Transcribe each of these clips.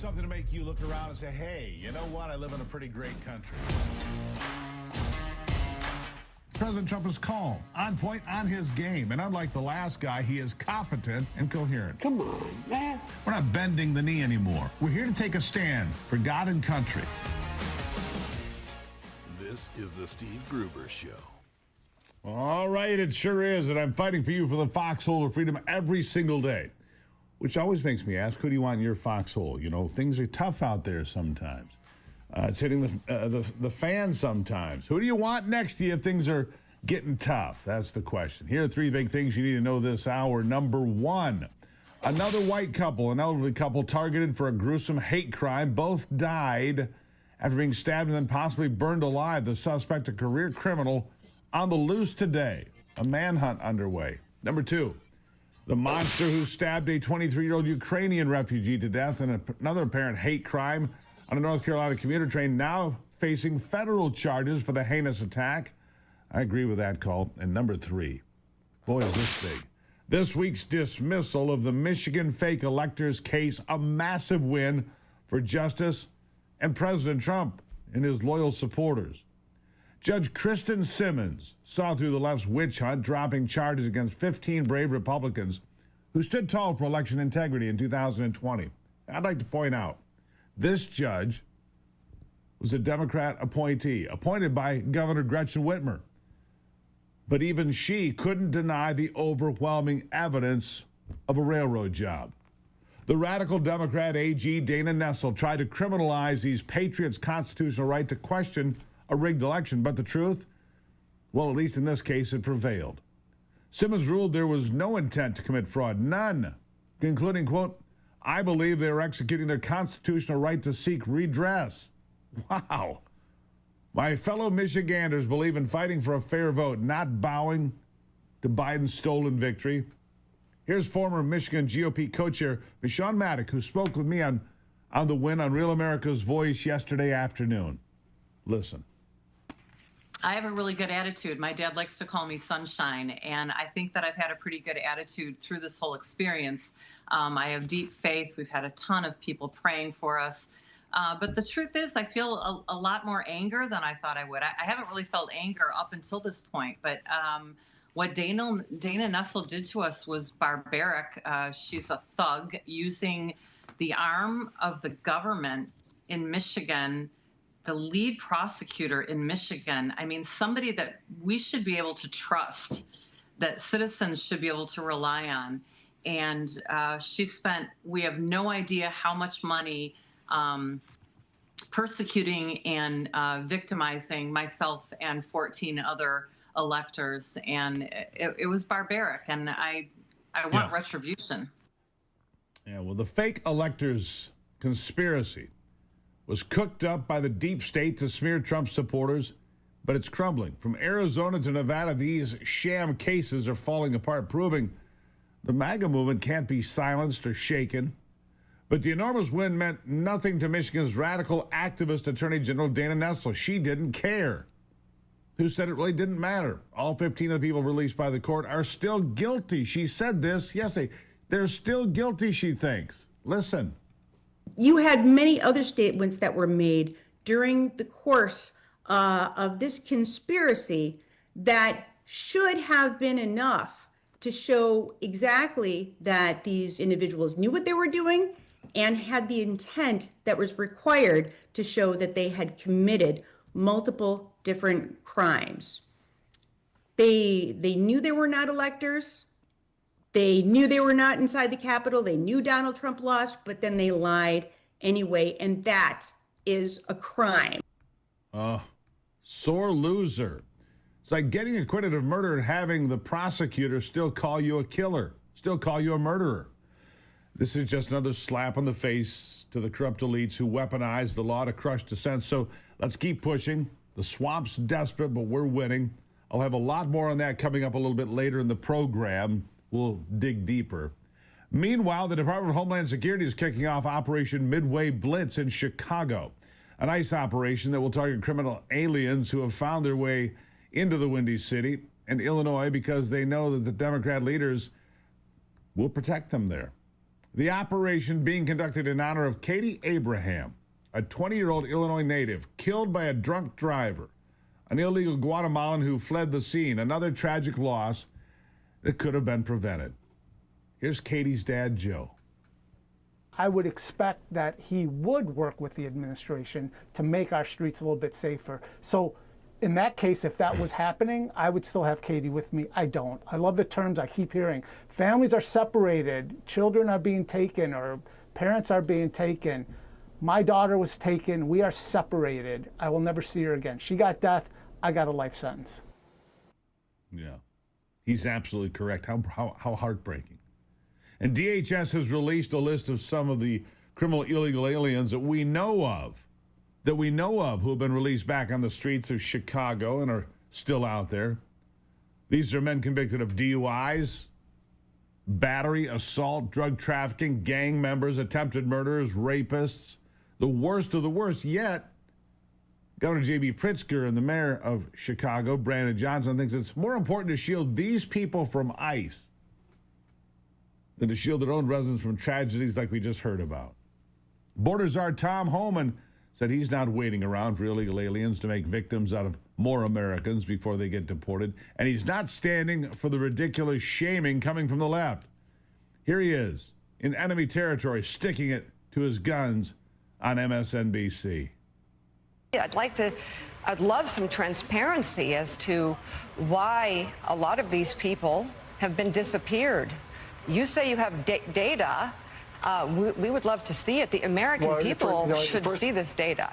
something to make you look around and say, hey, you know what? I live in a pretty great country. President Trump is calm, on point, on his game. And unlike the last guy, he is competent and coherent. Come on, man. We're not bending the knee anymore. We're here to take a stand for God and country. This is the Steve Gruber Show. All right, it sure is. And I'm fighting for you for the foxhole of freedom every single day. Which always makes me ask, who do you want in your foxhole? You know, things are tough out there sometimes. It's hitting the fan sometimes. Who do you want next to you if things are getting tough? That's the question. Here are three big things you need to know this hour. Number one, another white couple, an elderly couple targeted for a gruesome hate crime. Both died after being stabbed and then possibly burned alive. The suspect, a career criminal, on the loose today. A manhunt underway. Number two, the monster who stabbed a 23-year-old Ukrainian refugee to death in another apparent hate crime on a North Carolina commuter train, now facing federal charges for the heinous attack. I agree with that call. And number three, boy, is this big. This week's dismissal of the Michigan fake electors case, a massive win for Justice and President Trump and his loyal supporters. Judge Kristen Simmons saw through the left's witch hunt, dropping charges against 15 brave Republicans who stood tall for election integrity in 2020. I'd like to point out, this judge was a Democrat appointee, appointed by Governor Gretchen Whitmer. But even she couldn't deny the overwhelming evidence of a railroad job. The radical Democrat AG Dana Nessel tried to criminalize these patriots' constitutional right to question a rigged election, but the truth, well, at least in this case, it prevailed. Simmons ruled there was no intent to commit fraud, none, concluding, quote, I believe they were executing their constitutional right to seek redress. Wow. My fellow Michiganders believe in fighting for a fair vote, not bowing to Biden's stolen victory. Here's former Michigan GOP co-chair Michonne Maddock, who spoke with me on the win on Real America's Voice yesterday afternoon. Listen. I have a really good attitude. My dad likes to call me sunshine, and I think that I've had a pretty good attitude through this whole experience. I have deep faith. We've had a ton of people praying for us. But the truth is, I feel a lot more anger than I thought I would. I haven't really felt anger up until this point, but what Dana Nessel did to us was barbaric. She's a thug using the arm of the government in Michigan, the lead prosecutor in Michigan. I mean, somebody that we should be able to trust, that citizens should be able to rely on. And we have no idea how much money persecuting and victimizing myself and 14 other electors. And it was barbaric, and I want retribution. Yeah, well, the fake electors conspiracy was cooked up by the deep state to smear Trump supporters, but it's crumbling. From Arizona to Nevada, these sham cases are falling apart, proving the MAGA movement can't be silenced or shaken. But the enormous win meant nothing to Michigan's radical activist Attorney General Dana Nessel. She didn't care. Who said it really didn't matter? All 15 of the people released by the court are still guilty. She said this yesterday. They're still guilty, she thinks. Listen. You had many other statements that were made during the course of this conspiracy that should have been enough to show exactly that these individuals knew what they were doing and had the intent that was required to show that they had committed multiple different crimes. They knew they were not electors. They knew they were not inside the Capitol. They knew Donald Trump lost, but then they lied anyway, and that is a crime. Sore loser. It's like getting acquitted of murder and having the prosecutor still call you a killer, still call you a murderer. This is just another slap on the face to the corrupt elites who weaponize the law to crush dissent. So let's keep pushing. The swamp's desperate, but we're winning. I'll have a lot more on that coming up a little bit later in the program. We'll dig deeper. Meanwhile, the Department of Homeland Security is kicking off Operation Midway Blitz in Chicago, an ICE operation that will target criminal aliens who have found their way into the Windy City and Illinois because they know that the Democrat leaders will protect them there. The operation being conducted in honor of Katie Abraham, a 20-year-old Illinois native killed by a drunk driver, an illegal Guatemalan who fled the scene, another tragic loss that could have been prevented. Here's Katie's dad, Joe. I would expect that he would work with the administration to make our streets a little bit safer. So in that case, if that was happening, I would still have Katie with me. I don't. I love the terms I keep hearing. Families are separated, children are being taken, or parents are being taken. My daughter was taken, we are separated. I will never see her again. She got death, I got a life sentence. Yeah, he's absolutely correct. How heartbreaking. And DHS has released a list of some of the criminal illegal aliens that we know of who have been released back on the streets of Chicago and are still out there. These are men convicted of DUIs, battery, assault, drug trafficking, gang members, attempted murderers, rapists, the worst of the worst. Yet, Governor J.B. Pritzker and the mayor of Chicago, Brandon Johnson, thinks it's more important to shield these people from ICE than to shield their own residents from tragedies like we just heard about. Border czar Tom Homan said he's not waiting around for illegal aliens to make victims out of more Americans before they get deported, and he's not standing for the ridiculous shaming coming from the left. Here he is, in enemy territory, sticking it to his guns on MSNBC. I'd love some transparency as to why a lot of these people have been disappeared. You say you have data. We would love to see it. The American people should see this data.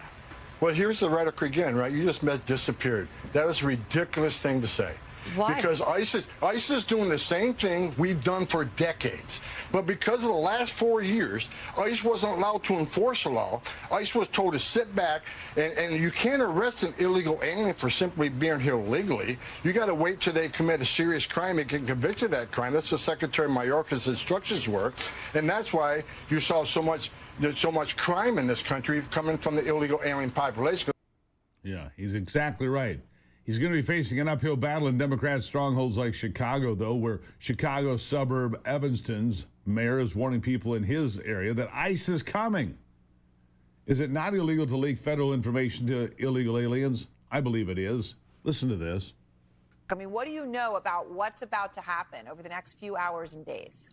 Well, here's the rhetoric again, right? You just meant disappeared. That is a ridiculous thing to say. Why? Because ICE is doing the same thing we've done for decades. But because of the last 4 years, ICE wasn't allowed to enforce the law. ICE was told to sit back, and you can't arrest an illegal alien for simply being here illegally. You got to wait till they commit a serious crime and get convicted of that crime. That's what Secretary Mayorkas' instructions were. And that's why you saw there's so much crime in this country coming from the illegal alien population. Yeah, he's exactly right. He's going to be facing an uphill battle in Democrat strongholds like Chicago, though, where Chicago suburb Evanston's mayor is warning people in his area that ICE is coming. Is it not illegal to leak federal information to illegal aliens? I believe it is. Listen to this. I mean, what do you know about what's about to happen over the next few hours and days?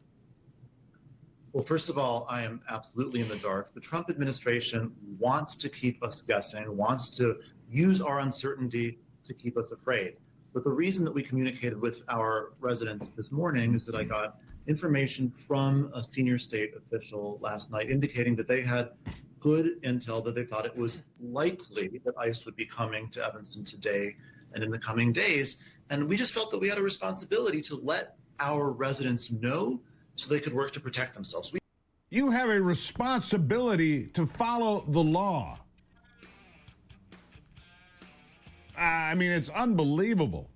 Well, first of all, I am absolutely in the dark. The Trump administration wants to keep us guessing, wants to use our uncertainty to keep us afraid. But the reason that we communicated with our residents this morning is that I got information from a senior state official last night indicating that they had good intel, that they thought it was likely that ICE would be coming to Evanston today and in the coming days. And we just felt that we had a responsibility to let our residents know so they could work to protect themselves. You have a responsibility to follow the law. I mean, it's unbelievable.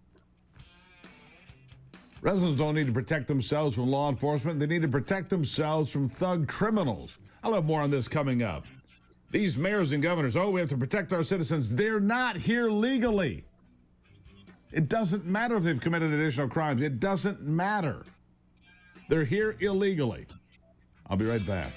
Residents don't need to protect themselves from law enforcement. They need to protect themselves from thug criminals. I'll have more on this coming up. These mayors and governors, we have to protect our citizens. They're not here legally. It doesn't matter if they've committed additional crimes. It doesn't matter. They're here illegally. I'll be right back.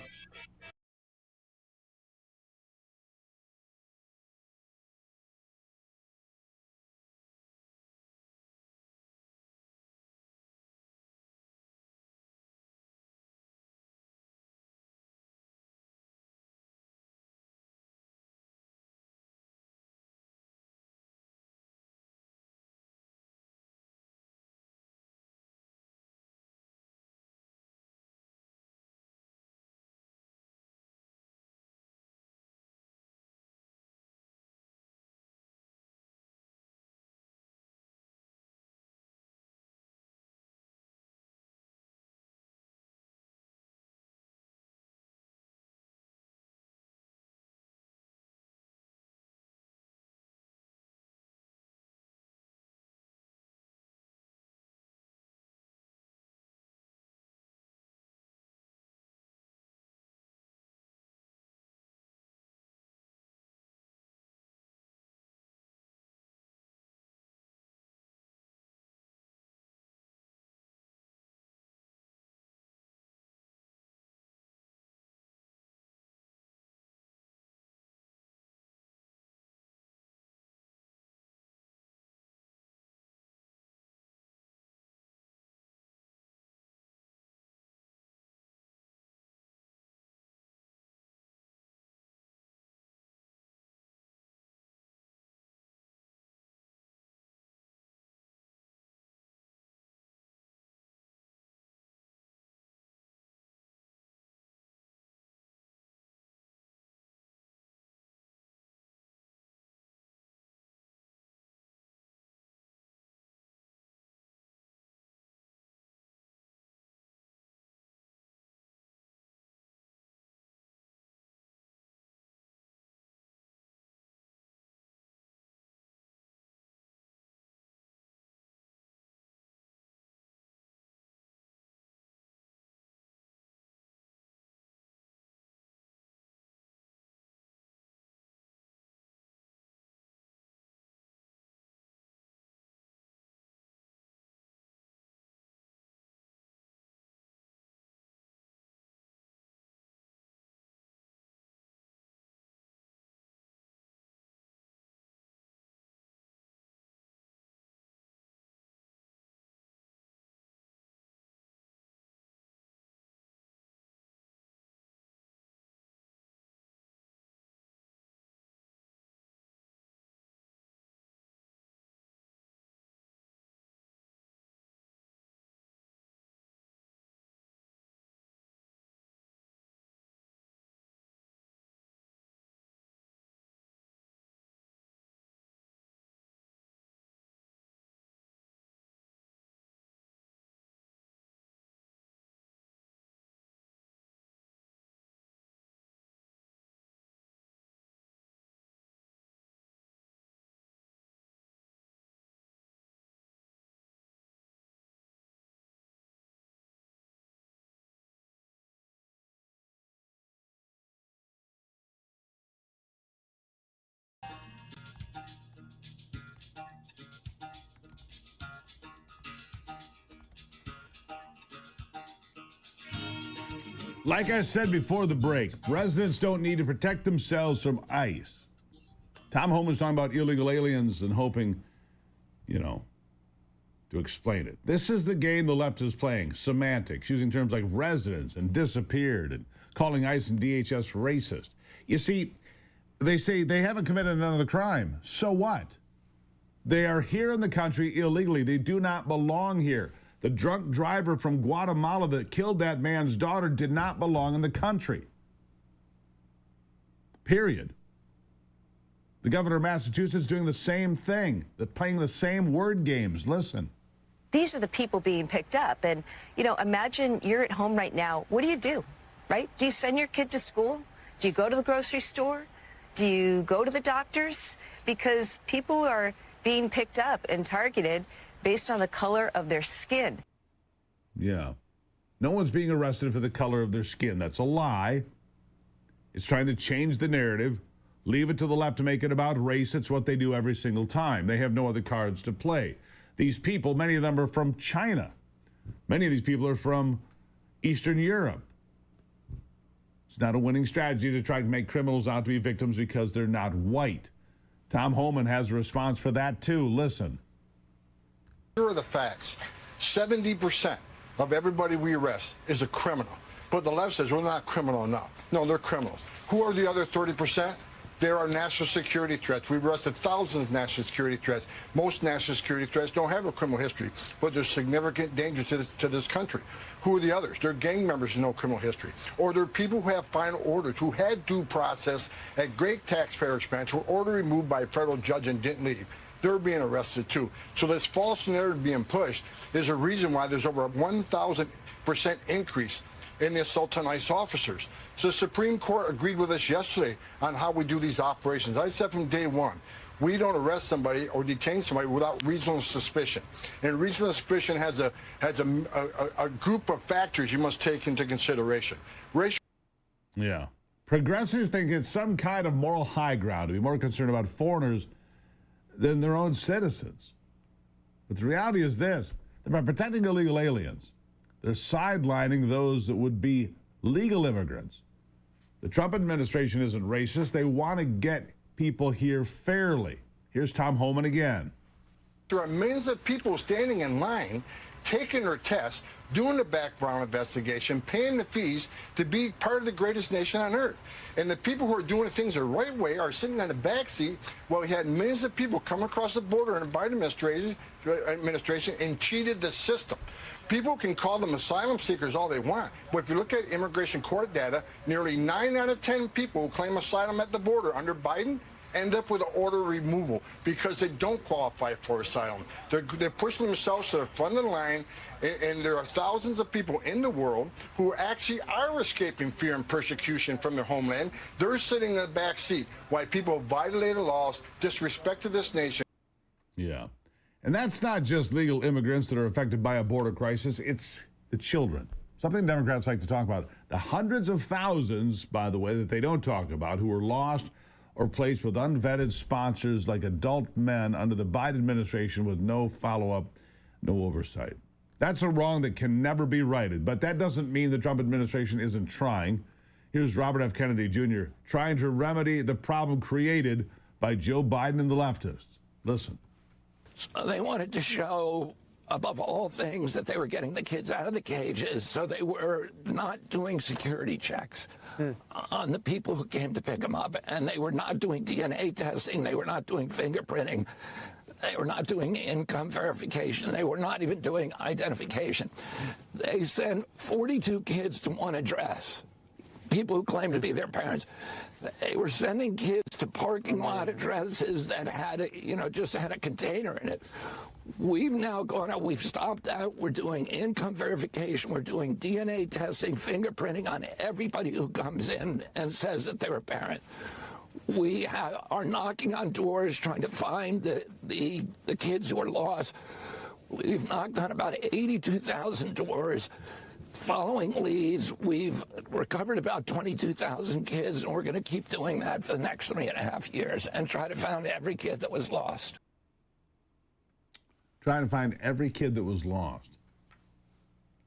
Like I said before the break, residents don't need to protect themselves from ICE. Tom Homan's talking about illegal aliens and hoping, to explain it. This is the game the left is playing. Semantics, using terms like residents and disappeared and calling ICE and DHS racist. You see, they say they haven't committed another crime. So what? They are here in the country illegally. They do not belong here. The drunk driver from Guatemala that killed that man's daughter did not belong in the country. Period. The governor of Massachusetts is doing the same thing. They're playing the same word games. Listen. These are the people being picked up. And, imagine you're at home right now. What do? Right? Do you send your kid to school? Do you go to the grocery store? Do you go to the doctors? Because people are being picked up and targeted based on the color of their skin. Yeah. No one's being arrested for the color of their skin. That's a lie. It's trying to change the narrative. Leave it to the left to make it about race. It's what they do every single time. They have no other cards to play. These people, many of them are from China. Many of these people are from Eastern Europe. It's not a winning strategy to try to make criminals out to be victims because they're not white. Tom Homan has a response for that, too. Listen. Here are the facts. 70% of everybody we arrest is a criminal. But the left says we're not criminal enough. No, they're criminals. Who are the other 30%? There are national security threats. We've arrested thousands of national security threats. Most national security threats don't have a criminal history, but they're significant danger to this country. Who are the others? They're gang members with no criminal history. Or they're people who have final orders, who had due process at great taxpayer expense, were ordered removed by a federal judge and didn't leave. They're being arrested too. So this false narrative being pushed is a reason why there's over a 1,000% increase in the assault on ICE officers. So the Supreme Court agreed with us yesterday on how we do these operations. I said from day one, we don't arrest somebody or detain somebody without reasonable suspicion. And reasonable suspicion has a group of factors you must take into consideration. Yeah. Progressives think it's some kind of moral high ground to be more concerned about foreigners than their own citizens. But the reality is this, that by protecting illegal aliens, they're sidelining those that would be legal immigrants. The Trump administration isn't racist. They want to get people here fairly. Here's Tom Homan again. There are millions of people standing in line, taking their tests, doing the background investigation, paying the fees to be part of the greatest nation on earth. And the people who are doing things the right way are sitting on the back seat while we had millions of people come across the border in the Biden administration and cheated the system. People can call them asylum seekers all they want, but if you look at immigration court data, nearly 9 out of 10 people who claim asylum at the border under Biden end up with an order of removal because they don't qualify for asylum. They're pushing themselves to the front of the line, and there are thousands of people in the world who actually are escaping fear and persecution from their homeland. They're sitting in the back seat while people violate the laws, disrespected this nation. Yeah. And that's not just legal immigrants that are affected by a border crisis. It's the children. Something Democrats like to talk about. The hundreds of thousands, by the way, that they don't talk about, who were lost or placed with unvetted sponsors like adult men under the Biden administration with no follow-up, no oversight. That's a wrong that can never be righted. But that doesn't mean the Trump administration isn't trying. Here's Robert F. Kennedy Jr. trying to remedy the problem created by Joe Biden and the leftists. Listen. They wanted to show, above all things, that they were getting the kids out of the cages, so they were not doing security checks on the people who came to pick them up, and they were not doing DNA testing, they were not doing fingerprinting, they were not doing income verification, they were not even doing identification. They sent 42 kids to one address, people who claimed to be their parents. They were sending kids to parking lot addresses that had, just had a container in it. We've now gone out, we've stopped that. We're doing income verification. We're doing DNA testing, fingerprinting on everybody who comes in and says that they're a parent. We are knocking on doors trying to find the kids who are lost. We've knocked on about 82,000 doors. Following leads, we've recovered about 22,000 kids, and we're going to keep doing that for the next 3.5 years and try to find every kid that was lost. Trying to find every kid that was lost.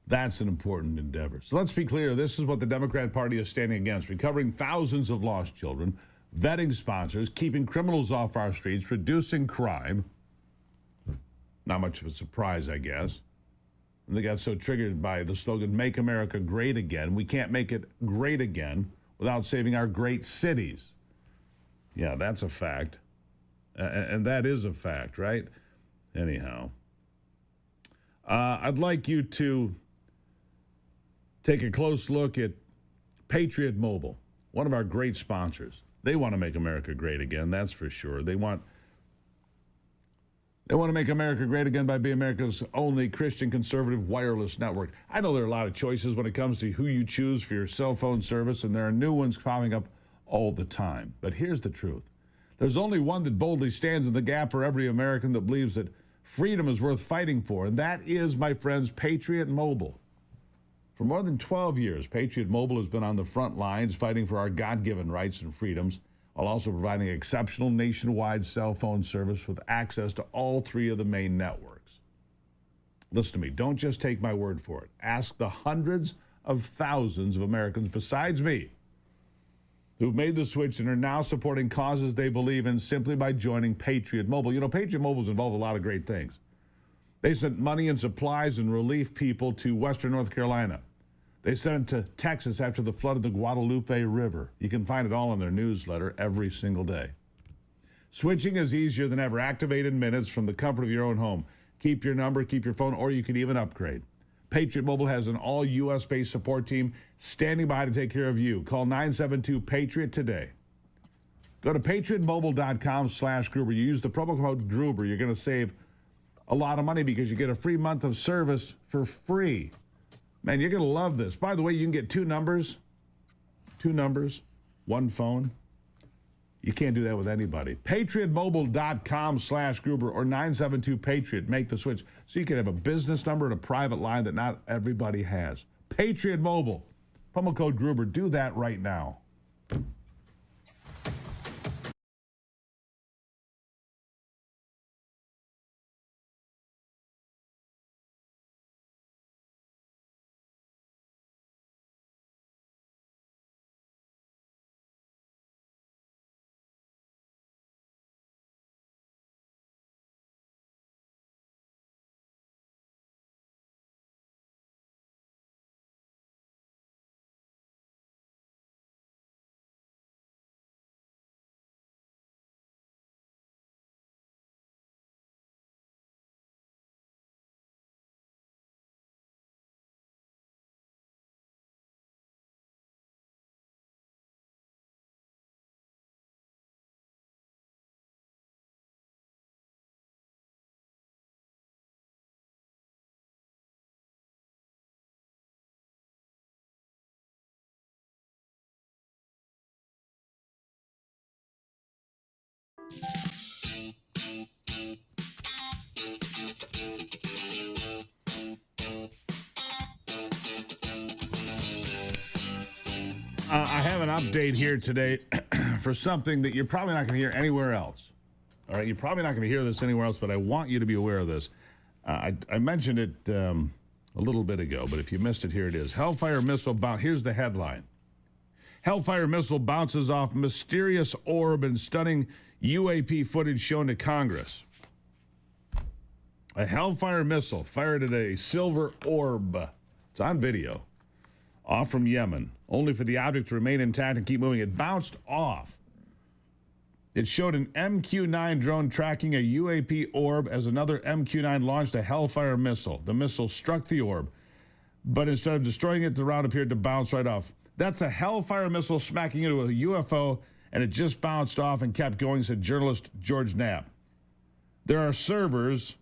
That's an important endeavor. So let's be clear. This is what the Democrat Party is standing against: recovering thousands of lost children, vetting sponsors, keeping criminals off our streets, reducing crime. Not much of a surprise, I guess. And they got so triggered by the slogan, "Make America Great Again." We can't make it great again without saving our great cities. Yeah, that's a fact. And that is a fact, right? Anyhow, I'd like you to take a close look at Patriot Mobile, one of our great sponsors. They want to make America great again, that's for sure. They want to make America great again by being America's only Christian conservative wireless network. I know there are a lot of choices when it comes to who you choose for your cell phone service, and there are new ones popping up all the time. But here's the truth. There's only one that boldly stands in the gap for every American that believes that freedom is worth fighting for, and that is, my friends, Patriot Mobile. For more than 12 years, Patriot Mobile has been on the front lines fighting for our God-given rights and freedoms, while also providing exceptional nationwide cell phone service with access to all three of the main networks. Listen to me. Don't just take my word for it. Ask the hundreds of thousands of Americans besides me who've made the switch and are now supporting causes they believe in simply by joining Patriot Mobile. You know, Patriot Mobile's involved in a lot of great things. They sent money and supplies and relief people to Western North Carolina. They sent it to Texas after the flood of the Guadalupe River. You can find it all in their newsletter every single day. Switching is easier than ever. Activate in minutes from the comfort of your own home. Keep your number, keep your phone, or you can even upgrade. Patriot Mobile has an all U.S.-based support team standing by to take care of you. Call 972-PATRIOT today. Go to patriotmobile.com/Gruber. You use the promo code Gruber. You're going to save a lot of money because you get a free month of service for free. Man, you're going to love this. By the way, you can get two numbers, one phone. You can't do that with anybody. patriotmobile.com/Gruber or 972-PATRIOT. Make the switch so you can have a business number and a private line that not everybody has. Patriot Mobile. Promo code Gruber. Do that right now. I have an update here today for something that you're probably not going to hear anywhere else. All right, you're probably not going to hear this anywhere else, but I want you to be aware of this. I mentioned it a little bit ago, but if you missed it, here it is. Hellfire missile here's the headline. Hellfire missile bounces off mysterious orb and stunning UAP footage shown to Congress. A Hellfire missile fired at a silver orb. It's on video. Off from Yemen, only for the object to remain intact and keep moving. It bounced off. It showed an MQ-9 drone tracking a UAP orb as another MQ-9 launched a Hellfire missile. The missile struck the orb, but instead of destroying it, the round appeared to bounce right off. That's a Hellfire missile smacking into a UFO, and it just bounced off and kept going, said journalist George Knapp. There are servers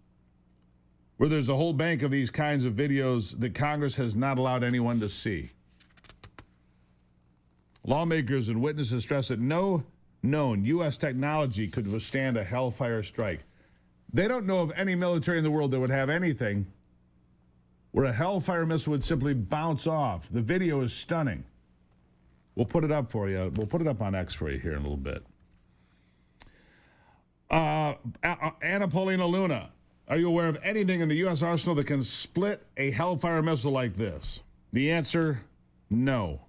where there's a whole bank of these kinds of videos that Congress has not allowed anyone to see. Lawmakers and witnesses stress that no known U.S. technology could withstand a Hellfire strike. They don't know of any military in the world that would have anything where a Hellfire missile would simply bounce off. The video is stunning. We'll put it up for you. We'll put it up on X for you here in a little bit. Anna Paulina Luna Are you aware of anything in the U.S. arsenal that can split a Hellfire missile like this? The answer, no.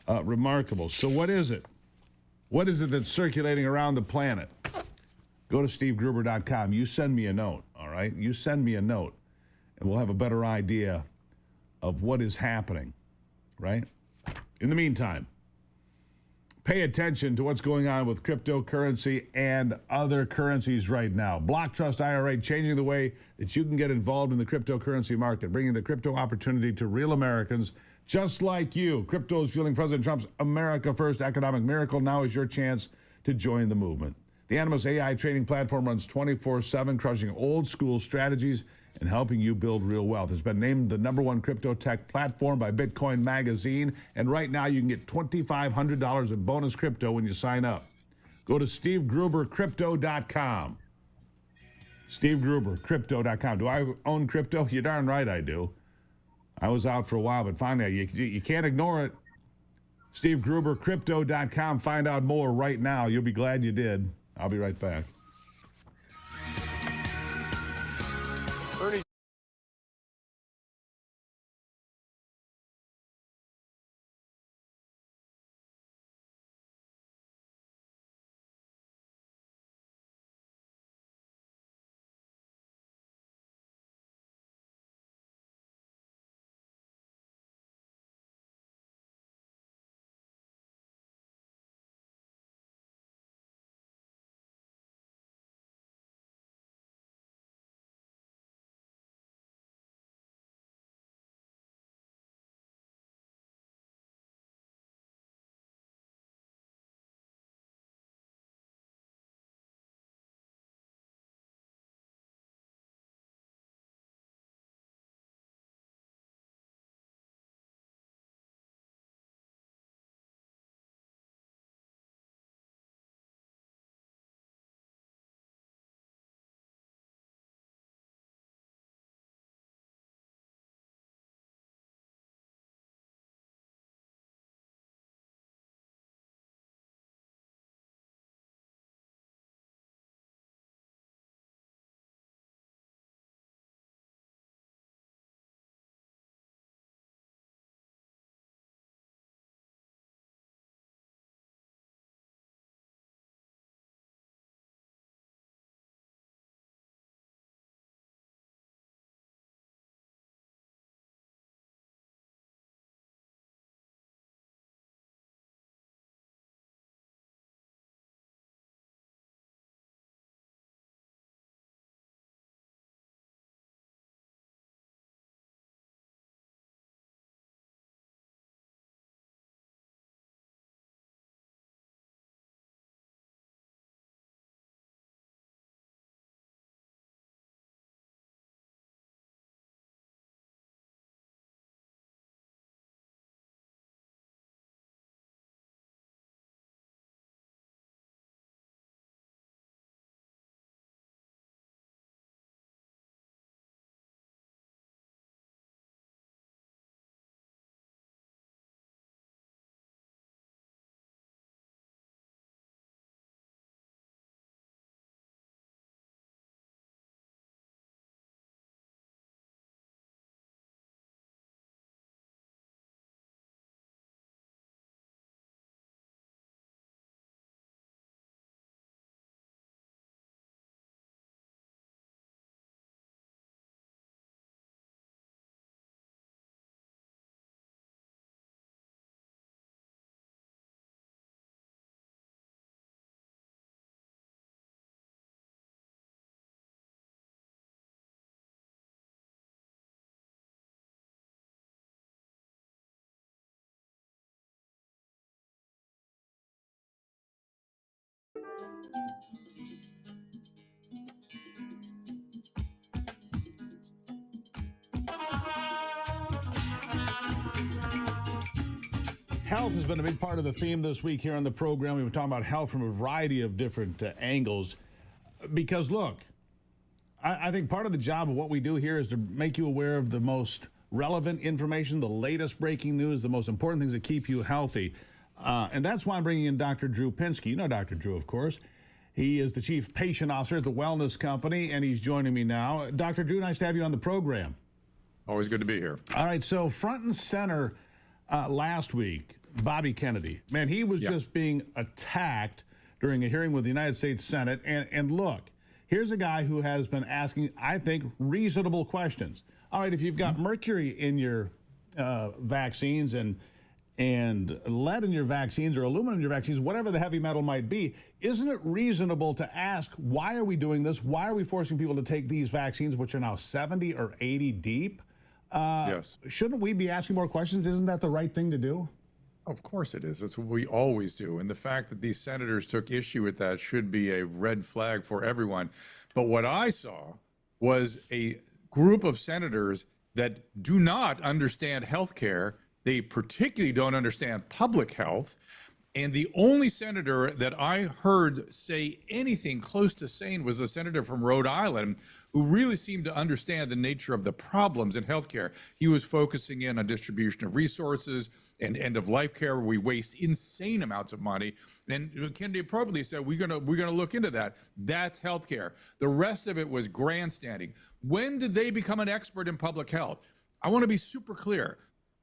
Remarkable. So what is it? What is it that's circulating around the planet? Go to stevegruber.com. You send me a note, all right? You send me a note, and we'll have a better idea of what is happening, right? In the meantime, pay attention to what's going on with cryptocurrency and other currencies right now. Block Trust IRA changing the way that you can get involved in the cryptocurrency market, bringing the crypto opportunity to real Americans just like you. Crypto is fueling President Trump's America First economic miracle. Now is your chance to join the movement. The Animus AI trading platform runs 24/7, crushing old school strategies and helping you build real wealth. It's been named the #1 crypto tech platform by Bitcoin Magazine. And right now you can get $2,500 in bonus crypto when you sign up. Go to stevegrubercrypto.com. stevegrubercrypto.com. Do I own crypto? You're darn right I do. I was out for a while, but finally, you can't ignore it. stevegrubercrypto.com. Find out more right now. You'll be glad you did. I'll be right back. Health has been a big part of the theme this week here on the program. We've been talking about health from a variety of different angles. Because, look, I think part of the job of what we do here is to make you aware of the most relevant information, the latest breaking news, the most important things that keep you healthy. And that's why I'm bringing in Dr. Drew Pinsky. You know Dr. Drew, of course. He is the Chief Patient Officer at the Wellness Company, and he's joining me now. Dr. Drew, nice to have you on the program. Always good to be here. All right, so front and center last week, Bobby Kennedy. Man, he was just being attacked during a hearing with the United States Senate. And look, here's a guy who has been asking, I think, reasonable questions. All right, if you've got mercury in your vaccines and lead in your vaccines or aluminum in your vaccines, whatever the heavy metal might be, isn't it reasonable to ask, why are we doing this? Why are we forcing people to take these vaccines, which are now 70 or 80 deep? Yes. Shouldn't we be asking more questions? Isn't that the right thing to do? Of course it is. That's what we always do. And the fact that these senators took issue with that should be a red flag for everyone. But what I saw was a group of senators that do not understand health care. They particularly don't understand public health. And the only senator that I heard say anything close to sane was the senator from Rhode Island, who really seemed to understand the nature of the problems in healthcare. He was focusing in on distribution of resources and end-of-life care, where we waste insane amounts of money. And Kennedy appropriately said, we're gonna look into that. That's healthcare. The rest of it was grandstanding. When did they become an expert in public health? I want to be super clear.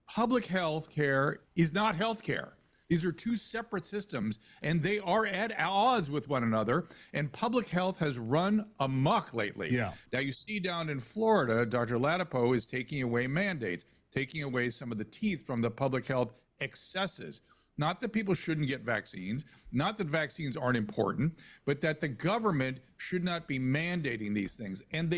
Public health care is not health care. These are two separate systems, and they are at odds with one another, and public health has run amok lately. Yeah. Now, you see down in Florida, Dr. Latipo is taking away mandates, taking away some of the teeth from the public health excesses. Not that people shouldn't get vaccines, not that vaccines aren't important, but that the government should not be mandating these things. And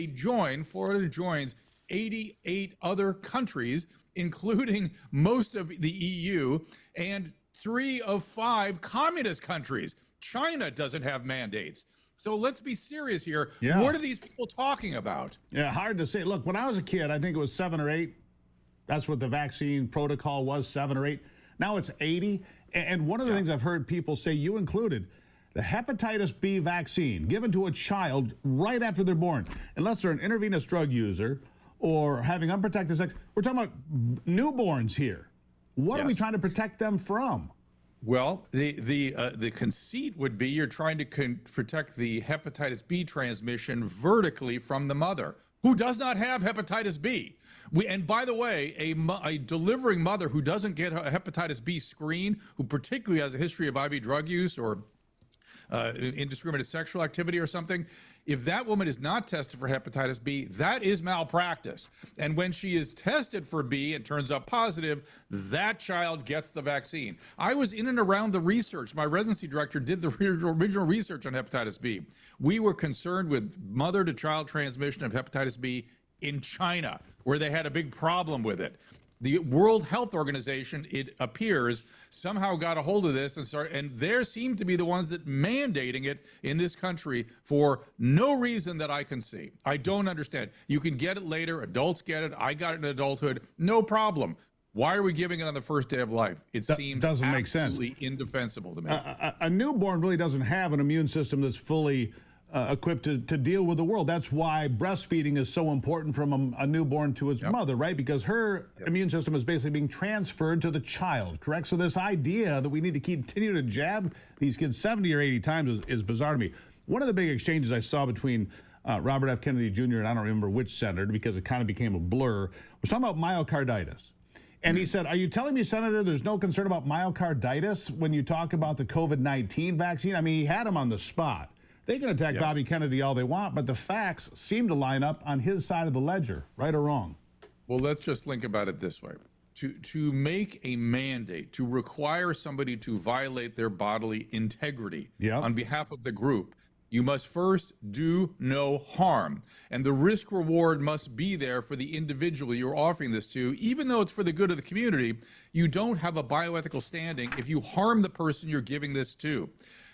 Florida joins 88 other countries, including most of the EU, and 3 of 5 communist countries. China doesn't have mandates. So let's be serious here. Yeah. What are these people talking about? Yeah, hard to say. Look, when I was a kid, I think it was 7 or 8. That's what the vaccine protocol was, 7 or 8. Now it's 80. And one of the things I've heard people say, you included, the hepatitis B vaccine given to a child right after they're born, unless they're an intravenous drug user or having unprotected sex. We're talking about newborns here. What are we trying to protect them from? Well, the conceit would be you're trying to protect the hepatitis B transmission vertically from the mother, who does not have hepatitis B. And by the way, a delivering mother who doesn't get a hepatitis B screen, who particularly has a history of IV drug use or indiscriminate sexual activity or something, if that woman is not tested for hepatitis B, that is malpractice. And when she is tested for B and turns up positive, that child gets the vaccine. I was in and around the research. My residency director did the original research on hepatitis B. We were concerned with mother-to-child transmission of hepatitis B in China, where they had a big problem with it. The World Health Organization, it appears, somehow got a hold of this and they seem to be the ones that mandating it in this country for no reason that I can see. I don't understand. You can get it later. Adults get it. I got it in adulthood. No problem. Why are we giving it on the first day of life? It seems doesn't make sense. Absolutely indefensible to me. A newborn really doesn't have an immune system that's fully equipped to deal with the world. That's why breastfeeding is so important from a newborn to its mother, right? Because her immune system is basically being transferred to the child, correct? So this idea that we need to continue to jab these kids 70 or 80 times is bizarre to me. One of the big exchanges I saw between Robert F. Kennedy Jr. and I don't remember which senator, because it kind of became a blur, was talking about myocarditis. And he said, are you telling me, Senator, there's no concern about myocarditis when you talk about the COVID-19 vaccine? I mean, he had him on the spot. They can attack Bobby Kennedy all they want, but the facts seem to line up on his side of the ledger, right or wrong. Well, let's just think about it this way. To make a mandate, to require somebody to violate their bodily integrity on behalf of the group, you must first do no harm. And the risk reward must be there for the individual you're offering this to. Even though it's for the good of the community, you don't have a bioethical standing if you harm the person you're giving this to.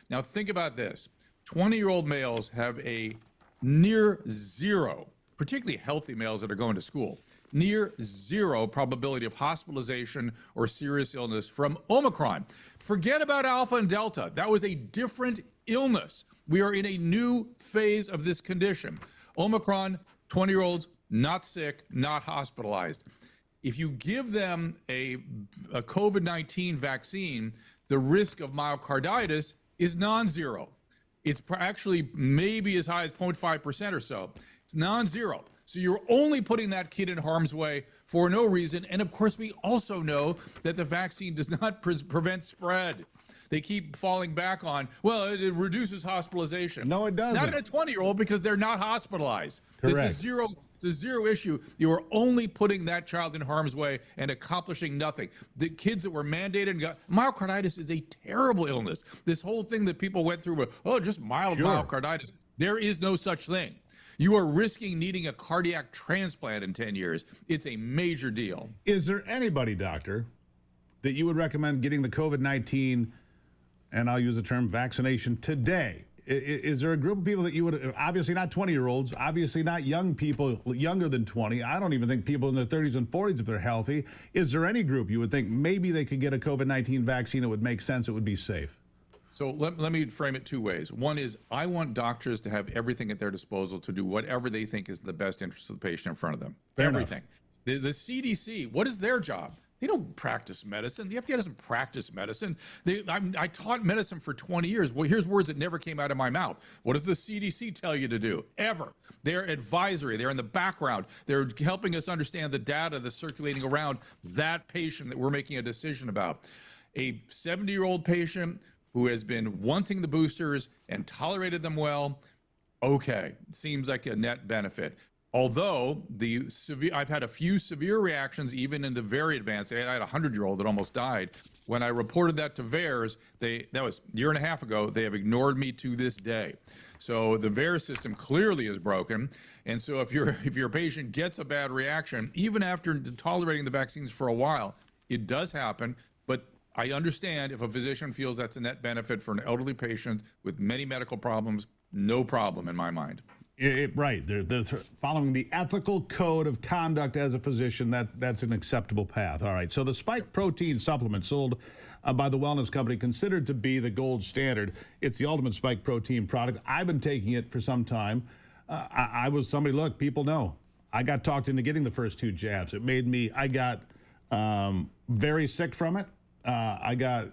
Now think about this. 20-year-old males have a near zero, particularly healthy males that are going to school, near zero probability of hospitalization or serious illness from Omicron. Forget about Alpha and Delta. That was a different illness. We are in a new phase of this condition. Omicron, 20-year-olds, not sick, not hospitalized. If you give them a COVID-19 vaccine, the risk of myocarditis is non-zero. It's actually maybe as high as 0.5% or so. It's non-zero. So you're only putting that kid in harm's way for no reason. And of course, we also know that the vaccine does not prevent spread. They keep falling back on, well, it reduces hospitalization. No, it doesn't. Not in a 20-year-old because they're not hospitalized. Correct. It's a zero issue. You are only putting that child in harm's way and accomplishing nothing. The kids that were mandated and got myocarditis is a terrible illness. This whole thing that people went through with, oh, just mild myocarditis. There is no such thing. You are risking needing a cardiac transplant in 10 years. It's a major deal. Is there anybody, doctor, that you would recommend getting the COVID-19, and I'll use the term vaccination today? Is there a group of people that you would, obviously not 20-year-olds, obviously not young people younger than 20. I don't even think people in their 30s and 40s if they're healthy. Is there any group you would think maybe they could get a COVID-19 vaccine? It would make sense. It would be safe. So let me frame it two ways. One is I want doctors to have everything at their disposal to do whatever they think is the best interest of the patient in front of them. Fair everything. The CDC, what is their job? They don't practice medicine. The FDA doesn't practice medicine. I taught medicine for 20 years. Well, here's words that never came out of my mouth. What does the CDC tell you to do? Ever. They're advisory. They're in the background. They're helping us understand the data that's circulating around that patient that we're making a decision about. A 70-year-old patient who has been wanting the boosters and tolerated them well, okay, seems like a net benefit. Although I've had a few severe reactions, even in the very advanced. I had a 100-year-old that almost died. When I reported that to VAERS, that was a year and a half ago, they have ignored me to this day. So the VAERS system clearly is broken. And so if your patient gets a bad reaction, even after tolerating the vaccines for a while, it does happen. But I understand if a physician feels that's a net benefit for an elderly patient with many medical problems, no problem in my mind. Right. They're following the ethical code of conduct as a physician. That's an acceptable path. All right. So the spike protein supplement sold by the wellness company, considered to be the gold standard. It's the ultimate spike protein product. I've been taking it for some time. I was somebody, look, people know. I got talked into getting the first 2 jabs. It made me, I got very sick from it. I got,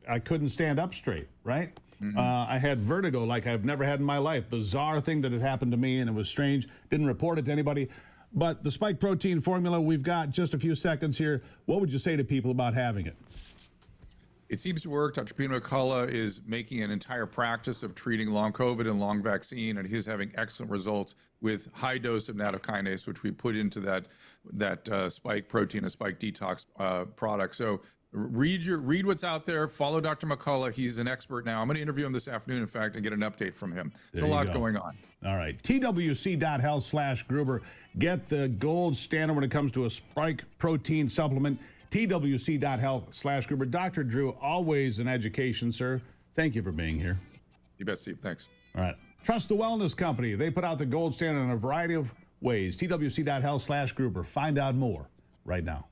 I couldn't stand up straight, right? I had vertigo like I've never had in my life. Bizarre thing that had happened to me, and it was strange. Didn't report it to anybody. But the spike protein formula, we've got just a few seconds here. What would you say to people about having it? It seems to work. Dr. Pino McCullough is making an entire practice of treating long COVID and long vaccine, and he's having excellent results with high dose of nattokinase, which we put into that spike protein and spike detox product. So read what's out there. Follow Dr. McCullough. He's an expert now. I'm going to interview him this afternoon, in fact, and get an update from him. There's a lot going on. All right. TWC.health/Gruber. Get the gold standard when it comes to a spike protein supplement. TWC.health/Gruber. Dr. Drew, always an education, sir. Thank you for being here. You bet, Steve. Thanks. All right. Trust the Wellness Company. They put out the gold standard in a variety of ways. TWC.health/Gruber. Find out more right now.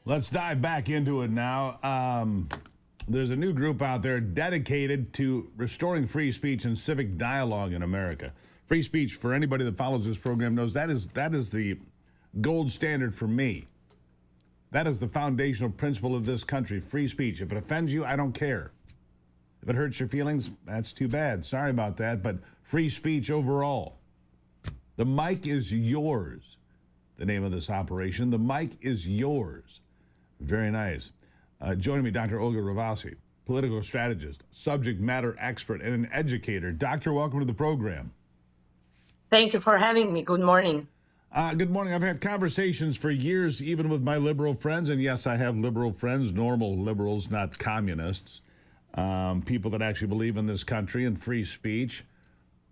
Let's dive back into it now. There's a new group out there dedicated to restoring free speech and civic dialogue in America. Free speech, for anybody that follows this program, knows that is the gold standard for me. That is the foundational principle of this country, free speech. If it offends you, I don't care. If it hurts your feelings, that's too bad. Sorry about that, but free speech overall. The mic is yours. The name of this operation, the mic is yours. Very nice. Joining me, Dr. Olga Ravasi, political strategist, subject matter expert, and an educator. Doctor, welcome to the program. Thank you for having me. Good morning. Good morning. I've had conversations for years, even with my liberal friends, and yes, I have liberal friends, normal liberals, not communists, people that actually believe in this country and free speech,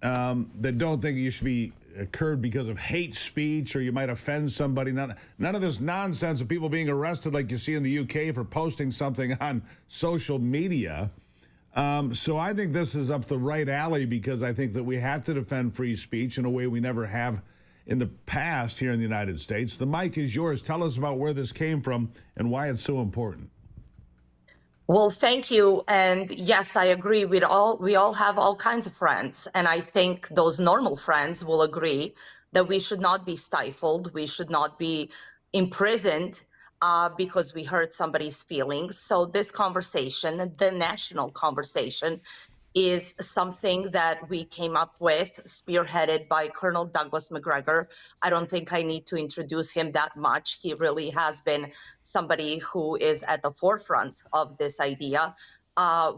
that don't think you should be occurred because of hate speech or you might offend somebody. None of this nonsense of people being arrested like you see in the UK for posting something on social media. So I think this is up the right alley because I think that we have to defend free speech in a way we never have in the past here in the United States. The mic is yours. Tell us about where this came from and why it's so important. Well, thank you. And yes, I agree. We all have all kinds of friends. And I think those normal friends will agree that we should not be stifled. We should not be imprisoned because we hurt somebody's feelings. So this conversation, the national conversation, is something that we came up with, spearheaded by Colonel Douglas Macgregor. I don't think I need to introduce him that much. He really has been somebody who is at the forefront of this idea.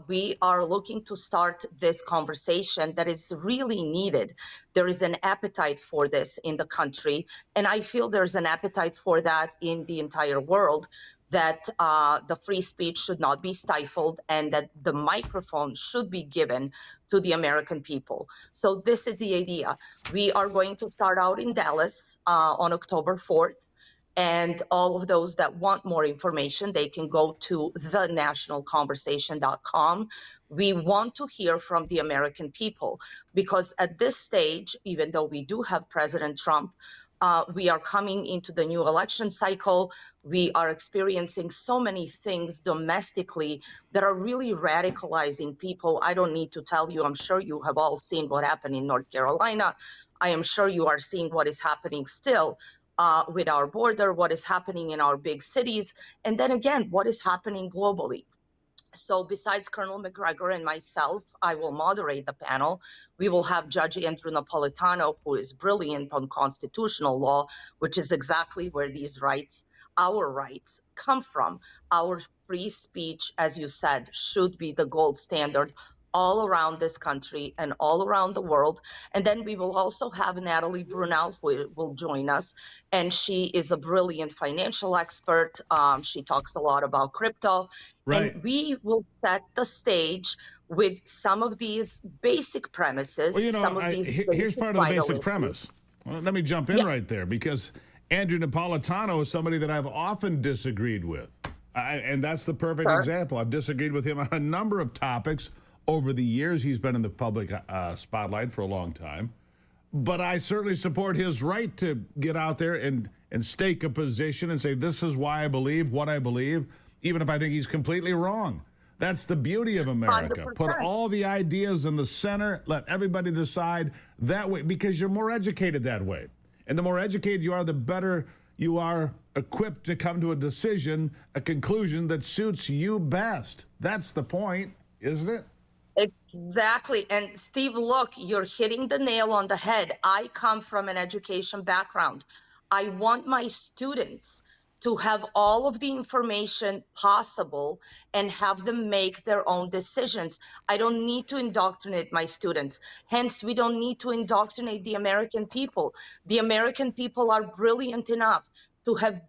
We are looking to start this conversation that is really needed. There is an appetite for this in the country, and I feel there's an appetite for that in the entire world, that the free speech should not be stifled and that the microphone should be given to the American people. So this is the idea. We are going to start out in Dallas on October 4th. And all of those that want more information, they can go to thenationalconversation.com. We want to hear from the American people because at this stage, even though we do have President Trump, we are coming into the new election cycle. We are experiencing so many things domestically that are really radicalizing people. I don't need to tell you. I'm sure you have all seen what happened in North Carolina. I am sure you are seeing what is happening still with our border, what is happening in our big cities, and then again, what is happening globally. So besides Colonel Macgregor and myself, I will moderate the panel. We will have Judge Andrew Napolitano, who is brilliant on constitutional law, which is exactly where these rights, our rights, come from. Our free speech, as you said, should be the gold standard all around this country and all around the world. And then we will also have Natalie Brunel, who will join us. And she is a brilliant financial expert. She talks a lot about crypto. Right. And we will set the stage with some of these basic premises. Well, some of these here's part of the basic issues. premise. Well, let me jump in right there because Andrew Napolitano is somebody that I've often disagreed with. And that's the perfect example. I've disagreed with him on a number of topics over the years. He's been in the public spotlight for a long time. But I certainly support his right to get out there and stake a position and say, this is why I believe what I believe, even if I think he's completely wrong. That's the beauty of America. 100%. Put all the ideas in the center, let everybody decide that way, because you're more educated that way. And the more educated you are, the better you are equipped to come to a decision, a conclusion that suits you best. That's the point, isn't it? Exactly. And Steve, look, you're hitting the nail on the head. I come from an education background. I want my students to have all of the information possible and have them make their own decisions. I don't need to indoctrinate my students. Hence, we don't need to indoctrinate the American people. The American people are brilliant enough to have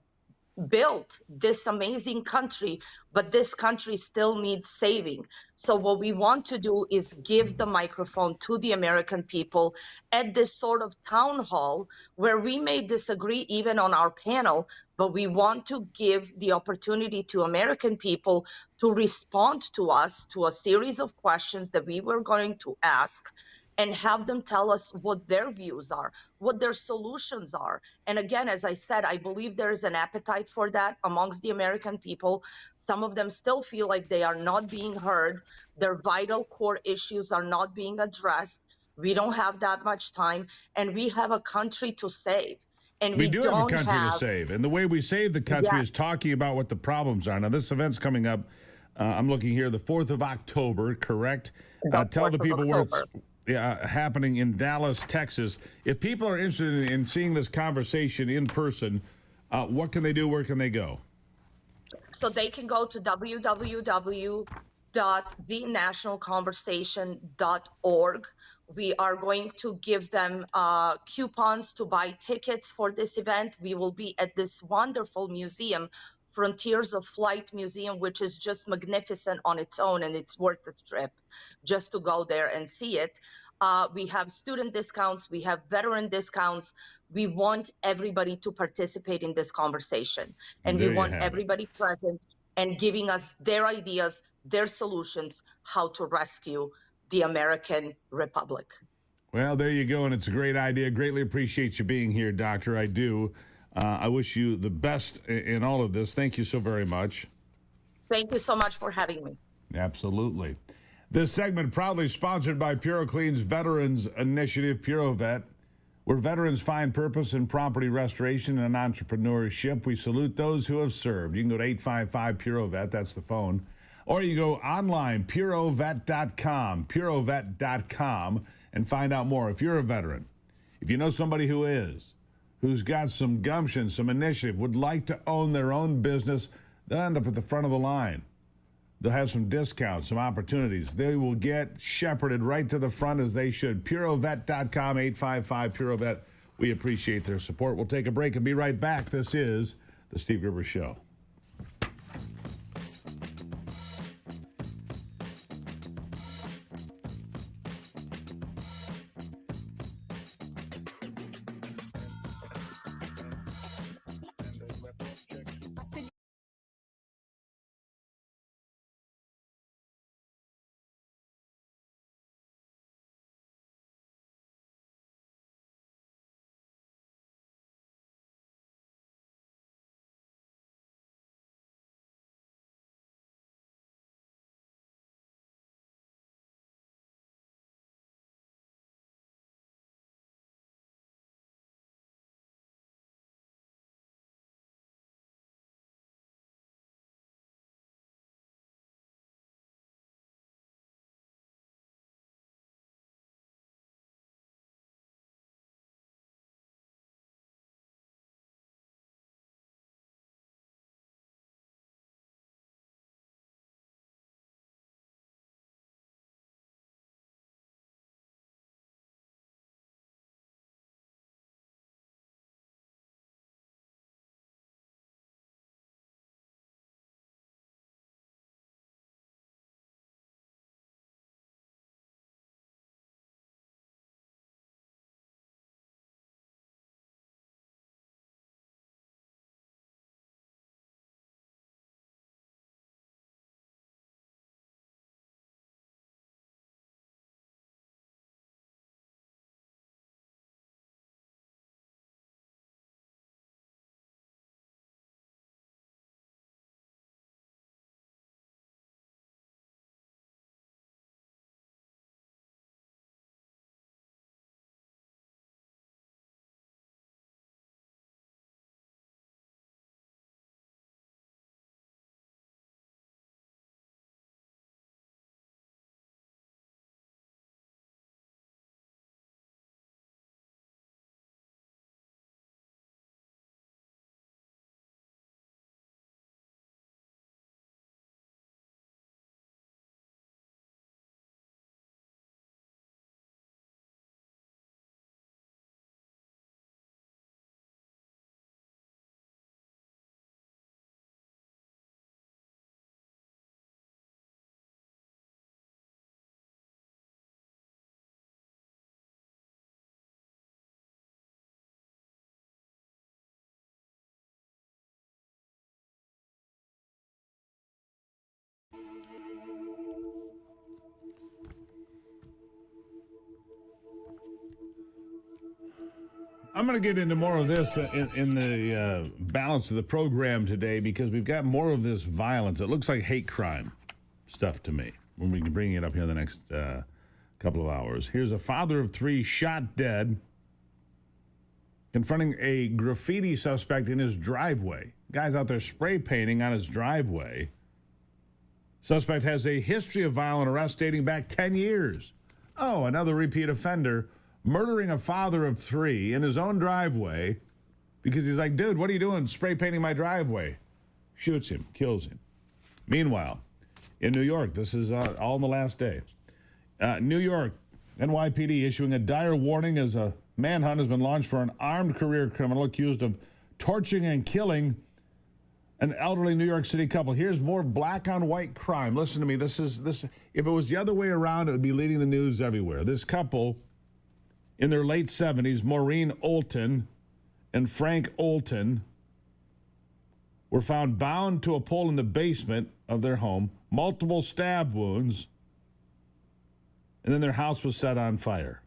built this amazing country, but this country still needs saving. So what we want to do is give the microphone to the American people at this sort of town hall where we may disagree even on our panel, but we want to give the opportunity to American people to respond to us, to a series of questions that we were going to ask. and have them tell us what their views are, what their solutions are. And again, as I said, I believe there is an appetite for that amongst the American people. Some of them still feel like they are not being heard. Their vital core issues are not being addressed. We don't have that much time, and we have a country to save. And We we do have a don't country to have, save. And the way we save the country yeah, is talking about what the problems are. Now, this event's coming up. I'm looking here, the 4th of October, correct? the Tell 4th the of people where it's October. happening in Dallas, Texas. If people are interested in seeing this conversation in person, what can they do? Where can they go? So they can go to www.thenationalconversation.org. We are going to give them coupons to buy tickets for this event. We will be at this wonderful museum, Frontiers of Flight Museum, which is just magnificent on its own, and it's worth the trip just to go there and see it. We have student discounts, we have veteran discounts. We want everybody to participate in this conversation, and we There you want have it. everybody present and giving us their ideas, their solutions, how to rescue the American Republic. Well, there you go, and it's a great idea. Greatly appreciate you being here, Doctor. I do. I wish you the best in all of this. Thank you so very much. Thank you so much for having me. Absolutely. This segment proudly sponsored by PuroClean's Veterans Initiative, PuroVet, where veterans find purpose in property restoration and entrepreneurship. We salute those who have served. You can go to 855-PuroVet, that's the phone. Or you go online, purovet.com, purovet.com, and find out more. If you're a veteran, if you know somebody who is, who's got some gumption, some initiative, would like to own their own business, they'll end up at the front of the line. They'll have some discounts, some opportunities. They will get shepherded right to the front as they should. Purovet.com, 855-PuroVet. We appreciate their support. We'll take a break and be right back. This is The Steve Gruber Show. I'm going to get into more of this in the balance of the program today because we've got more of this violence. It looks like hate crime stuff to me when we can bring it up here in the next couple of hours. Here's a father of three shot dead confronting a graffiti suspect in his driveway. Guy's out there spray painting on his driveway. Suspect has a history of violent arrests dating back 10 years. Oh, another repeat offender murdering a father of three in his own driveway because he's like, dude, what are you doing spray painting my driveway? Shoots him, kills him. Meanwhile, in New York, this is all in the last day. New York, NYPD issuing a dire warning as a manhunt has been launched for an armed career criminal accused of torturing and killing an elderly New York City couple. Here's more black on white crime. Listen to me. This. If it was the other way around, it would be leading the news everywhere. This couple in their late 70s, Maureen Olton and Frank Olton, were found bound to a pole in the basement of their home, multiple stab wounds, and then their house was set on fire.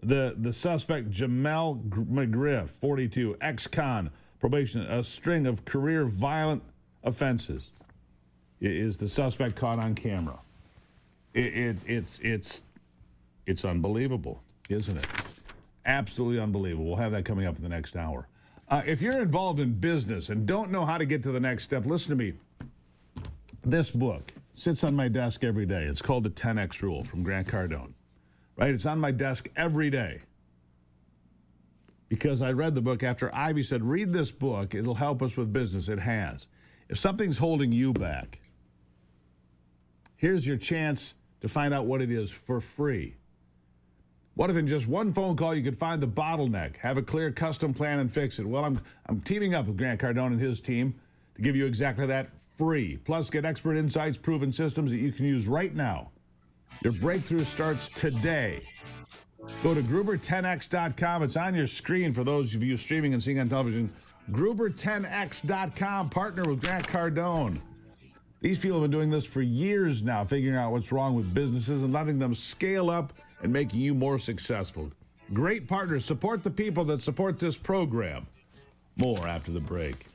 The suspect, Jamel McGriff, 42, ex-con, probation, a string of career violent offenses, is the suspect caught on camera. It's unbelievable, isn't it? Absolutely unbelievable. We'll have that coming up in the next hour. If you're involved in business and don't know how to get to the next step, listen to me. This book sits on my desk every day. It's called The 10X Rule from Grant Cardone. Right? It's on my desk every day. Because I read the book after Ivy said, read this book. It'll help us with business. It has. If something's holding you back, here's your chance to find out what it is for free. What if in just one phone call you could find the bottleneck, have a clear custom plan and fix it? Well, I'm teaming up with Grant Cardone and his team to give you exactly that, free. Plus, get expert insights, proven systems that you can use right now. Your breakthrough starts today. Go to Gruber10x.com. It's on your screen for those of you streaming and seeing on television. Gruber10x.com. Partner with Grant Cardone. These people have been doing this for years now, figuring out what's wrong with businesses and letting them scale up and making you more successful. Great partners. Support the people that support this program. More after the break.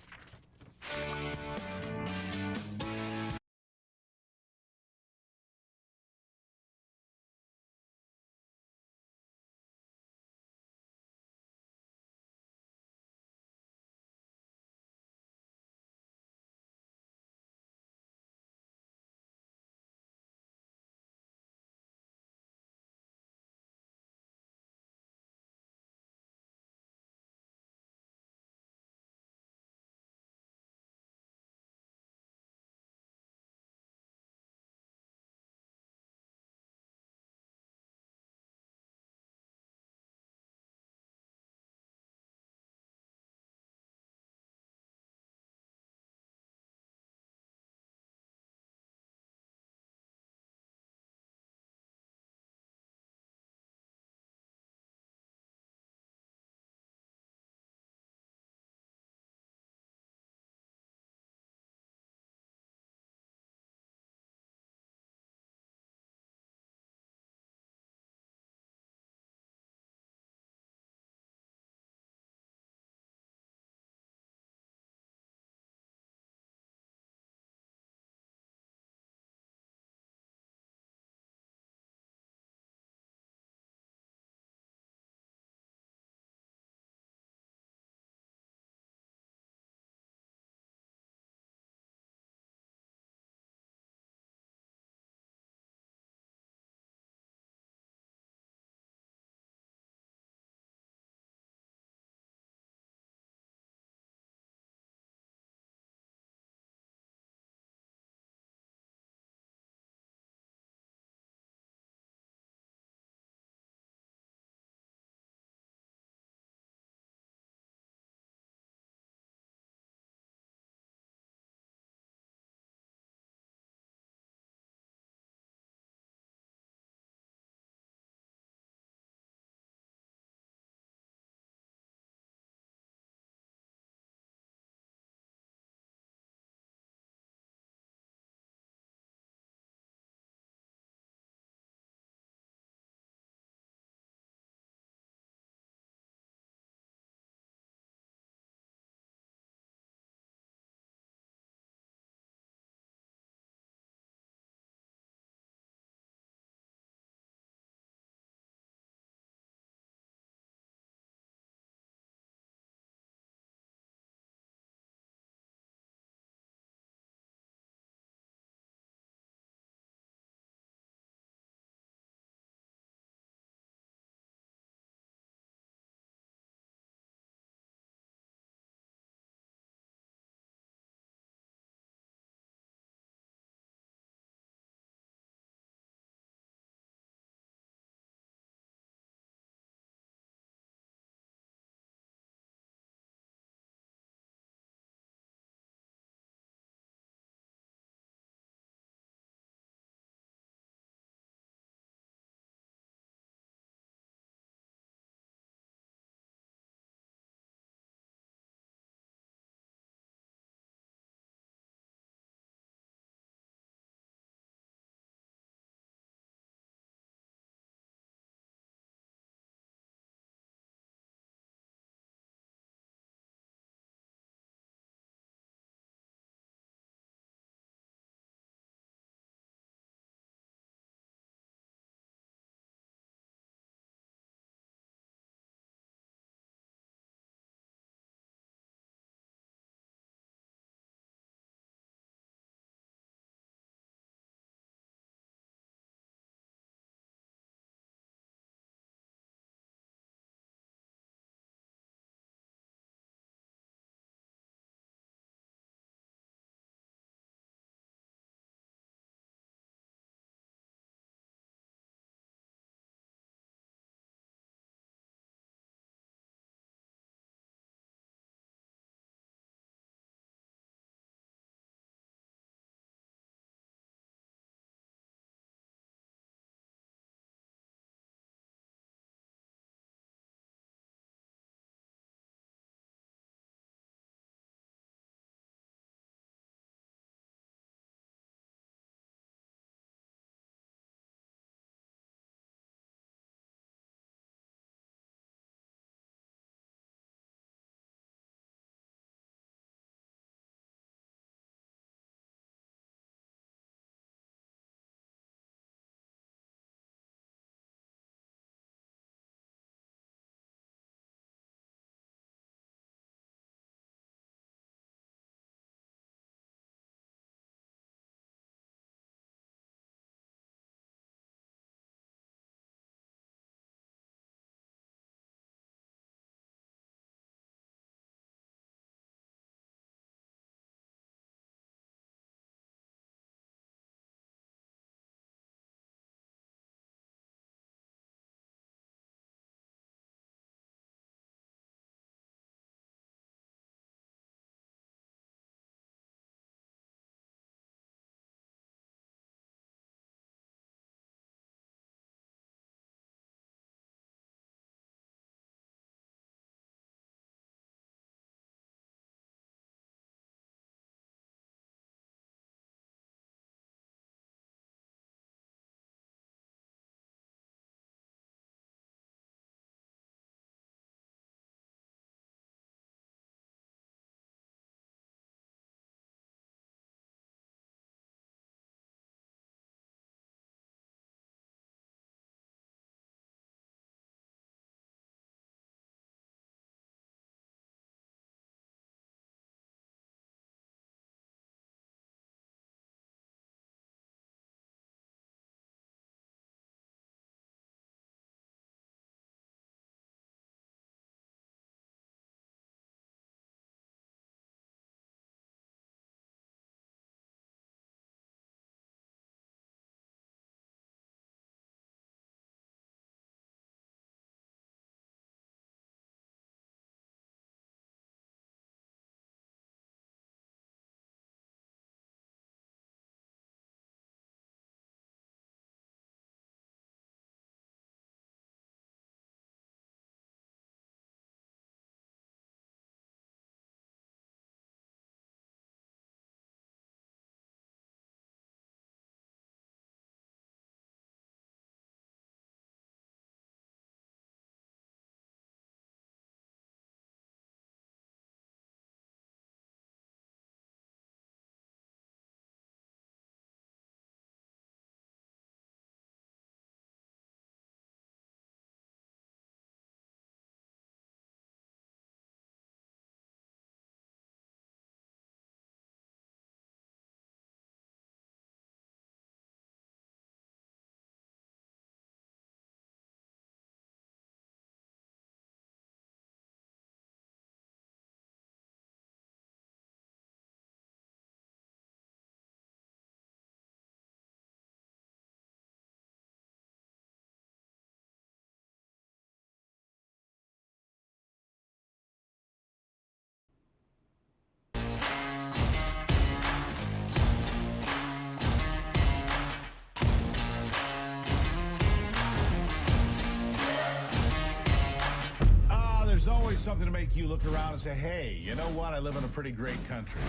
always something to make you look around and say, hey, you know what? I live in a pretty great country.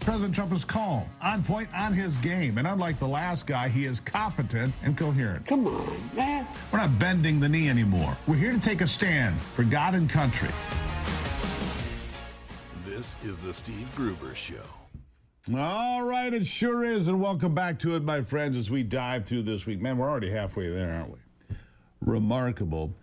President Trump is calm, on point, on his game. And unlike the last guy, he is competent and coherent. Come on, man. We're not bending the knee anymore. We're here to take a stand for God and country. This is the Steve Gruber Show. All right, it sure is. And welcome back to it, my friends, as we dive through this week. Man, we're already halfway there, aren't we? Remarkable.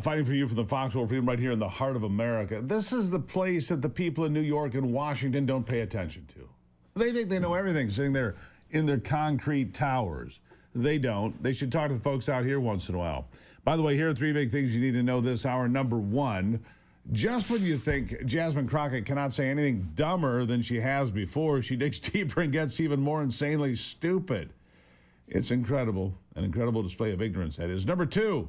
Fighting for you for the Foxhole Freedom right here in the heart of America. This is the place that the people in New York and Washington don't pay attention to. They think they know everything sitting there in their concrete towers. They don't. They should talk to the folks out here once in a while. By the way, here are three big things you need to know this hour. Number one, just when you think Jasmine Crockett cannot say anything dumber than she has before, she digs deeper and gets even more insanely stupid. It's incredible, an incredible display of ignorance, that is. Number two,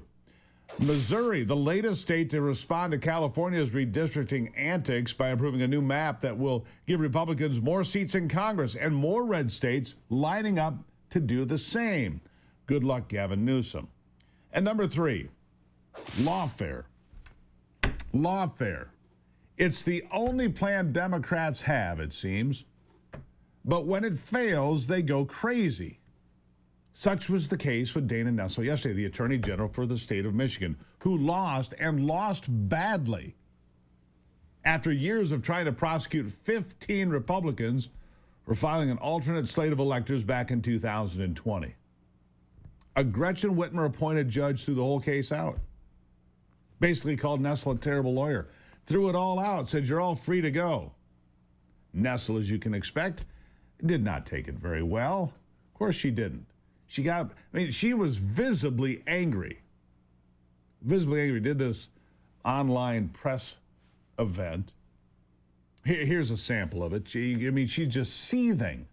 Missouri, the latest state to respond to California's redistricting antics by approving a new map that will give Republicans more seats in Congress and more red states lining up to do the same. Good luck, Gavin Newsom. And number three, lawfare. Lawfare. It's the only plan Democrats have, it seems. But when it fails, they go crazy. Such was the case with Dana Nessel yesterday, the Attorney General for the state of Michigan, who lost and lost badly after years of trying to prosecute 15 Republicans for filing an alternate slate of electors back in 2020. A Gretchen Whitmer appointed judge threw the whole case out. Basically called Nessel a terrible lawyer. Threw it all out, said you're all free to go. Nessel, as you can expect, did not take it very well. Of course she didn't. She was visibly angry. Visibly angry. Did this online press event. Here's a sample of it. She's just seething.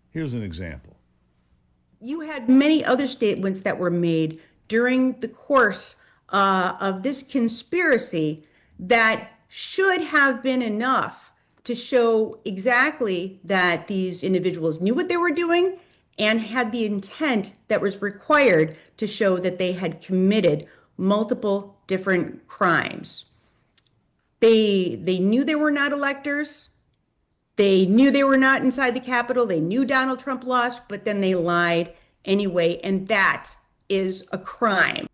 Here's an example. You had many other statements that were made during the course of this conspiracy that should have been enough to show exactly that these individuals knew what they were doing and had the intent that was required to show that they had committed multiple different crimes. They knew they were not electors. They knew they were not inside the Capitol. They knew Donald Trump lost, but then they lied anyway, and that is a crime.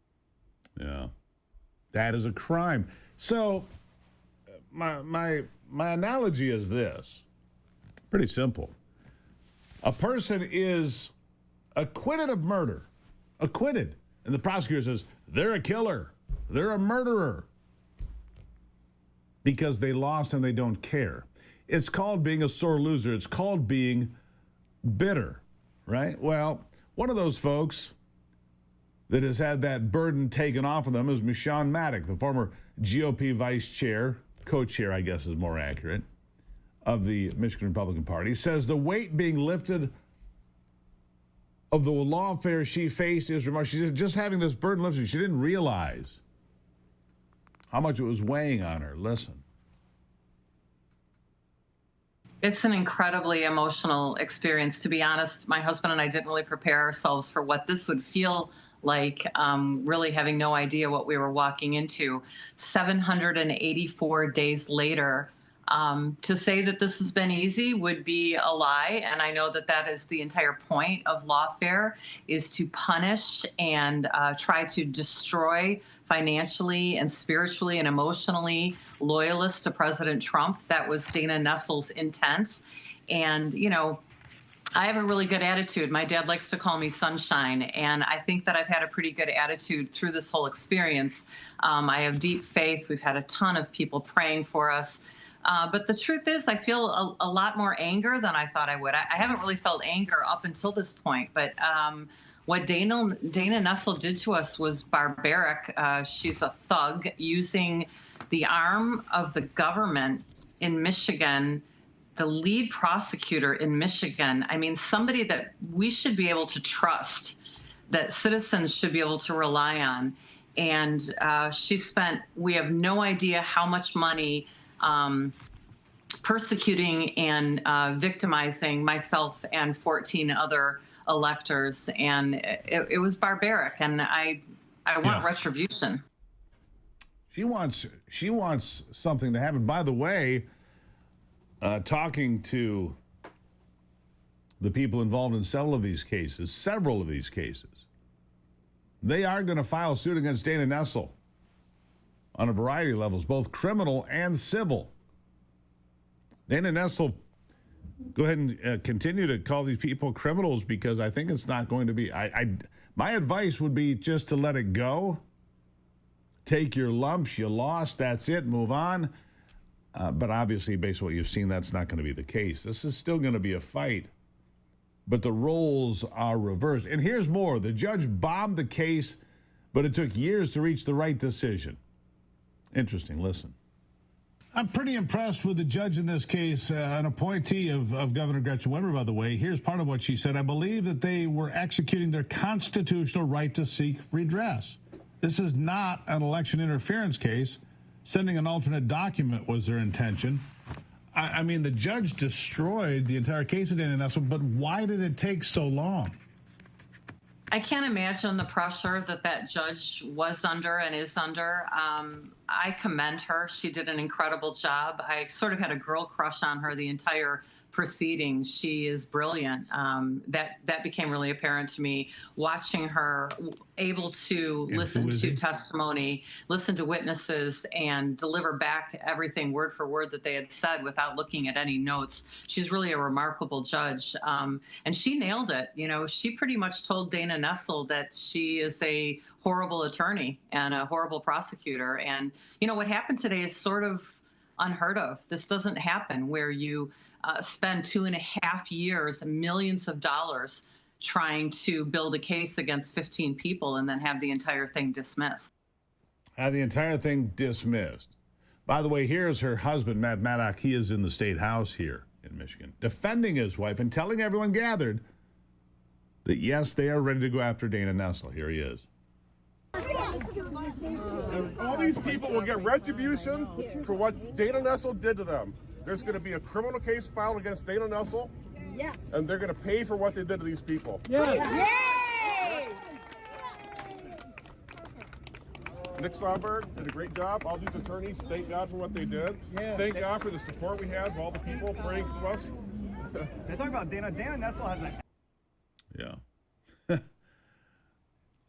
Yeah, that is a crime. So my analogy is this. Pretty simple. A person is acquitted of murder. Acquitted. And the prosecutor says, they're a killer. They're a murderer. Because they lost and they don't care. It's called being a sore loser. It's called being bitter, right? Well, one of those folks that has had that burden taken off of them is Michonne Maddock, the former GOP vice chair, co-chair, I guess is more accurate, of the Michigan Republican Party, says the weight being lifted of the lawfare she faced is remarkable. She's just having this burden lifted. She didn't realize how much it was weighing on her. Listen. It's an incredibly emotional experience. To be honest, my husband and I didn't really prepare ourselves for what this would feel like, really having no idea what we were walking into. 784 days later, to say that this has been easy would be a lie. And I know that that is the entire point of lawfare, is to punish and try to destroy financially and spiritually and emotionally loyalists to President Trump. That was Dana Nessel's intent. And, you know, I have a really good attitude. My dad likes to call me sunshine, and I think that I've had a pretty good attitude through this whole experience. I have deep faith. We've had a ton of people praying for us. But the truth is, I feel a lot more anger than I thought I would. I haven't really felt anger up until this point, but what Dana Nessel did to us was barbaric. She's a thug using the arm of the government in Michigan, the lead prosecutor in Michigan. I mean, somebody that we should be able to trust, that citizens should be able to rely on. And she spent, we have no idea how much money persecuting and victimizing myself and 14 other electors. And it was barbaric. And I want retribution. She wants something to happen. By the way, talking to the people involved in several of these cases, they are going to file suit against Dana Nessel on a variety of levels, both criminal and civil. Dana Nessel, go ahead and continue to call these people criminals, because I think it's not going to be. My advice would be just to let it go. Take your lumps. You lost. That's it. Move on. But obviously, based on what you've seen, that's not going to be the case. This is still going to be a fight. But the roles are reversed. And here's more. The judge bombed the case, but it took years to reach the right decision. Interesting. Listen. I'm pretty impressed with the judge in this case, an appointee of Governor Gretchen Whitmer, by the way. Here's part of what she said. I believe that they were executing their constitutional right to seek redress. This is not an election interference case. Sending an alternate document was their intention. I mean, the judge destroyed the entire case of Dana Nessel, but why did it take so long? I can't imagine the pressure that judge was under and is under. I commend her. She did an incredible job. I sort of had a girl crush on her the entire proceedings. She is brilliant. That became really apparent to me watching her able to listen to testimony, listen to witnesses, and deliver back everything word for word that they had said without looking at any notes. She's really a remarkable judge. And she nailed it. You know, she pretty much told Dana Nessel that she is a horrible attorney and a horrible prosecutor. And, you know, what happened today is sort of unheard of. This doesn't happen where you spend 2.5 years, millions of dollars trying to build a case against 15 people and then have the entire thing dismissed. Have the entire thing dismissed. By the way, here's her husband, Matt Maddock. He is in the state house here in Michigan, defending his wife and telling everyone gathered that, yes, they are ready to go after Dana Nessel. Here he is. All these people will get retribution for what Dana Nessel did to them. There's going to be a criminal case filed against Dana Nessel. Yes. And they're going to pay for what they did to these people. Yes. Yay! Nick Somberg did a great job. All these attorneys, thank God for what they did. Yeah. Thank God for the support we had of all the people praying for us. They talk about Dana Nessel has an... Yeah.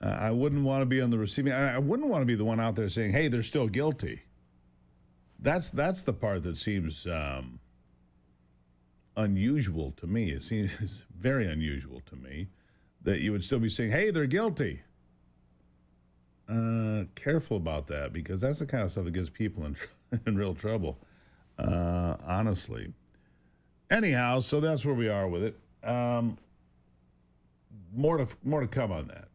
I wouldn't want to be on the receiving. I wouldn't want to be the one out there saying, hey, they're still guilty. That's the part that seems unusual to me. It seems very unusual to me that you would still be saying, hey, they're guilty. Careful about that, because that's the kind of stuff that gets people in real trouble, honestly. Anyhow, so that's where we are with it. More to come on that.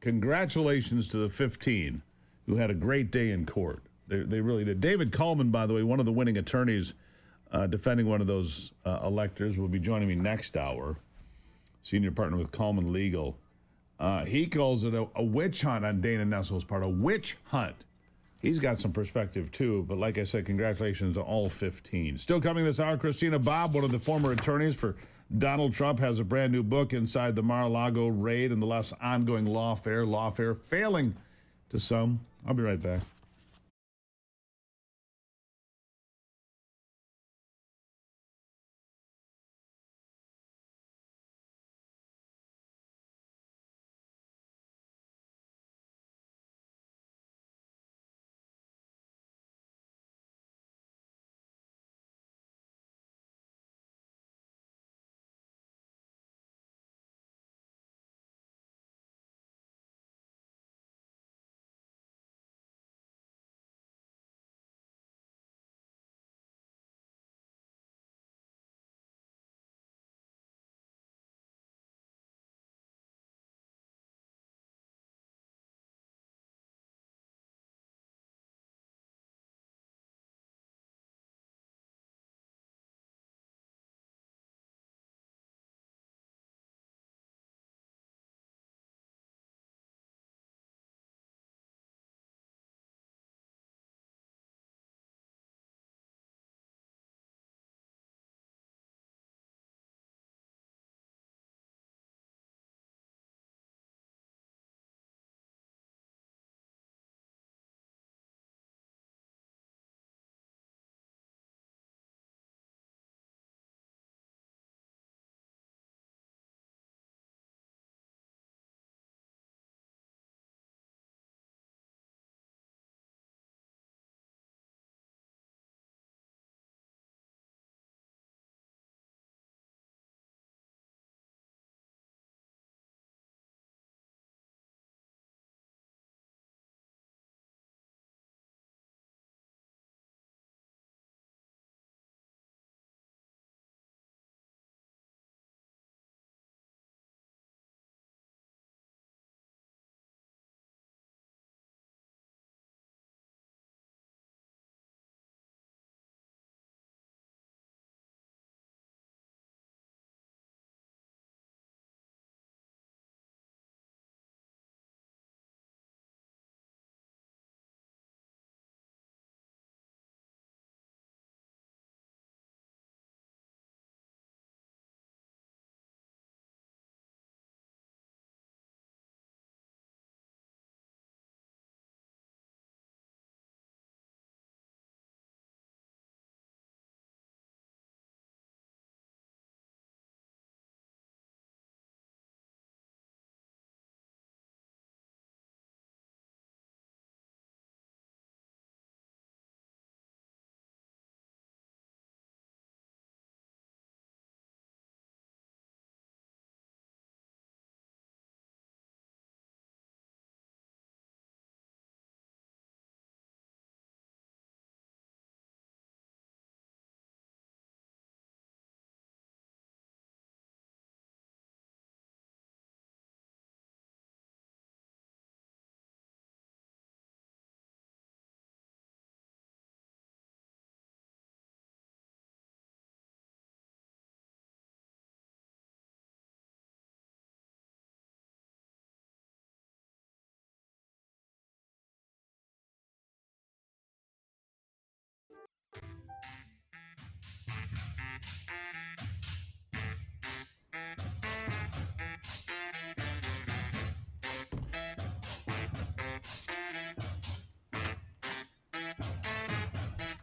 Congratulations to the 15 who had a great day in court. They really did. David Coleman, by the way, one of the winning attorneys defending one of those electors, will be joining me next hour. Senior partner with Coleman Legal. He calls it a witch hunt on Dana Nessel's part, a witch hunt. He's got some perspective, too. But like I said, congratulations to all 15. Still coming this hour, Christina Bobb, one of the former attorneys for Donald Trump, has a brand new book, Inside the Mar-a-Lago Raid and the Less Ongoing Lawfare Failing to Some. I'll be right back.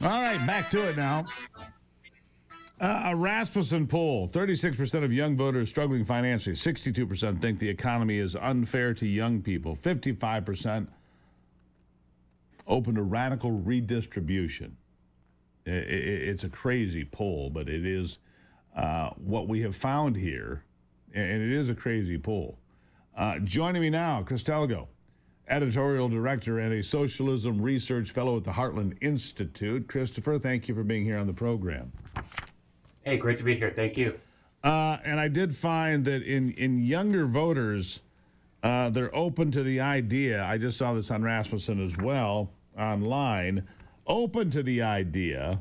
All right, back to it now. A Rasmussen poll, 36% of young voters struggling financially. 62% think the economy is unfair to young people. 55% open to radical redistribution. It's a crazy poll, but it is what we have found here, and it is a crazy poll. Joining me now, Chris Telgo, editorial director and a socialism research fellow at the Heartland Institute. Christopher, thank you for being here on the program. Hey, great to be here. Thank you. And I did find that in younger voters, they're open to the idea. I just saw this on Rasmussen as well, online. Open to the idea,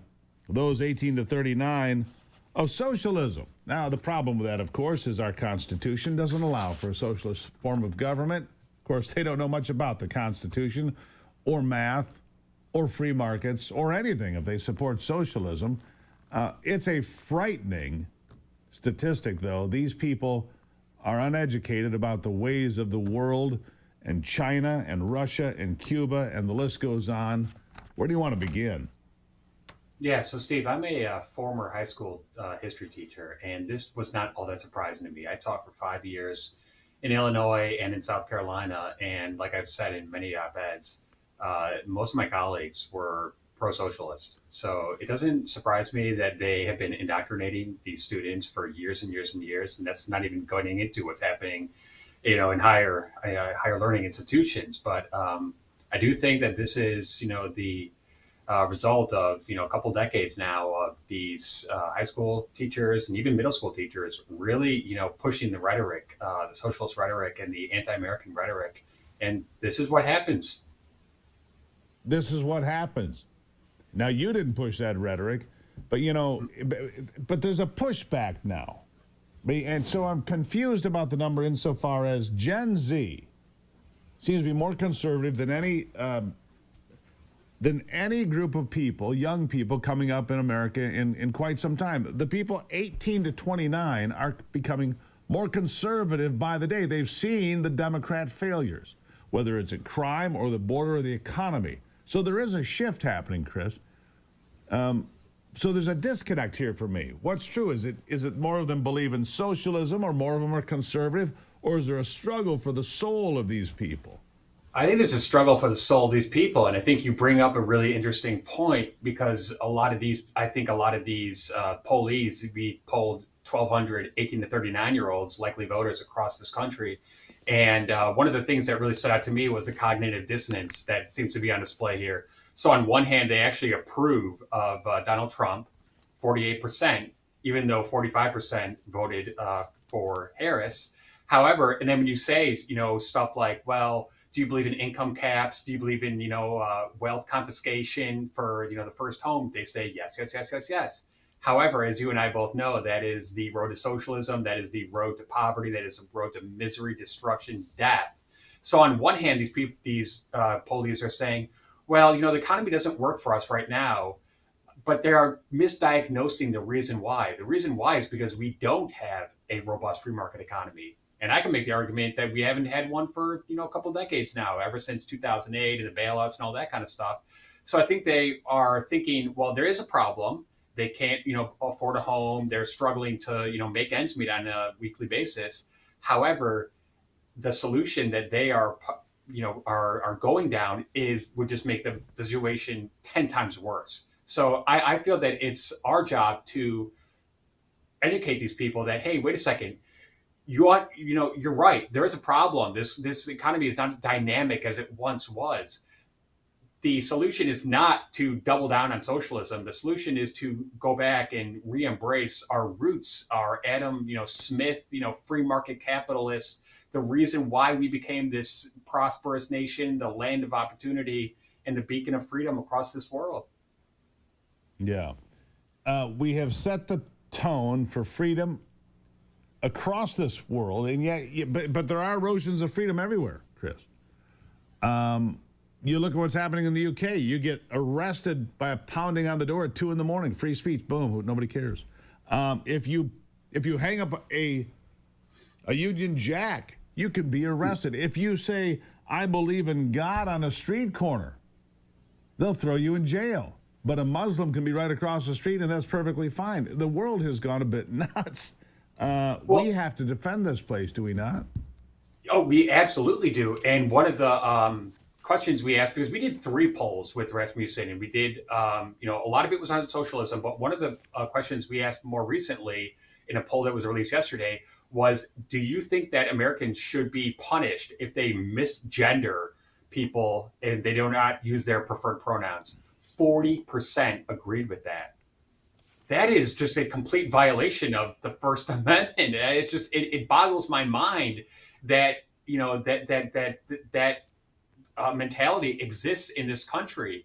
those 18 to 39, of socialism. Now, the problem with that, of course, is our Constitution doesn't allow for a socialist form of government. Of course, they don't know much about the Constitution or math or free markets or anything if they support socialism. It's a frightening statistic, though. These people are uneducated about the ways of the world and China and Russia and Cuba, and the list goes on. Where do you want to begin? Yeah, so Steve, I'm a former high school history teacher, and this was not all that surprising to me. I taught for 5 years in Illinois and in South Carolina, and like I've said in many op-eds, most of my colleagues were pro-socialist. So it doesn't surprise me that they have been indoctrinating these students for years and years and years, and that's not even going into what's happening, in higher learning institutions. But I do think that this is, the result of, a couple decades now of these high school teachers and even middle school teachers really, pushing the rhetoric, the socialist rhetoric and the anti-American rhetoric. And this is what happens. This is what happens. Now, you didn't push that rhetoric, but, but there's a pushback now. And so I'm confused about the number insofar as Gen Z seems to be more conservative than any group of people, young people coming up in America in quite some time. The people 18 to 29 are becoming more conservative by the day. They've seen the Democrat failures, whether it's at crime or the border or the economy. So there is a shift happening, Chris. So there's a disconnect here for me. What's true? Is it more of them believe in socialism, or more of them are conservative, or is there a struggle for the soul of these people? I think there's a struggle for the soul of these people. And I think you bring up a really interesting point, because a lot of these pollees, we polled 1,200 18 to 39-year-olds, likely voters across this country. And one of the things that really stood out to me was the cognitive dissonance that seems to be on display here. So on one hand, they actually approve of Donald Trump, 48%, even though 45% voted for Harris. However, and then when you say, stuff like, well, do you believe in income caps? Do you believe in, wealth confiscation for, the first home? They say yes, yes, yes, yes, yes. However, as you and I both know, that is the road to socialism. That is the road to poverty. That is the road to misery, destruction, death. So on one hand, these pollees are saying, well, the economy doesn't work for us right now, but they are misdiagnosing the reason why. The reason why is because we don't have a robust free market economy. And I can make the argument that we haven't had one for, a couple of decades now, ever since 2008 and the bailouts and all that kind of stuff. So I think they are thinking, well, there is a problem. They can't, afford a home. They're struggling to, make ends meet on a weekly basis. However, the solution that they are going down would just make the situation 10 times worse. So I feel that it's our job to educate these people that, hey, wait a second, you're right. There is a problem. This economy is not dynamic as it once was. The solution is not to double down on socialism. The solution is to go back and re-embrace our roots, our Adam, Smith, free market capitalists, the reason why we became this prosperous nation, the land of opportunity, and the beacon of freedom across this world. Yeah. We have set the tone for freedom across this world, and yet, but there are erosions of freedom everywhere, Chris. You look at what's happening in the UK. You get arrested by a pounding on the door at 2 a.m. Free speech, boom, nobody cares. If you hang up a Union Jack, you can be arrested. If you say, I believe in God on a street corner, they'll throw you in jail. but a Muslim can be right across the street, and that's perfectly fine. The world has gone a bit nuts. We have to defend this place, do we not? Oh, we absolutely do. And one of the questions we asked, because we did 3 polls with Rasmussen, and we did, a lot of it was on socialism, but one of the questions we asked more recently in a poll that was released yesterday was, do you think that Americans should be punished if they misgender people and they do not use their preferred pronouns? 40% agreed with that. That is just a complete violation of the First Amendment. It's just, it boggles my mind that, that mentality exists in this country.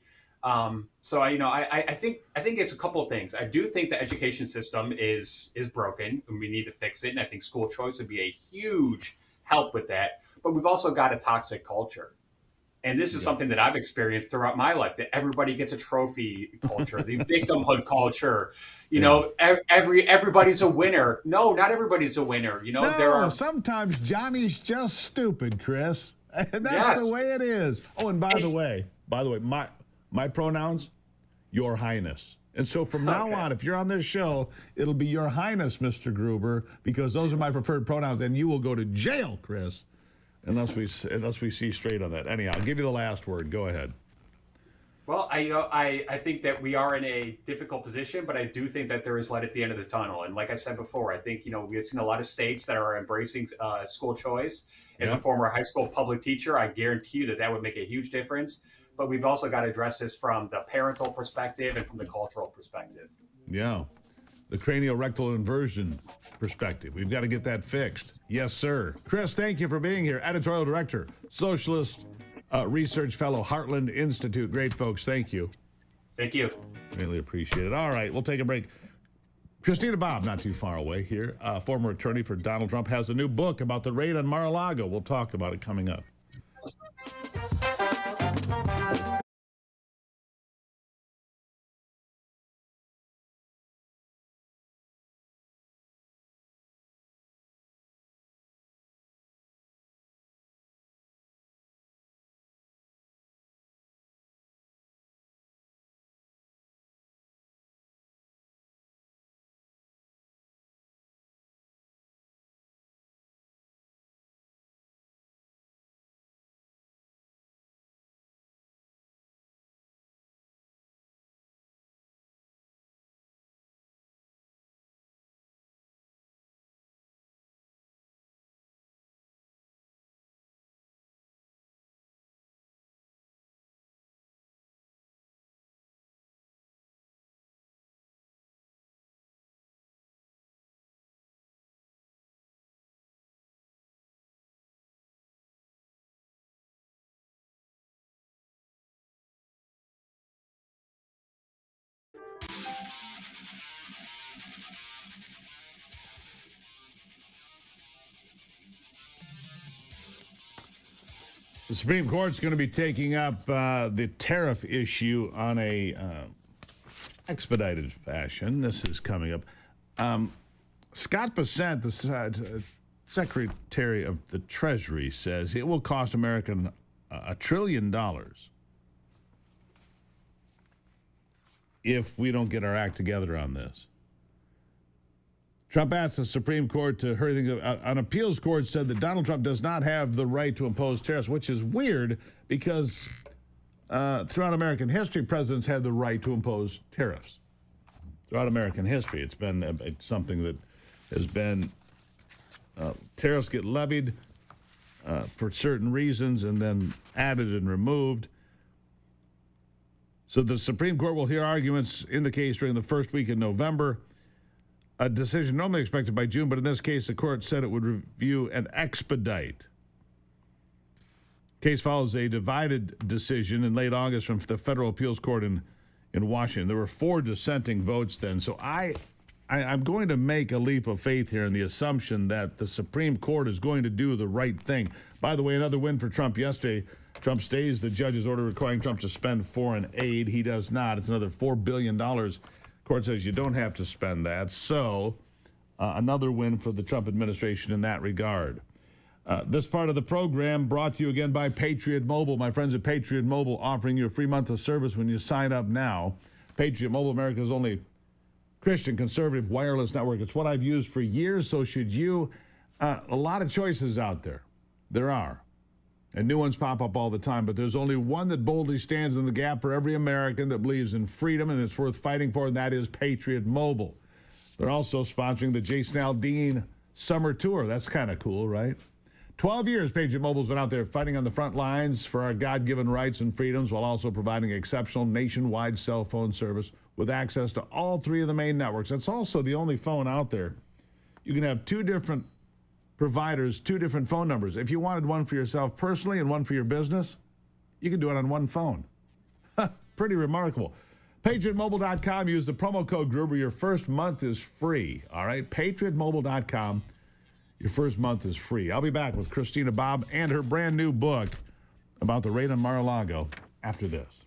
So I think it's a couple of things. I do think the education system is broken, and we need to fix it. And I think school choice would be a huge help with that. But we've also got a toxic culture. And this is something that I've experienced throughout my life, that everybody gets a trophy culture, the victimhood culture. Everybody's a winner. No, not everybody's a winner. Sometimes Johnny's just stupid, Chris. And that's the way it is. Oh, and by the way, my pronouns, Your Highness. And so from now on, if you're on this show, it'll be Your Highness, Mr. Gruber, because those are my preferred pronouns, and you will go to jail, Chris, unless we see straight on that. Anyhow, I'll give you the last word. Go ahead. Well, I think that we are in a difficult position, but I do think that there is light at the end of the tunnel. And like I said before, I think, we've seen a lot of states that are embracing school choice. As a former high school public teacher, I guarantee you that would make a huge difference. But we've also got to address this from the parental perspective and from the cultural perspective. Yeah. The craniorectal inversion perspective. We've got to get that fixed. Yes, sir. Chris, thank you for being here. Editorial Director, Socialist Research Fellow, Heartland Institute. Great folks. Thank you. Thank you. Really appreciate it. All right, we'll take a break. Christina Bobb, not too far away here, former attorney for Donald Trump, has a new book about the raid on Mar-a-Lago. We'll talk about it coming up. The Supreme Court's going to be taking up the tariff issue on a expedited fashion. This is coming up. Scott Bessent, the Secretary of the Treasury, says it will cost Americans $1 trillion if we don't get our act together on this. Trump asked the Supreme Court to hurry things up. An appeals court said that Donald Trump does not have the right to impose tariffs, which is weird because throughout American history, presidents had the right to impose tariffs. Throughout American history, it's something that has been, tariffs get levied for certain reasons and then added and removed. So the Supreme Court will hear arguments in the case during the first week in November. A decision normally expected by June, but in this case, the court said it would review and expedite. Case follows a divided decision in late August from the Federal Appeals Court in Washington. There were 4 dissenting votes then. So I'm going to make a leap of faith here in the assumption that the Supreme Court is going to do the right thing. By the way, another win for Trump yesterday. Trump stays the judge's order requiring Trump to spend foreign aid. He does not. It's another $4 billion. Court says you don't have to spend that. So another win for the Trump administration in that regard. This part of the program brought to you again by Patriot Mobile. My friends at Patriot Mobile offering you a free month of service when you sign up now. Patriot Mobile, America's only Christian conservative wireless network. It's what I've used for years, so should you. A lot of choices out there. There are. And new ones pop up all the time, but there's only one that boldly stands in the gap for every American that believes in freedom and it's worth fighting for, and that is Patriot Mobile. They're also sponsoring the Jason Aldean Summer Tour. That's kind of cool, right? 12 years Patriot Mobile's been out there fighting on the front lines for our God-given rights and freedoms while also providing exceptional nationwide cell phone service with access to all 3 of the main networks. That's also the only phone out there. You can have 2 different providers, 2 different phone numbers. If you wanted one for yourself personally and one for your business, you can do it on one phone. Pretty remarkable. PatriotMobile.com. Use the promo code Gruber. Your first month is free. All right? PatriotMobile.com. Your first month is free. I'll be back with Christina Bobb and her brand new book about the raid on Mar-a-Lago after this.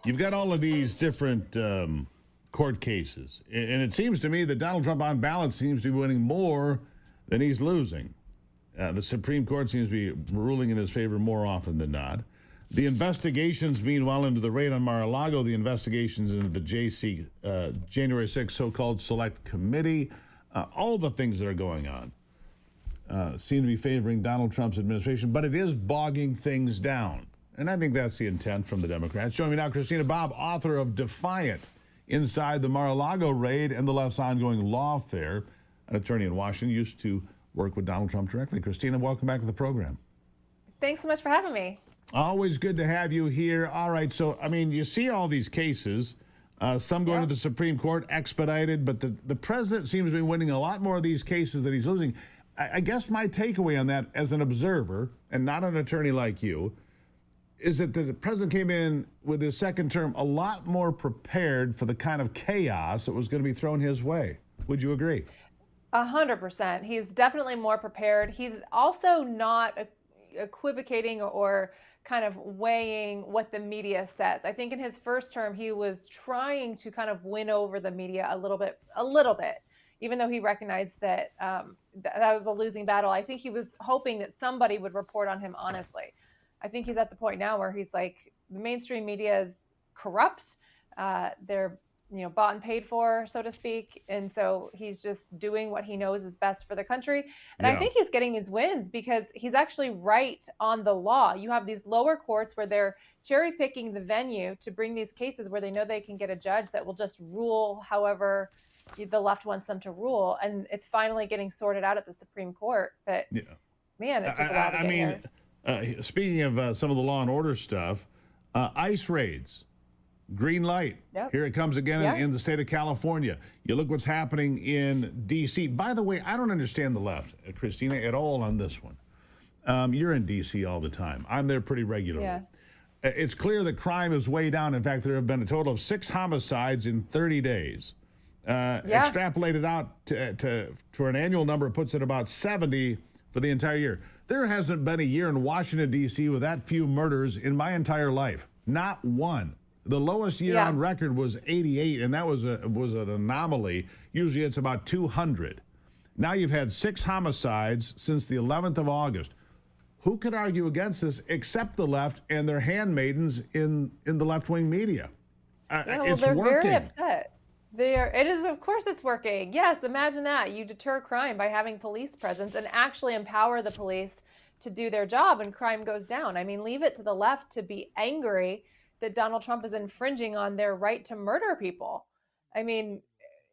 You've got all of these different court cases, and it seems to me that Donald Trump on balance seems to be winning more than he's losing. The Supreme Court seems to be ruling in his favor more often than not. The investigations, meanwhile, into the raid on Mar-a-Lago, the investigations into the January 6th so-called Select Committee, all the things that are going on seem to be favoring Donald Trump's administration, but it is bogging things down. And I think that's the intent from the Democrats. Joining me now, Christina Bobb, author of Defiant, Inside the Mar-a-Lago Raid and the Left's Ongoing Lawfare, an attorney in Washington, used to work with Donald Trump directly. Christina, welcome back to the program. Thanks so much for having me. Always good to have you here. All right, so, I mean, you see all these cases, some going to the Supreme Court, expedited, but the president seems to be winning a lot more of these cases than he's losing. I guess my takeaway on that as an observer, and not an attorney like you, is that the president came in with his second term a lot more prepared for the kind of chaos that was going to be thrown his way. Would you agree? 100%. He's definitely more prepared. He's also not equivocating or kind of weighing what the media says. I think in his first term, he was trying to kind of win over the media a little bit, even though he recognized that that was a losing battle. I think he was hoping that somebody would report on him honestly. I think he's at the point now where he's like, the mainstream media is corrupt. They're bought and paid for, so to speak. And so he's just doing what he knows is best for the country. And I think he's getting his wins because he's actually right on the law. You have these lower courts where they're cherry picking the venue to bring these cases where they know they can get a judge that will just rule however the left wants them to rule. And it's finally getting sorted out at the Supreme Court. But man, it took a while to get here. Speaking of some of the law and order stuff, ICE raids. Green light. Yep. Here it comes again in the state of California. You look what's happening in D.C. By the way, I don't understand the left, Christina, at all on this one. You're in D.C. all the time. I'm there pretty regularly. Yeah. It's clear that crime is way down. In fact, there have been a total of 6 homicides in 30 days. Extrapolated out to an annual number, it puts it about 70 for the entire year. There hasn't been a year in Washington, D.C. with that few murders in my entire life. Not one. The lowest year on record was 88, and that was an anomaly. Usually it's about 200. Now you've had 6 homicides since the 11th of August. Who could argue against this except the left and their handmaidens in the left-wing media? It's they're working. very upset. It is, of course it's working. Yes, imagine that. You deter crime by having police presence and actually empower the police to do their job, and crime goes down. I mean, leave it to the left to be angry that Donald Trump is infringing on their right to murder people. I mean,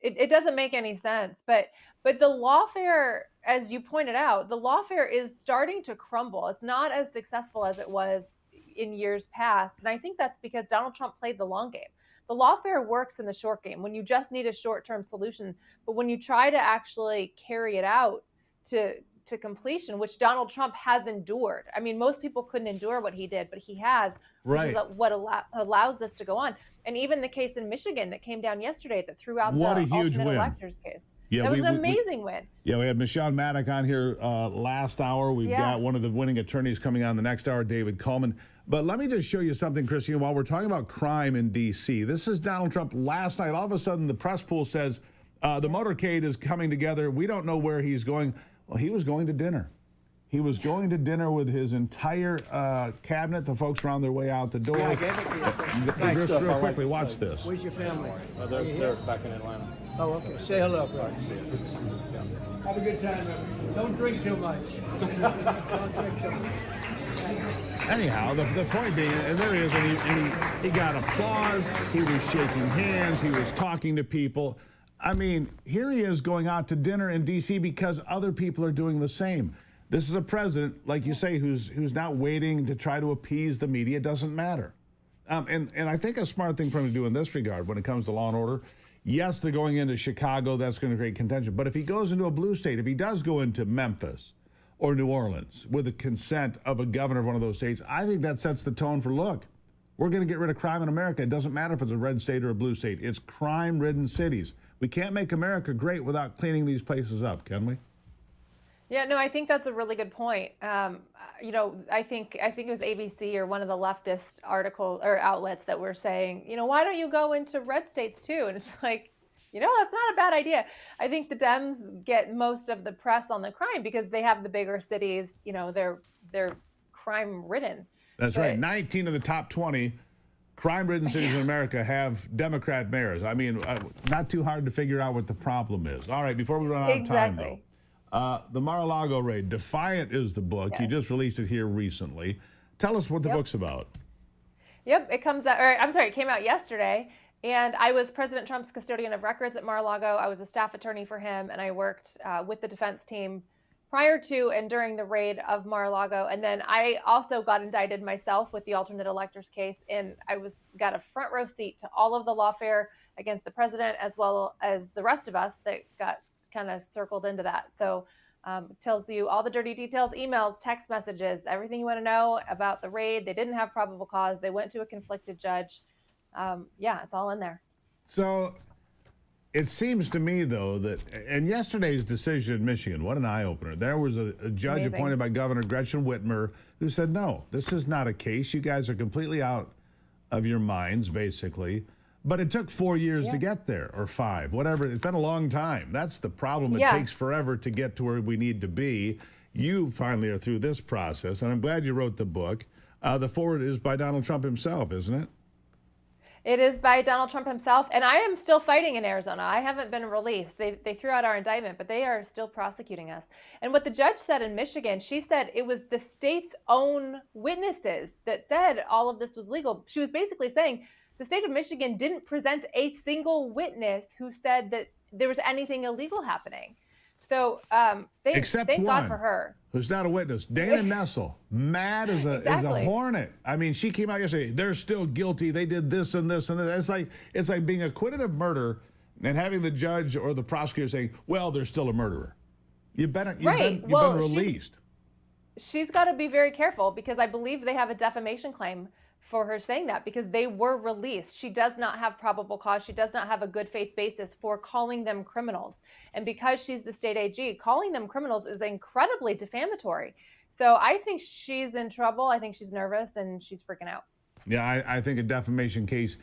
it doesn't make any sense. But the lawfare, as you pointed out, the lawfare is starting to crumble. It's not as successful as it was in years past. And I think that's because Donald Trump played the long game. The lawfare works in the short game when you just need a short-term solution. But when you try to actually carry it out to completion, which Donald Trump has endured. I mean, most people couldn't endure what he did, but he has, which is what allows this to go on. And even the case in Michigan that came down yesterday that threw out the alternate electors case. Yeah, that was an amazing win. Yeah, we had Michelle Maddock on here last hour. We've got one of the winning attorneys coming on the next hour, David Coleman. But let me just show you something, Christine, while we're talking about crime in D.C. This is Donald Trump last night. All of a sudden, the press pool says the motorcade is coming together. We don't know where he's going. Well, he was going to dinner. He was going to dinner with his entire cabinet. The folks were on their way out the door. Yeah, I gave it to you. Just real quickly, watch this. Where's your family? They're back in Atlanta. Oh, okay. Say hello, brother. Have a good time, everyone. Don't drink too much. Don't drink too much. Anyhow, the point being, and there he is, and he got applause. He was shaking hands. He was talking to people. I mean, here he is going out to dinner in D.C. because other people are doing the same. This is a president, like you say, who's not waiting to try to appease the media. It doesn't matter. And I think a smart thing for him to do in this regard when it comes to law and order, yes, they're going into Chicago. That's going to create contention. But if he goes into a blue state, if he does go into Memphis or New Orleans with the consent of a governor of one of those states, I think that sets the tone for, look, we're going to get rid of crime in America. It doesn't matter if it's a red state or a blue state. It's crime-ridden cities. We can't make America great without cleaning these places up, can we? Yeah, no, I think that's a really good point. You know, I think it was ABC or one of the leftist articles or outlets that were saying, you know, why don't you go into red states too? And it's like, you know, that's not a bad idea. I think the Dems get most of the press on the crime because they have the bigger cities. You know, they're crime-ridden. That's right. 19 of the top 20 crime-ridden cities in America have Democrat mayors. I mean, not too hard to figure out what the problem is. All right, before we run out of time, though, the Mar-a-Lago raid, Defiant is the book. Yes. You just released it here recently. Tell us what the book's about. Yep, it comes out, or I'm sorry, it came out yesterday. And I was President Trump's custodian of records at Mar-a-Lago. I was a staff attorney for him, and I worked with the defense team prior to and during the raid of Mar-a-Lago. And then I also got indicted myself with the alternate electors case, and I got a front row seat to all of the lawfare against the president, as well as the rest of us that got kind of circled into that. So it tells you all the dirty details, emails, text messages, everything you want to know about the raid. They didn't have probable cause. They went to a conflicted judge. Yeah, it's all in there. So it seems to me, though, that, and yesterday's decision in Michigan, what an eye-opener. There was a judge appointed by Governor Gretchen Whitmer who said, no, this is not a case. You guys are completely out of your minds, basically. But it took 4 years to get there, or 5, whatever. It's been a long time. That's the problem. It takes forever to get to where we need to be. You finally are through this process, and I'm glad you wrote the book. The foreword is by Donald Trump himself, isn't it? It is by Donald Trump himself, and I am still fighting in Arizona. I haven't been released. They threw out our indictment, but they are still prosecuting us. And what the judge said in Michigan, she said it was the state's own witnesses that said all of this was legal. She was basically saying the state of Michigan didn't present a single witness who said that there was anything illegal happening. So thank God for her. Who's not a witness. Dana Nessel, mad as a hornet. I mean, she came out yesterday. They're still guilty. They did this and this and this. It's like being acquitted of murder and having the judge or the prosecutor saying, well, they're still a murderer. You've been released. She's got to be very careful, because I believe they have a defamation claim for her saying that, because they were released. She does not have probable cause. She does not have a good faith basis for calling them criminals. And because she's the state AG, calling them criminals is incredibly defamatory. So I think she's in trouble. I think she's nervous and she's freaking out. Yeah, I think a defamation case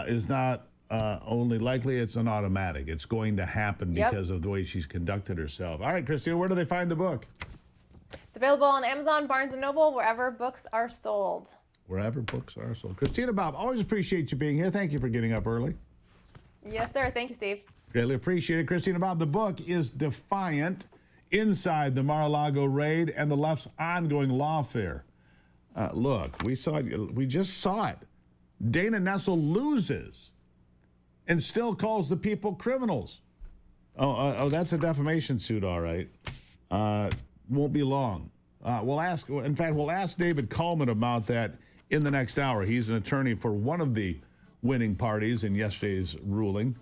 is not only likely, it's an automatic. It's going to happen because of the way she's conducted herself. All right, Christina, where do they find the book? It's available on Amazon, Barnes & Noble, wherever books are sold. Wherever books are sold. Christina Bobb, always appreciate you being here. Thank you for getting up early. Yes, sir. Thank you, Steve. Greatly appreciate it. Christina Bobb, the book is Defiant: Inside the Mar-a-Lago Raid and the Left's Ongoing Lawfare. Look, we just saw it. Dana Nessel loses and still calls the people criminals. Oh, that's a defamation suit, all right. Won't be long. We'll ask David Coleman about that in the next hour. He's an attorney for one of the winning parties in yesterday's ruling.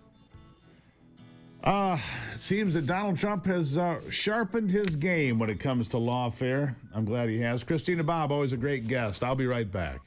It seems that Donald Trump has sharpened his game when it comes to lawfare. I'm glad he has. Christina Bobb, always a great guest. I'll be right back.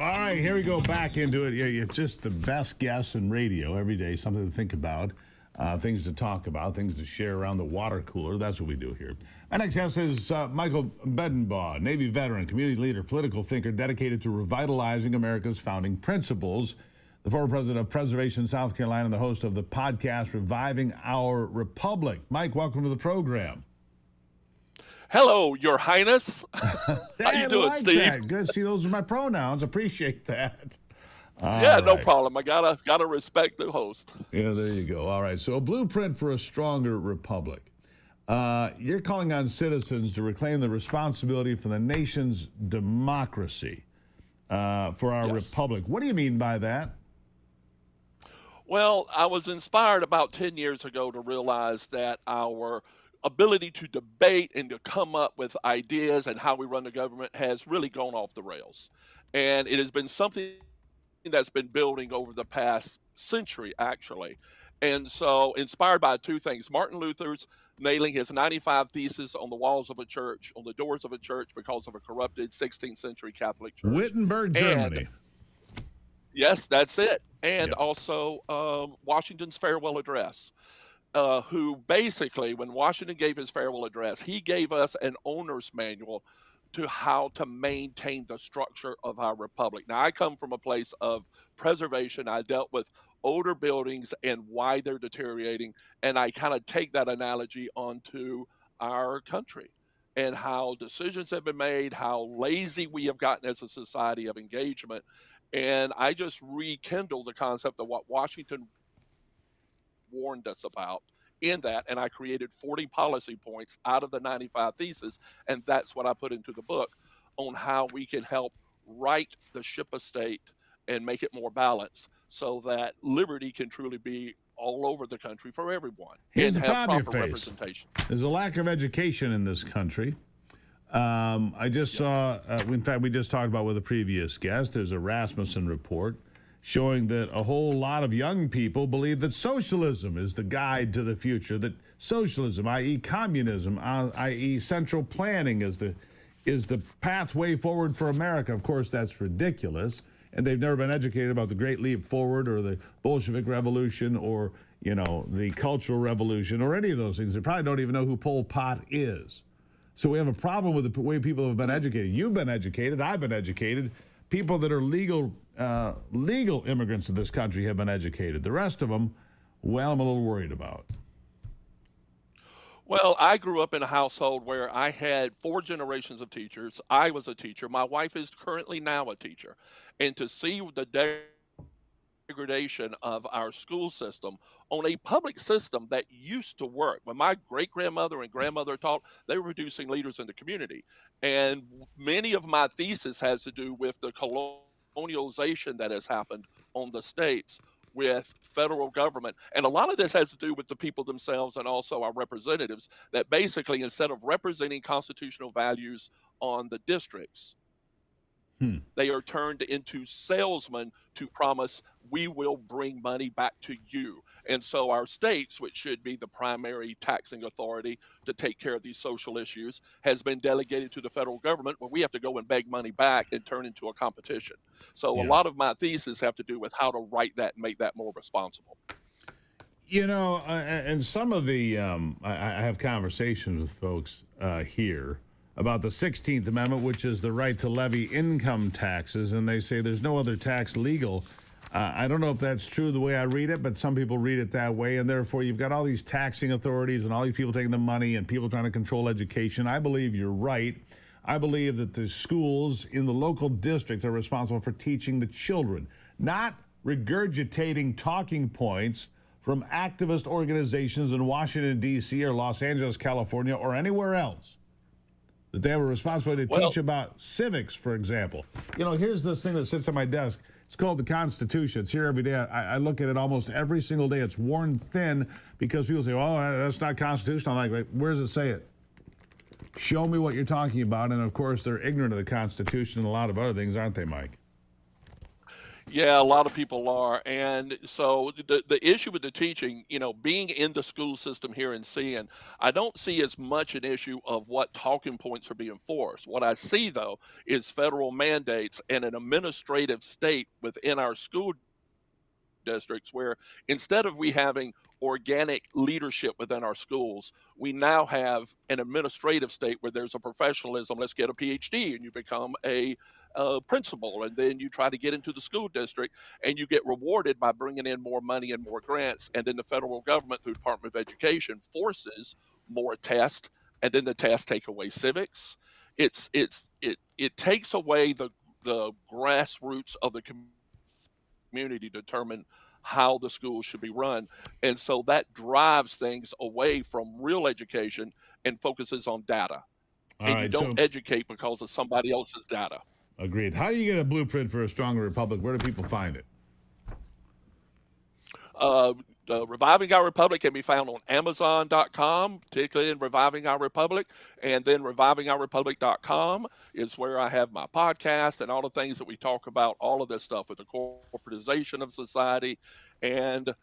All right, here we go back into it. Yeah, you're just the best guests in radio every day, something to think about, things to talk about, things to share around the water cooler. That's what we do here. Our next guest is Michael Bedenbaugh, Navy veteran, community leader, political thinker, dedicated to revitalizing America's founding principles. The former president of Preservation, South Carolina, and the host of the podcast Reviving Our Republic. Mike, welcome to the program. Hello, Your Highness. How you doing, Steve? That. Good. See, those are my pronouns. Appreciate that. Yeah, no problem. I gotta respect the host. Yeah, there you go. All right. So, a blueprint for a stronger republic. You're calling on citizens to reclaim the responsibility for the nation's democracy, for our republic. What do you mean by that? Well, I was inspired about 10 years ago to realize that our ability to debate and to come up with ideas and how we run the government has really gone off the rails. And it has been something that's been building over the past century, actually. And so, inspired by two things: Martin Luther's nailing his 95 Theses on the walls of a church, on the doors of a church, because of a corrupted 16th century Catholic church. Wittenberg, Germany. And, yes, that's it. And also Washington's farewell address, who basically, when Washington gave his farewell address, he gave us an owner's manual to how to maintain the structure of our republic. Now, I come from a place of preservation. I dealt with older buildings and why they're deteriorating, and I kind of take that analogy onto our country and how decisions have been made, how lazy we have gotten as a society of engagement. And I just rekindle the concept of what Washington warned us about in that, and I created 40 policy points out of the 95 Theses, and that's what I put into the book on how we can help right the ship of state and make it more balanced so that liberty can truly be all over the country for everyone Here's and the have problem proper you face. representation. There's a lack of education in this country. I just saw, in fact, we just talked about with a previous guest, there's a Rasmussen report showing that a whole lot of young people believe that socialism is the guide to the future, that socialism, i.e. communism, i.e. central planning is the pathway forward for America. Of course, that's ridiculous, and they've never been educated about the Great Leap Forward or the Bolshevik Revolution or, you know, the Cultural Revolution or any of those things. They probably don't even know who Pol Pot is. So we have a problem with the way people have been educated. You've been educated. I've been educated. People that are legal immigrants to this country have been educated. The rest of them, well, I'm a little worried about. Well, I grew up in a household where I had 4 generations of teachers. I was a teacher. My wife is currently now a teacher. And to see the degradation of our school system on a public system that used to work. When my great-grandmother and grandmother taught, they were producing leaders in the community. And many of my thesis has to do with the colonialization that has happened on the states with federal government. And a lot of this has to do with the people themselves and also our representatives, that basically, instead of representing constitutional values on the districts, they are turned into salesmen to promise we will bring money back to you. And so our states, which should be the primary taxing authority to take care of these social issues, has been delegated to the federal government, where we have to go and beg money back and turn into a competition. So a lot of my theses have to do with how to right that and make that more responsible. You know, and some of the, I have conversations with folks here about the 16th Amendment, which is the right to levy income taxes, and they say there's no other tax legal. I don't know if that's true the way I read it, but some people read it that way, and therefore you've got all these taxing authorities and all these people taking the money and people trying to control education. I believe you're right. I believe that the schools in the local district are responsible for teaching the children, not regurgitating talking points from activist organizations in Washington, D.C. or Los Angeles, California, or anywhere else. That they have a responsibility to teach about civics, for example. You know, here's this thing that sits on my desk. It's called the Constitution. It's here every day. I look at it almost every single day. It's worn thin because people say, oh, that's not constitutional. I'm like, where does it say it? Show me what you're talking about. And, of course, they're ignorant of the Constitution and a lot of other things, aren't they, Mike? Yeah, a lot of people are. And so the issue with the teaching, being in the school system here and seeing, I don't see as much an issue of what talking points are being forced. What I see, though, is federal mandates and an administrative state within our school districts where instead of we having organic leadership within our schools, we now have an administrative state where there's a professionalism. Let's get a PhD and you become a principal, and then you try to get into the school district and you get rewarded by bringing in more money and more grants. And then the federal government, through Department of Education, forces more tests, and then the tests take away civics. It takes away the grassroots of the community to determine how the school should be run. And so that drives things away from real education and focuses on data. All And you right, don't so educate because of somebody else's data. agreed. How do you get a blueprint for a stronger republic? Where do people find it? Reviving Our Republic can be found on Amazon.com, particularly in Reviving Our Republic. And then RevivingOurRepublic.com is where I have my podcast and all the things that we talk about, all of this stuff with the corporatization of society and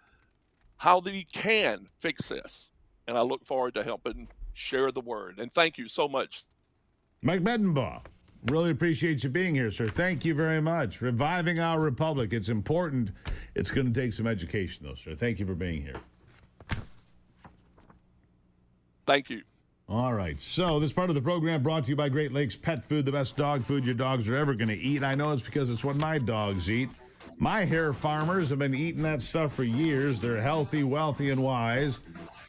how we can fix this. And I look forward to helping share the word. And thank you so much. Mike Medenbaugh, really appreciate you being here, sir. Thank you very much. Reviving Our Republic. It's important. It's going to take some education, though, sir. Thank you for being here. Thank you. All right. So this part of the program brought to you by Great Lakes Pet Food, the best dog food your dogs are ever going to eat. I know it's because it's what my dogs eat. My hair farmers have been eating that stuff for years. They're healthy, wealthy, and wise.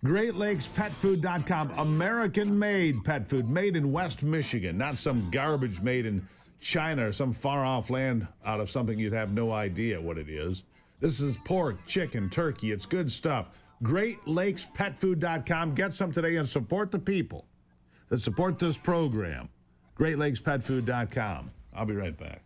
GreatLakesPetFood.com. American-made pet food, made in West Michigan, not some garbage made in China or some far-off land out of something you'd have no idea what it is. This is pork, chicken, turkey. It's good stuff. GreatLakesPetFood.com. Get some today and support the people that support this program. GreatLakesPetFood.com. I'll be right back.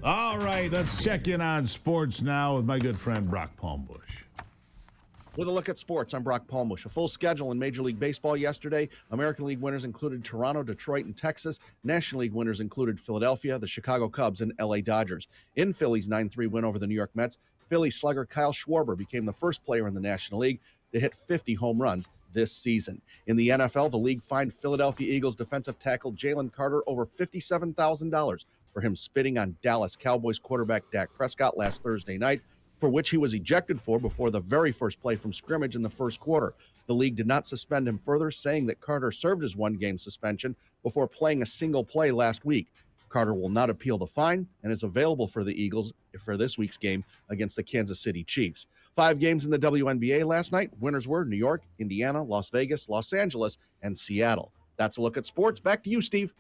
All right, let's check in on sports now with my good friend Brock Palmbush. With a look at sports, I'm Brock Palmbush. A full schedule in Major League Baseball yesterday. American League winners included Toronto, Detroit, and Texas. National League winners included Philadelphia, the Chicago Cubs, and LA Dodgers. In Philly's 9-3 win over the New York Mets, Philly slugger Kyle Schwarber became the first player in the National League to hit 50 home runs this season. In the NFL, the league fined Philadelphia Eagles defensive tackle Jalen Carter over $57,000 for him spitting on Dallas Cowboys quarterback Dak Prescott last Thursday night, for which he was ejected for before the very first play from scrimmage in the first quarter. The league did not suspend him further, saying that Carter served his one-game suspension before playing a single play last week. Carter will not appeal the fine and is available for the Eagles for this week's game against the Kansas City Chiefs. 5 games in the WNBA last night. Winners were New York, Indiana, Las Vegas, Los Angeles, and Seattle. That's a look at sports. Back to you, Steve.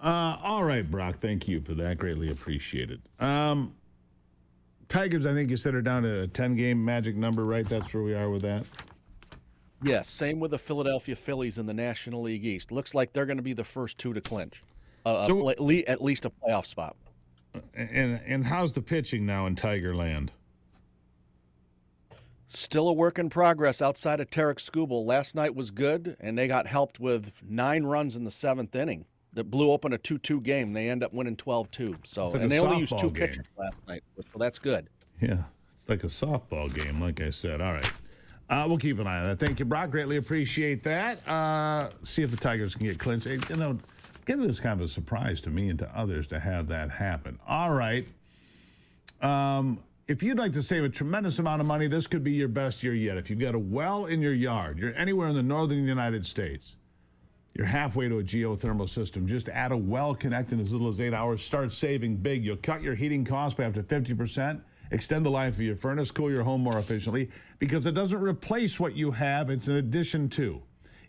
All right, Brock. Thank you for that. Greatly appreciated. Tigers, I think you said, are down to a 10-game magic number, right? That's where we are with that. Yes, same with the Philadelphia Phillies in the National League East. Looks like they're going to be the first 2 to clinch, at least a playoff spot. And how's the pitching now in Tigerland? Still a work in progress outside of Tarek Skubal. Last night was good, and they got helped with 9 runs in the 7th inning. That blew open a 2-2 game. They end up winning 12-2. So, like and they only used 2 game. pitchers last night, so that's good. Yeah, it's like a softball game, like I said. All right. We'll keep an eye on that. Thank you, Brock. Greatly appreciate that. See if the Tigers can get clinched. You know, again, it's kind of a surprise to me and to others to have that happen. All right. If you'd like to save a tremendous amount of money, this could be your best year yet. If you've got a well in your yard, you're anywhere in the northern United States, you're halfway to a geothermal system. Just add a well connect in as little as 8 hours. Start saving big. You'll cut your heating costs by up to 50%. Extend the life of your furnace. Cool your home more efficiently. Because it doesn't replace what you have. It's an addition to.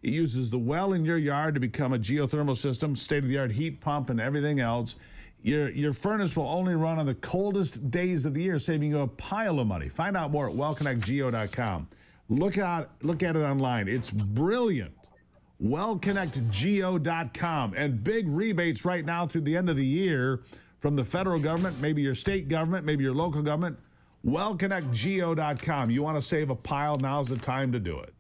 It uses the well in your yard to become a geothermal system, state-of-the-art heat pump, and everything else. Your furnace will only run on the coldest days of the year, saving you a pile of money. Find out more at wellconnectgeo.com. Look at it online. It's brilliant. wellconnectgeo.com, and big rebates right now through the end of the year from the federal government, maybe your state government, maybe your local government. wellconnectgeo.com. You want to save a pile, now's the time to do it.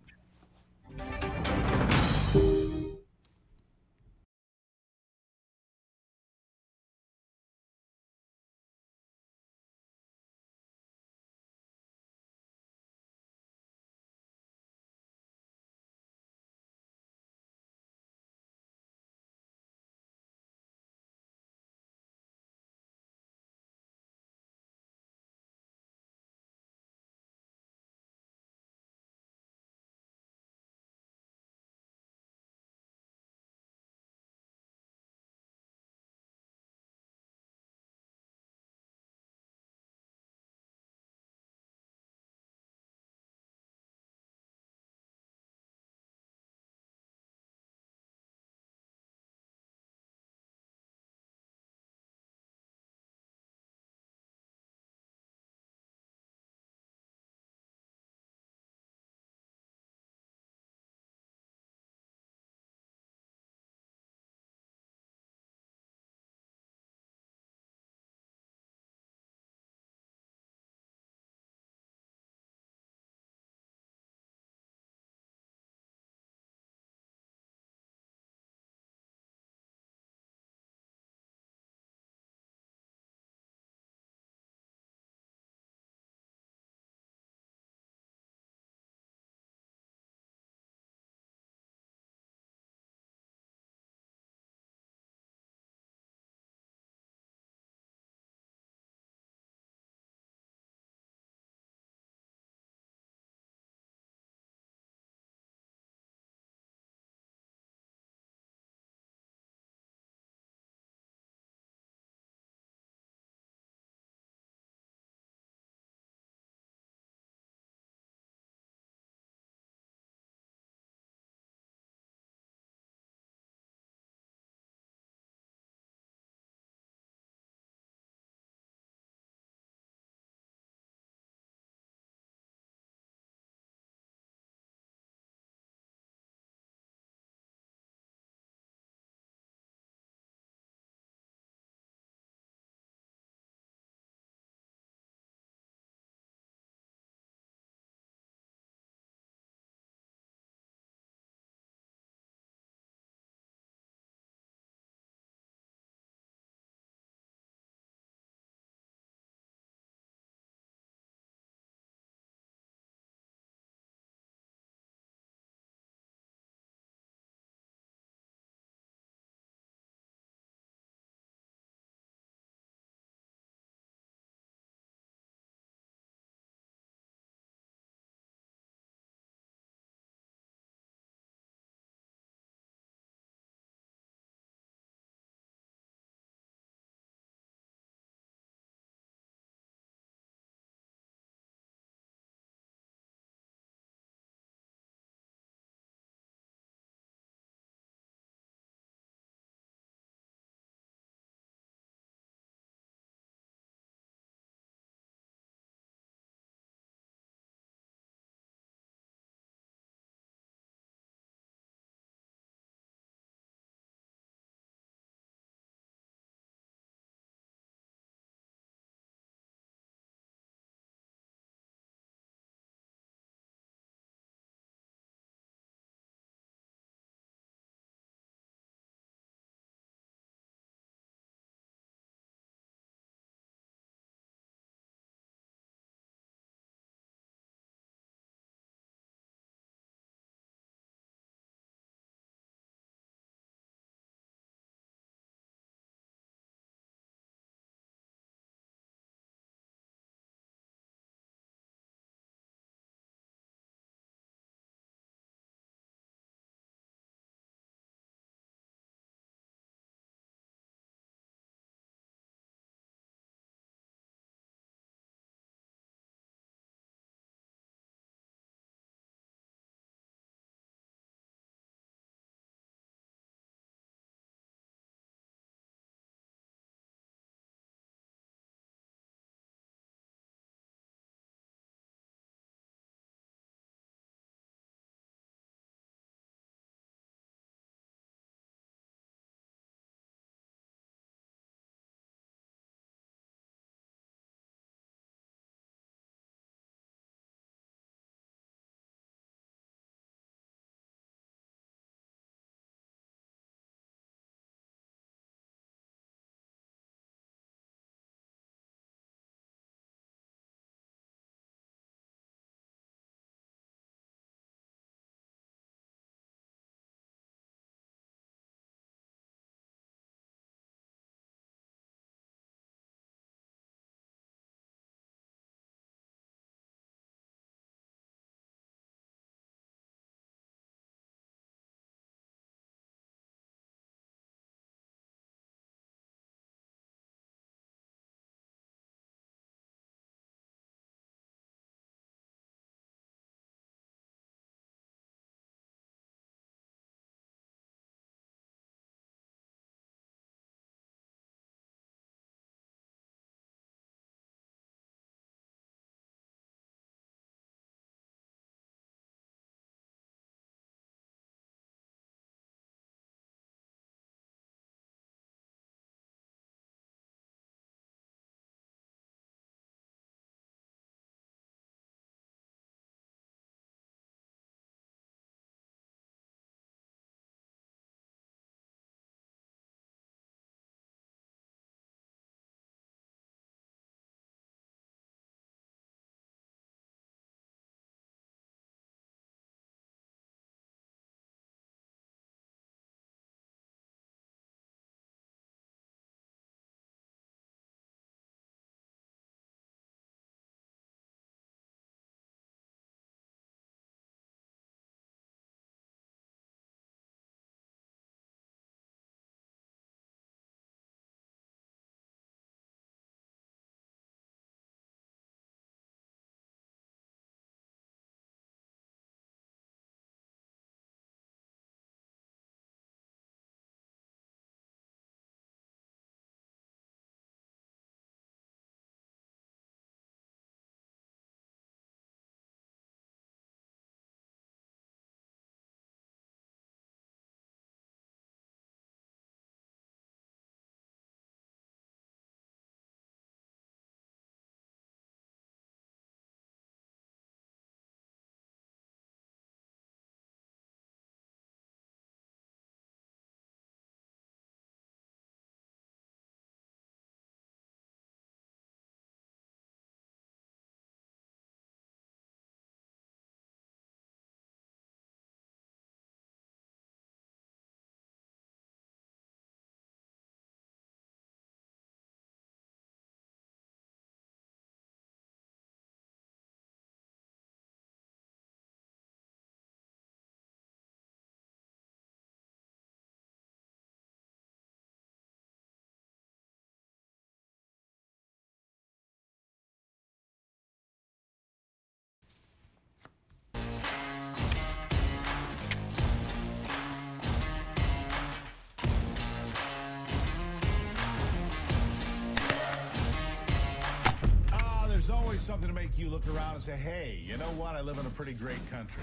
make you look around and say, hey, you know what? I live in a pretty great country.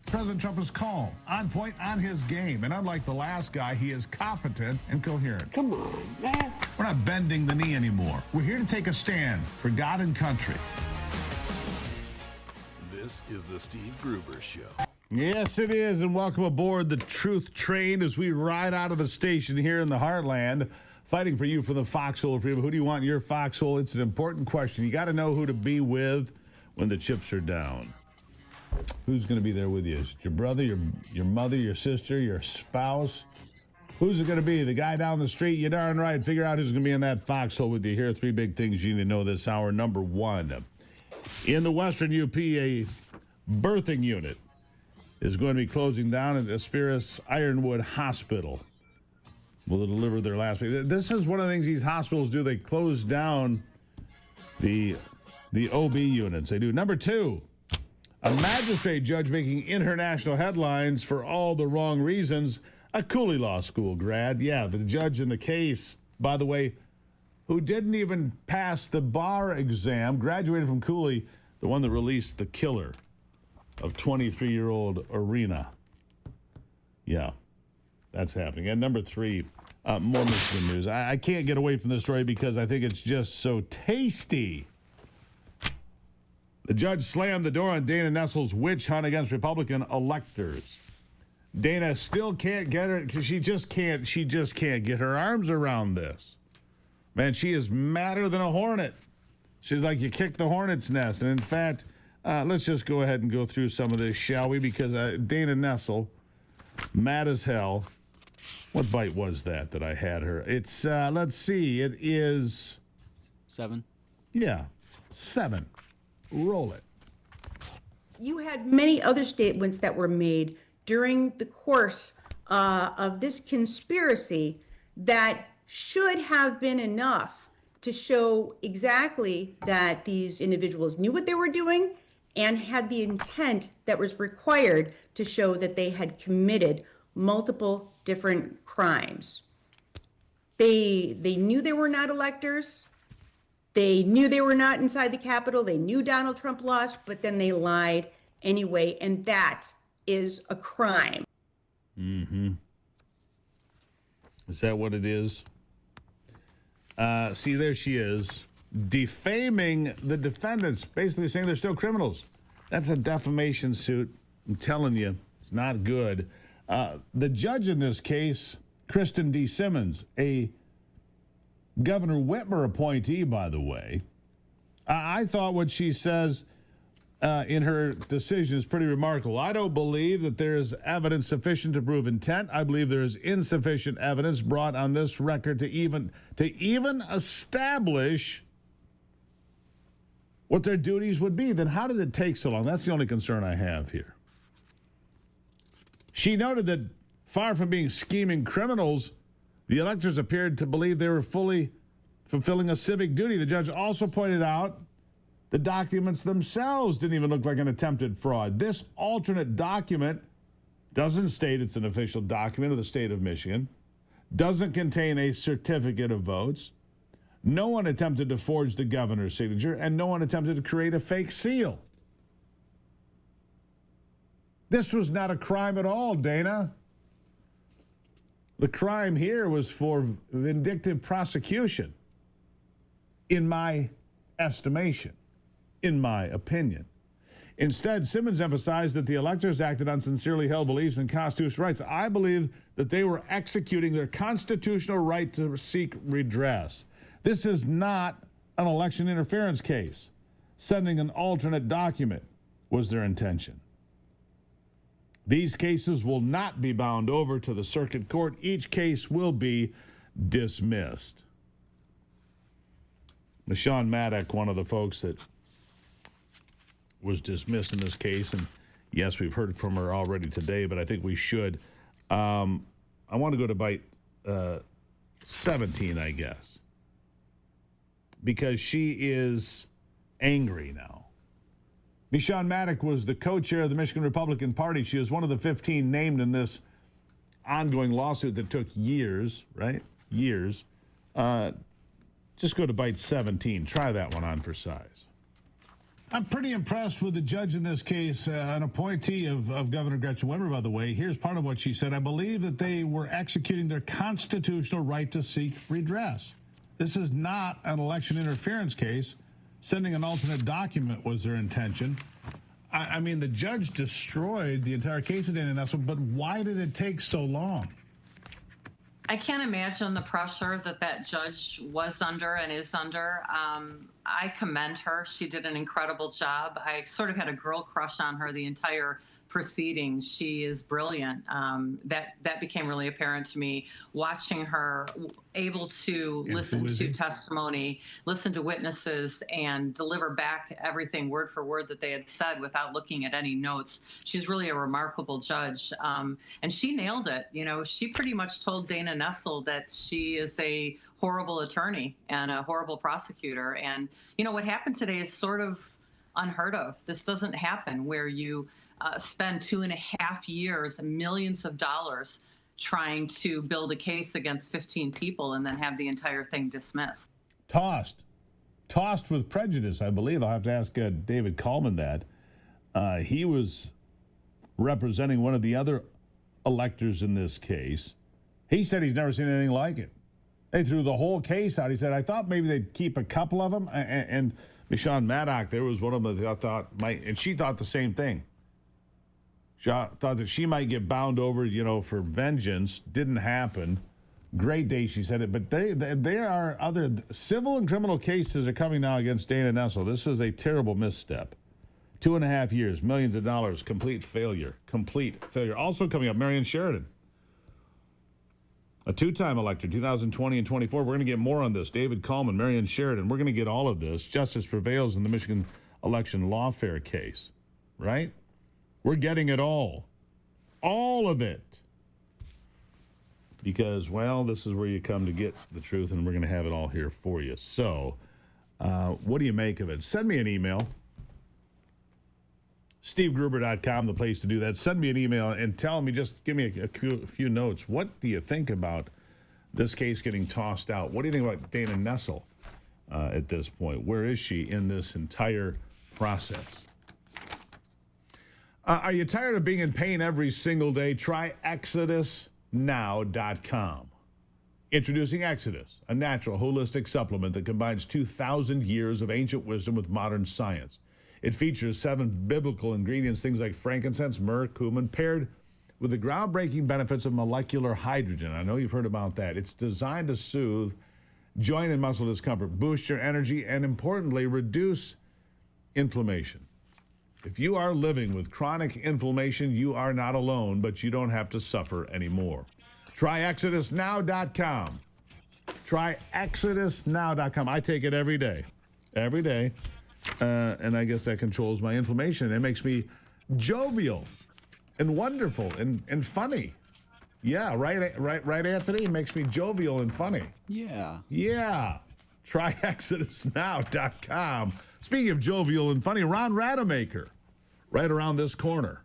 President Trump is calm, on point, on his game. And unlike the last guy, he is competent and coherent. Come on, man. We're not bending the knee anymore. We're here to take a stand for God and country. This is the Steve Gruber Show. Yes, it is. And welcome aboard the Truth Train as we ride out of the station here in the heartland, fighting for you for the foxhole of freedom. Who do you want in your foxhole? It's an important question. You got to know who to be with when the chips are down. Who's going to be there with you? Is it your brother, your mother, your sister, your spouse? Who's it going to be? The guy down the street? You're darn right. Figure out who's going to be in that foxhole with you. Here are three big things you need to know this hour. Number one, in the Western UP, a birthing unit is going to be closing down at Aspiris Ironwood Hospital. Will deliver their last week. This is one of the things these hospitals do. They close down the OB units. They do. Number two, a magistrate judge making international headlines for all the wrong reasons. A Cooley Law School grad. Yeah, the judge in the case, by the way, who didn't even pass the bar exam, graduated from Cooley, the one that released the killer of 23-year-old Arena. Yeah, that's happening. And number three, more Michigan news. I can't get away from this story because I think it's just so tasty. The judge slammed the door on Dana Nessel's witch hunt against Republican electors. Dana still can't get her, because she just can't get her arms around this. Man, she is madder than a hornet. She's like, you kicked the hornet's nest. And in fact, let's just go ahead and go through some of this, shall we? Because Dana Nessel, mad as hell. What bite was that I had her? It's, let's see, it is... 7. Yeah, 7. Roll it. You had many other statements that were made during the course of this conspiracy that should have been enough to show exactly that these individuals knew what they were doing and had the intent that was required to show that they had committed multiple different crimes. They knew they were not electors. They knew they were not inside the Capitol. They knew Donald Trump lost, but then they lied anyway, and that is a crime. Mm-hmm. Is that what it is? See, there she is, defaming the defendants, basically saying they're still criminals. That's a defamation suit. I'm telling you, it's not good. The judge in this case, Kristen D. Simmons, a Governor Whitmer appointee, by the way. I thought what she says in her decision is pretty remarkable. I don't believe that there is evidence sufficient to prove intent. I believe there is insufficient evidence brought on this record to even establish what their duties would be. Then how did it take so long? That's the only concern I have here. She noted that far from being scheming criminals, the electors appeared to believe they were fully fulfilling a civic duty. The judge also pointed out the documents themselves didn't even look like an attempted fraud. This alternate document doesn't state it's an official document of the state of Michigan, doesn't contain a certificate of votes. No one attempted to forge the governor's signature, and no one attempted to create a fake seal. This was not a crime at all, Dana. The crime here was for vindictive prosecution, in my estimation, in my opinion. Instead, Simmons emphasized that the electors acted on sincerely held beliefs and constitutional rights. I believe that they were executing their constitutional right to seek redress. This is not an election interference case. Sending an alternate document was their intention. These cases will not be bound over to the circuit court. Each case will be dismissed. Michonne Maddock, one of the folks that was dismissed in this case, and yes, we've heard from her already today, but I think we should. I want to go to bite 17, I guess, because she is angry now. Michonne Maddock was the co-chair of the Michigan Republican Party. She was one of the 15 named in this ongoing lawsuit that took years, right? Years. Just go to Byte 17. Try that one on for size. I'm pretty impressed with the judge in this case, an appointee of Governor Gretchen Whitmer, by the way. Here's part of what she said. I believe that they were executing their constitutional right to seek redress. This is not an election interference case. Sending an alternate document was their intention. I mean, the judge destroyed the entire case of Dana Nessel, but why did it take so long? I can't imagine the pressure that judge was under and is under. I commend her. She did an incredible job. I sort of had a girl crush on her the entire proceedings. She is brilliant. That became really apparent to me watching her able to listen to testimony, listen to witnesses, and deliver back everything word for word that they had said without looking at any notes. She's really a remarkable judge. And she nailed it. You know, she pretty much told Dana Nessel that she is a horrible attorney and a horrible prosecutor. And, you know, what happened today is sort of unheard of. This doesn't happen where you spend 2.5 years, millions of dollars trying to build a case against 15 people and then have the entire thing dismissed. Tossed with prejudice, I believe. I'll have to ask David Coleman that. He was representing one of the other electors in this case. He said he's never seen anything like it. They threw the whole case out. He said, I thought maybe they'd keep a couple of them. And Michonne Maddock, there was one of them that I thought might, and she thought the same thing. She thought that she might get bound over, you know, for vengeance. Didn't happen. Great day, she said it. But there are other civil and criminal cases are coming now against Dana Nessel. This is a terrible misstep. 2.5 years, millions of dollars, complete failure. Complete failure. Also coming up, Marion Sheridan, a two-time elector, 2020 and 24. We're going to get more on this. David Coleman, Marion Sheridan. We're going to get all of this. Justice prevails in the Michigan election lawfare case, right? We're getting it all of it. Because, well, this is where you come to get the truth, and we're going to have it all here for you. So, what do you make of it? Send me an email. SteveGruber.com, the place to do that. Send me an email and tell me, just give me a few notes. What do you think about this case getting tossed out? What do you think about Dana Nessel at this point? Where is she in this entire process? Are you tired of being in pain every single day? Try ExodusNow.com. Introducing Exodus, a natural, holistic supplement that combines 2,000 years of ancient wisdom with modern science. It features 7 biblical ingredients, things like frankincense, myrrh, cumin, paired with the groundbreaking benefits of molecular hydrogen. I know you've heard about that. It's designed to soothe joint and muscle discomfort, boost your energy, and importantly, reduce inflammation. If you are living with chronic inflammation, you are not alone, but you don't have to suffer anymore. Try ExodusNow.com. Try ExodusNow.com. I take it every day. Every day. And I guess that controls my inflammation. It makes me jovial and wonderful and funny. Yeah, right, Anthony? It makes me jovial and funny. Yeah. Yeah. Try ExodusNow.com. Speaking of jovial and funny, Ron Rademacher, right around this corner.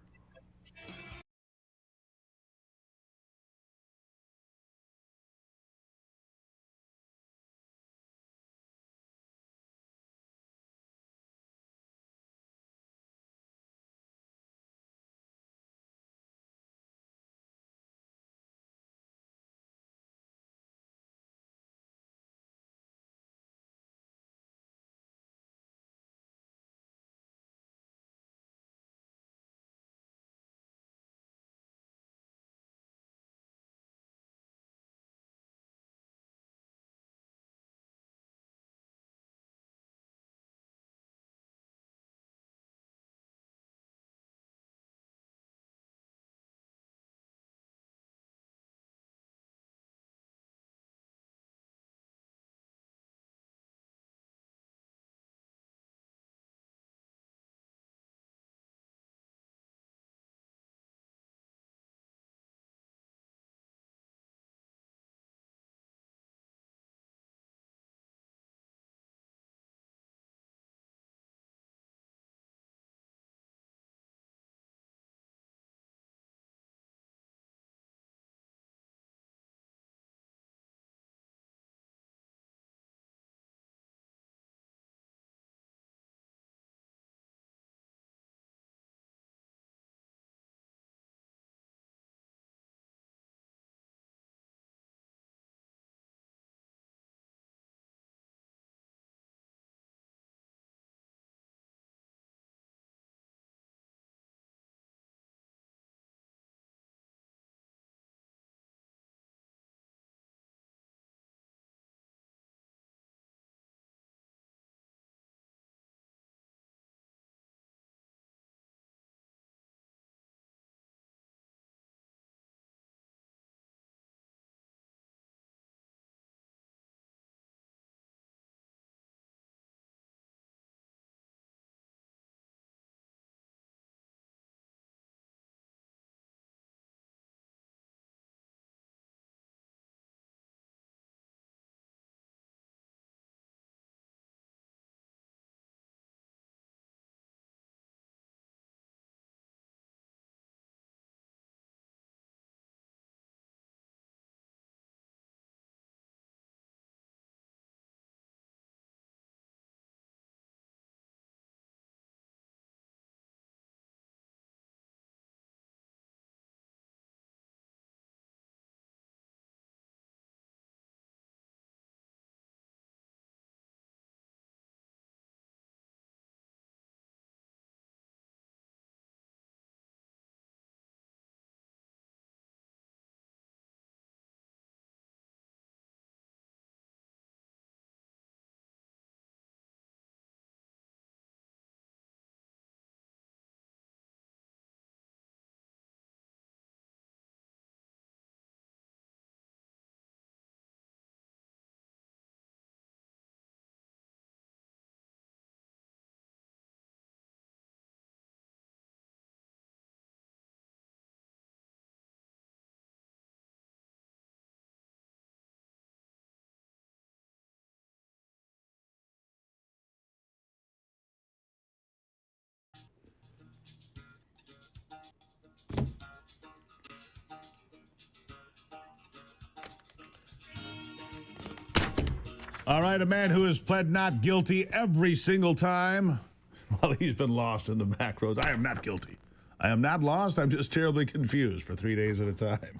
All right, a man who has pled not guilty every single time while he's been lost in the back roads. I am not guilty. I am not lost. I'm just terribly confused for 3 days at a time.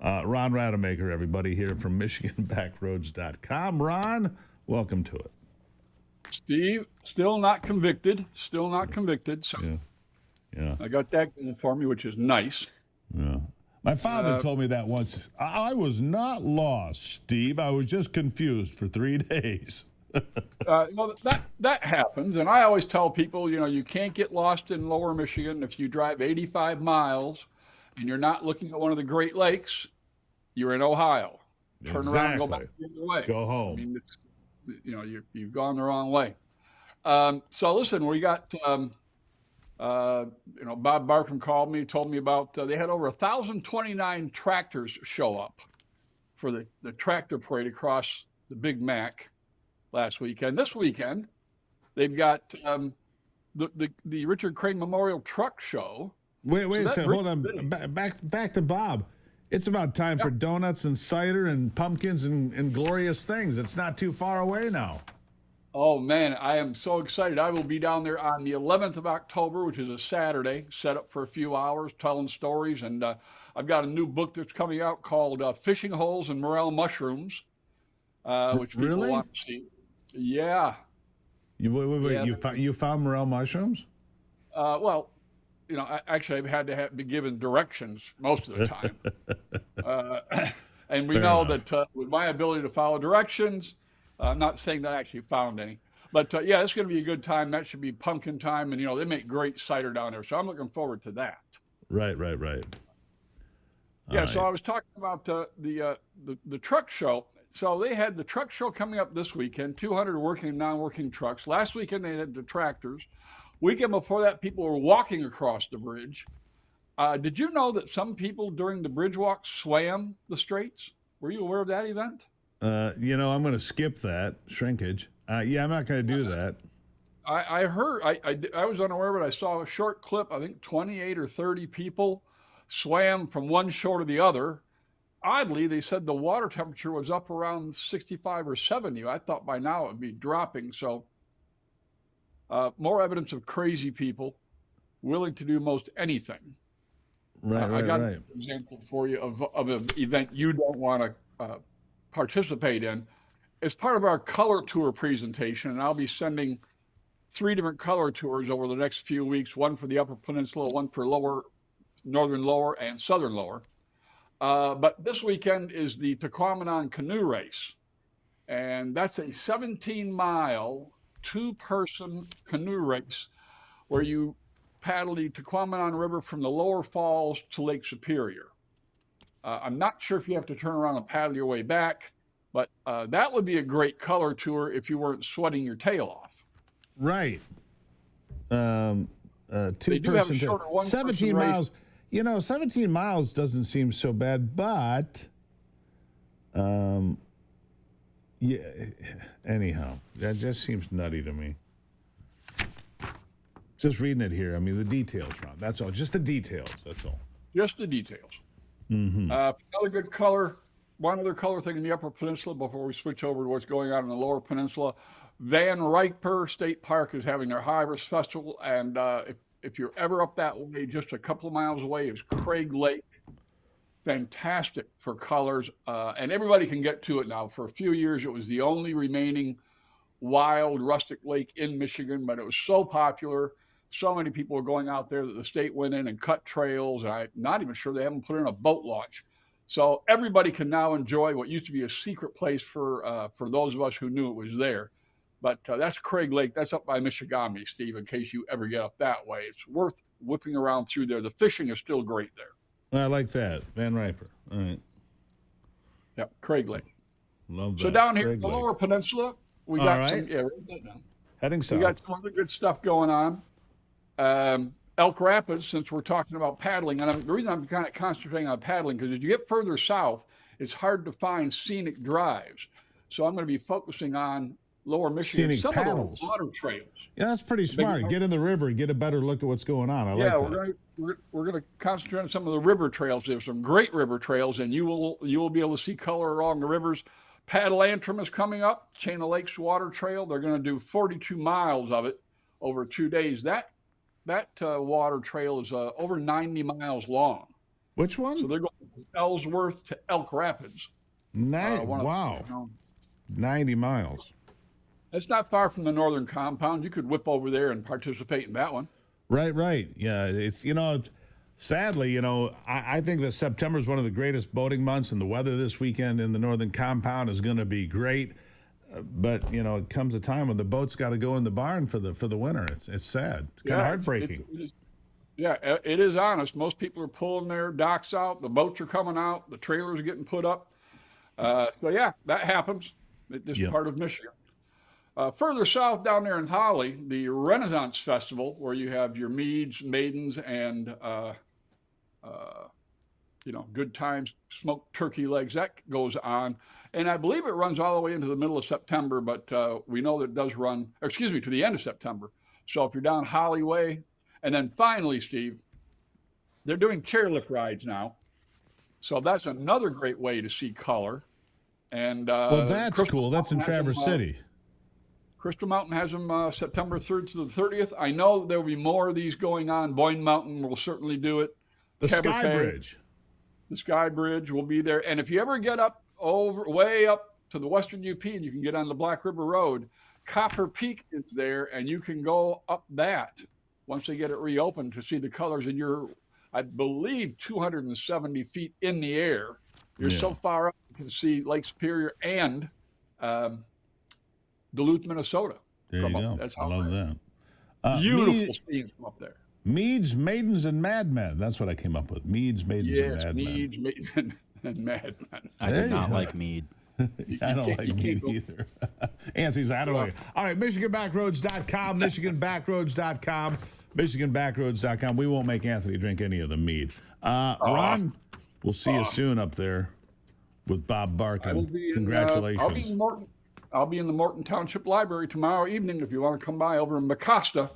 Ron Rademacher, everybody, here from MichiganBackroads.com. Ron, welcome to it. Steve, still not convicted. Still not convicted. So yeah. I got that going for me, which is nice. Yeah. My father told me that once. I was not lost, Steve. I was just confused for 3 days. Well, that happens, and I always tell people, you can't get lost in Lower Michigan if you drive 85 miles and you're not looking at one of the Great Lakes. You're in Ohio. Turn around and go back the other way. Go home. I mean, it's, you've gone the wrong way. So listen, we got. Bob Barkham called me, told me about they had over 1,029 tractors show up for the tractor parade across the Big Mac last weekend. This weekend, they've got the Richard Crane Memorial Truck Show. Wait a second. Hold on. Back to Bob. It's about time for donuts and cider and pumpkins and glorious things. It's not too far away now. Oh, man, I am so excited. I will be down there on the 11th of October, which is a Saturday, set up for a few hours, telling stories. And I've got a new book that's coming out called Fishing Holes and Morel Mushrooms, which people want to see. Yeah. You found morel mushrooms? Well, I've had to be given directions most of the time. And we know that with my ability to follow directions, I'm not saying that I actually found any. But, it's going to be a good time. That should be pumpkin time. And, they make great cider down there. So I'm looking forward to that. Right. Yeah, so I was talking about the truck show. So they had the truck show coming up this weekend, 200 working and non-working trucks. Last weekend, they had the tractors. Weekend before that, people were walking across the bridge. Did you know that some people during the bridge walk swam the straits? Were you aware of that event? I'm going to skip that shrinkage. I'm not going to do that. I heard, I was unaware, but I saw a short clip. I think 28 or 30 people swam from one shore to the other. Oddly, they said the water temperature was up around 65 or 70. I thought by now it would be dropping. So more evidence of crazy people willing to do most anything. I got an example for you of an event you don't want to participate in. It's part of our color tour presentation, and I'll be sending 3 different color tours over the next few weeks, one for the Upper Peninsula, one for Northern Lower, and Southern Lower. But this weekend is the Tequamanon Canoe Race, and that's a 17-mile, 2-person canoe race where you paddle the Tequamanon River from the Lower Falls to Lake Superior. I'm not sure if you have to turn around and paddle your way back, but that would be a great color tour if you weren't sweating your tail off. Right. They do have a shorter 17 miles. 17 miles doesn't seem so bad, but anyhow, that just seems nutty to me. Just reading it here. I mean, the details, Ron. That's all. Just the details. That's all. Just the details. Mm-hmm. Another good color. One other color thing in the Upper Peninsula before we switch over to what's going on in the Lower Peninsula. Van Riper State Park is having their Harvest Festival, and if you're ever up that way, just a couple of miles away is Craig Lake. Fantastic for colors, and everybody can get to it now. For a few years, it was the only remaining wild rustic lake in Michigan, but it was so popular. So many people were going out there that the state went in and cut trails. And I'm not even sure they haven't put in a boat launch. So everybody can now enjoy what used to be a secret place for those of us who knew it was there. But that's Craig Lake. That's up by Michigami, Steve, in case you ever get up that way. It's worth whipping around through there. The fishing is still great there. I like that. Van Riper. All right. Yep, Craig Lake. Love that. So down here Craig in the Lake. Lower Peninsula, we All got right. some, write that down. Heading south. We got some other good stuff going on. Elk Rapids, since we're talking about paddling, and the reason I'm kind of concentrating on paddling, because as you get further south, it's hard to find scenic drives. So I'm going to be focusing on Lower Michigan, Scenic some paddles. of the water trails. Yeah, that's pretty smart. Get in the river and get a better look at what's going on. I like that. we're going to concentrate on some of the river trails. There's some great river trails, and you will be able to see color along the rivers. Paddle-Antrim is coming up, Chain of Lakes Water Trail. They're going to do 42 miles of it over 2 days. That water trail is over 90 miles long. Which one? So they're going from Ellsworth to Elk Rapids. Wow. 90 miles. It's not far from the northern compound. You could whip over there and participate in that one. Right. Yeah, it's, sadly, I think that September is one of the greatest boating months, and the weather this weekend in the northern compound is going to be great. But it comes a time when the boats got to go in the barn for the winter. It's sad. It's kind of heartbreaking. It is honest. Most people are pulling their docks out. The boats are coming out. The trailers are getting put up. That happens. It's part of Michigan. Further south down there in Holly, the Renaissance Festival, where you have your meads, maidens, and good times, smoked turkey legs, that goes on. And I believe it runs all the way into the middle of September, but we know that it does run, to the end of September. So if you're down Holly Way, and then finally, Steve, they're doing chairlift rides now. So that's another great way to see color. And well, that's cool. That's in Traverse City. Crystal Mountain has them September 3rd to the 30th. I know there will be more of these going on. Boyne Mountain will certainly do it. The Sky Bridge. The Sky Bridge will be there. And if you ever get way up to the western UP and you can get on the Black River Road, Copper Peak is there, and you can go up that once they get it reopened to see the colors. And you're, I believe, 270 feet in the air. You're so far up, you can see Lake Superior and Duluth, Minnesota. There you go. That's I love that. Beautiful scenes from up there. Meads, Maidens, and Madmen. That's what I came up with. Meads, Maidens, and Madmen. Meads, Maidens, and Madmen. I did not like mead. I don't like mead either. Anthony's, I don't like it. All right, MichiganBackroads.com, MichiganBackroads.com, MichiganBackroads.com. We won't make Anthony drink any of the mead. Ron, we'll see you soon up there with Bob Barkin. Congratulations. I'll be in the Morton Township Library tomorrow evening if you want to come by over in Mecosta.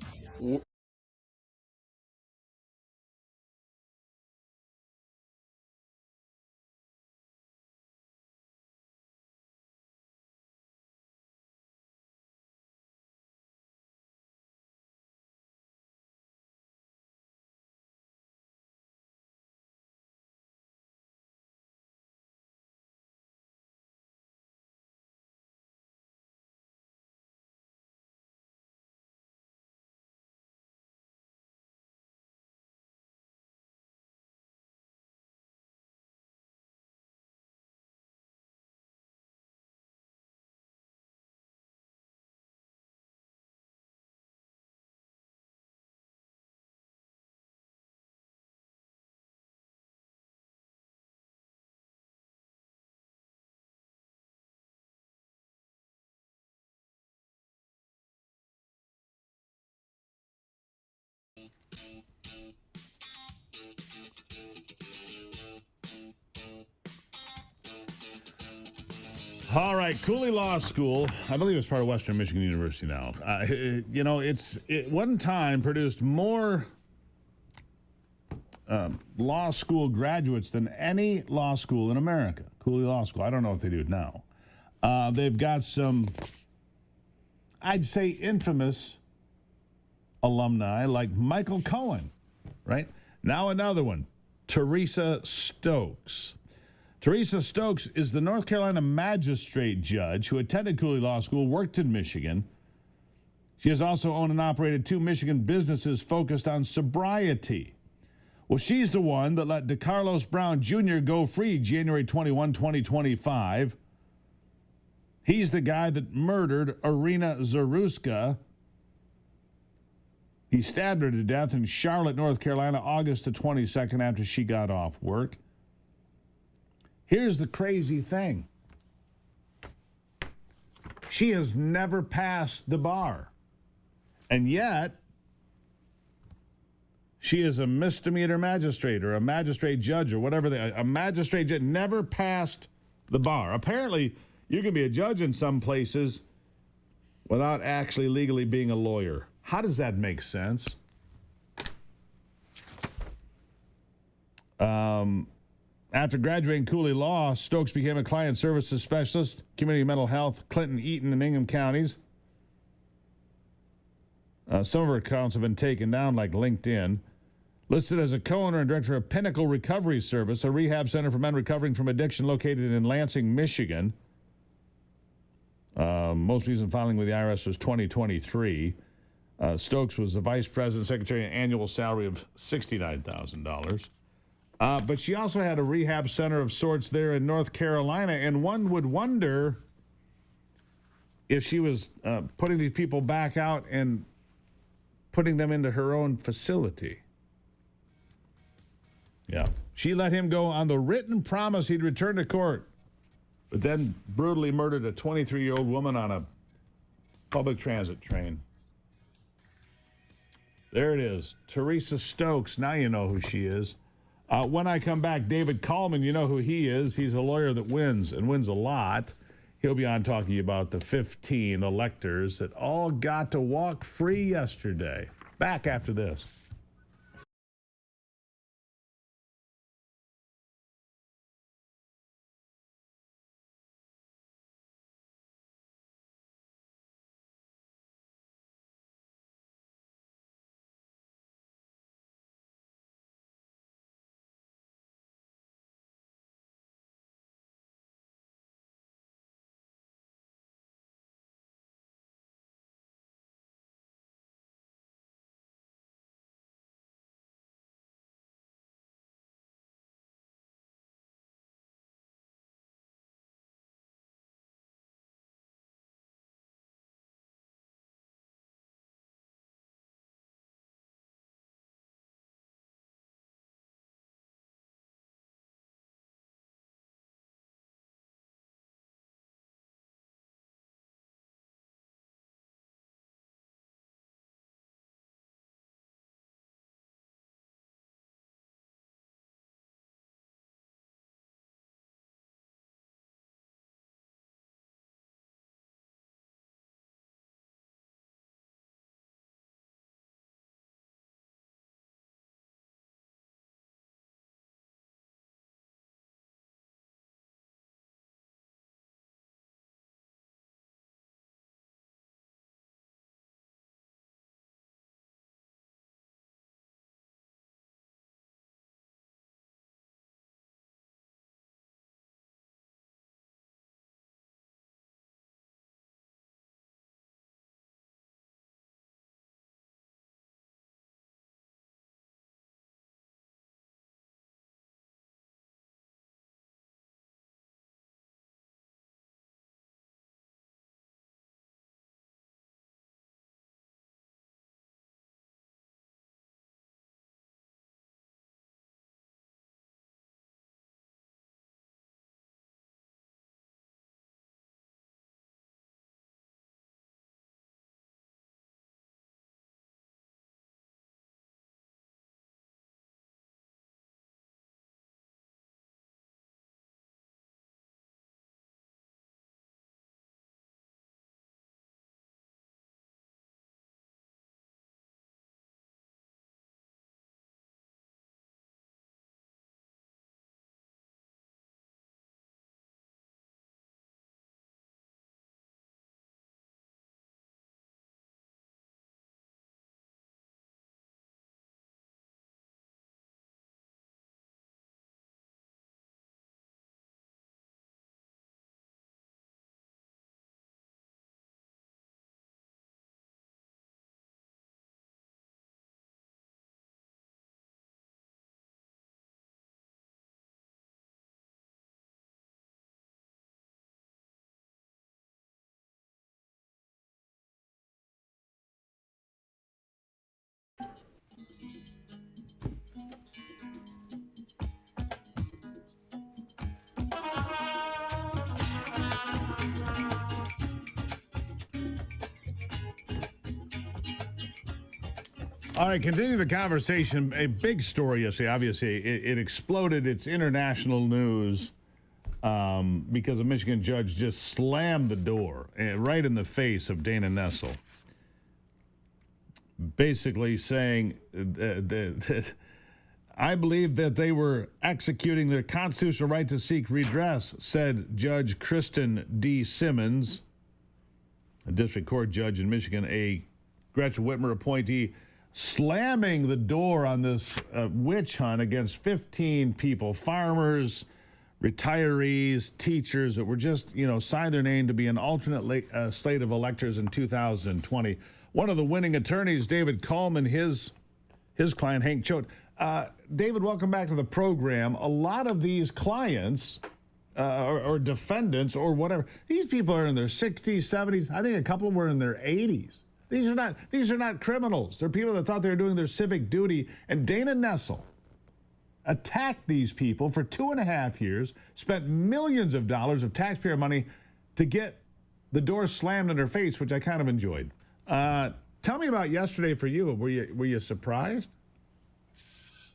All right, Cooley Law School, I believe it's part of Western Michigan University now. It one time produced more law school graduates than any law school in America. Cooley Law School. I don't know if they do it now. They've got some, I'd say, infamous alumni like Michael Cohen, right? Now another one, Teresa Stokes. Teresa Stokes is the North Carolina magistrate judge who attended Cooley Law School, worked in Michigan. She has also owned and operated 2 Michigan businesses focused on sobriety. Well, she's the one that let DeCarlos Brown Jr. go free January 21, 2025. He's the guy that murdered Irina Zaruska. He stabbed her to death in Charlotte, North Carolina, August the 22nd after she got off work. Here's the crazy thing. She has never passed the bar. And yet, she is a misdemeanor magistrate or a magistrate judge or whatever. A magistrate judge never passed the bar. Apparently, you can be a judge in some places without actually legally being a lawyer. How does that make sense? After graduating Cooley Law, Stokes became a client services specialist, community mental health, Clinton, Eaton, and Ingham counties. Some of her accounts have been taken down, like LinkedIn. Listed as a co-owner and director of Pinnacle Recovery Service, a rehab center for men recovering from addiction located in Lansing, Michigan. Most recent filing with the IRS was 2023. Stokes was the vice president, secretary, an annual salary of $69,000. But she also had a rehab center of sorts there in North Carolina, and one would wonder if she was putting these people back out and putting them into her own facility. Yeah. She let him go on the written promise he'd return to court, but then brutally murdered a 23-year-old woman on a public transit train. There it is. Teresa Stokes. Now you know who she is. When I come back, David Kallman, you know who he is. He's a lawyer that wins, and wins a lot. He'll be on talking about the 15 electors that all got to walk free yesterday. Back after this. All right, continue the conversation. A big story yesterday. Obviously, it exploded. It's international news because a Michigan judge just slammed the door right in the face of Dana Nessel, basically saying that I believe that they were executing their constitutional right to seek redress, said Judge Kristen D. Simmons, a district court judge in Michigan, a Gretchen Whitmer appointee, slamming the door on this witch hunt against 15 people, farmers, retirees, teachers that were just, signed their name to be an alternate slate of electors in 2020. One of the winning attorneys, David Coleman, his client, Hank Choate. David, welcome back to the program. A lot of these clients or defendants or whatever, these people are in their 60s, 70s. I think a couple were in their 80s. These are not criminals. They're people that thought they were doing their civic duty. And Dana Nessel attacked these people for 2.5 years, spent millions of dollars of taxpayer money to get the door slammed in their face, which I kind of enjoyed. Tell me about yesterday for you. Were you surprised?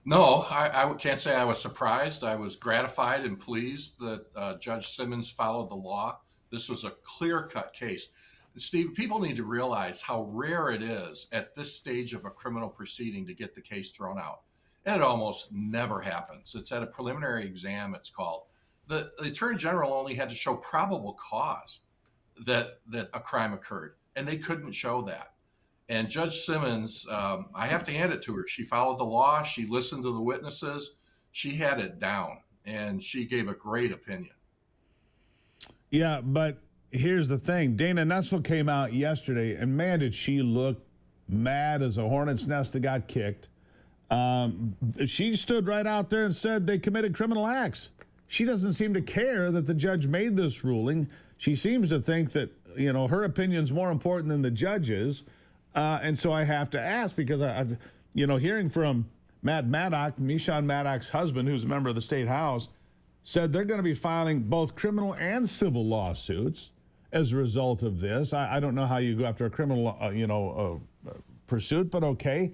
No, I can't say I was surprised. I was gratified and pleased that Judge Simmons followed the law. This was a clear-cut case. Steve, people need to realize how rare it is at this stage of a criminal proceeding to get the case thrown out. And it almost never happens. It's at a preliminary exam, it's called. The Attorney General only had to show probable cause that a crime occurred, and they couldn't show that. And Judge Simmons, I have to hand it to her. She followed the law. She listened to the witnesses. She had it down, and she gave a great opinion. Yeah, but here's the thing. Dana Nessel came out yesterday, and man, did she look mad as a hornet's nest that got kicked. She stood right out there and said they committed criminal acts. She doesn't seem to care that the judge made this ruling. She seems to think that, her opinion's more important than the judge's. And so I have to ask, because I've, hearing from Matt Maddock, Meshawn Maddock's husband, who's a member of the state house, said they're going to be filing both criminal and civil lawsuits as a result of this. I don't know how you go after a criminal, pursuit, but okay.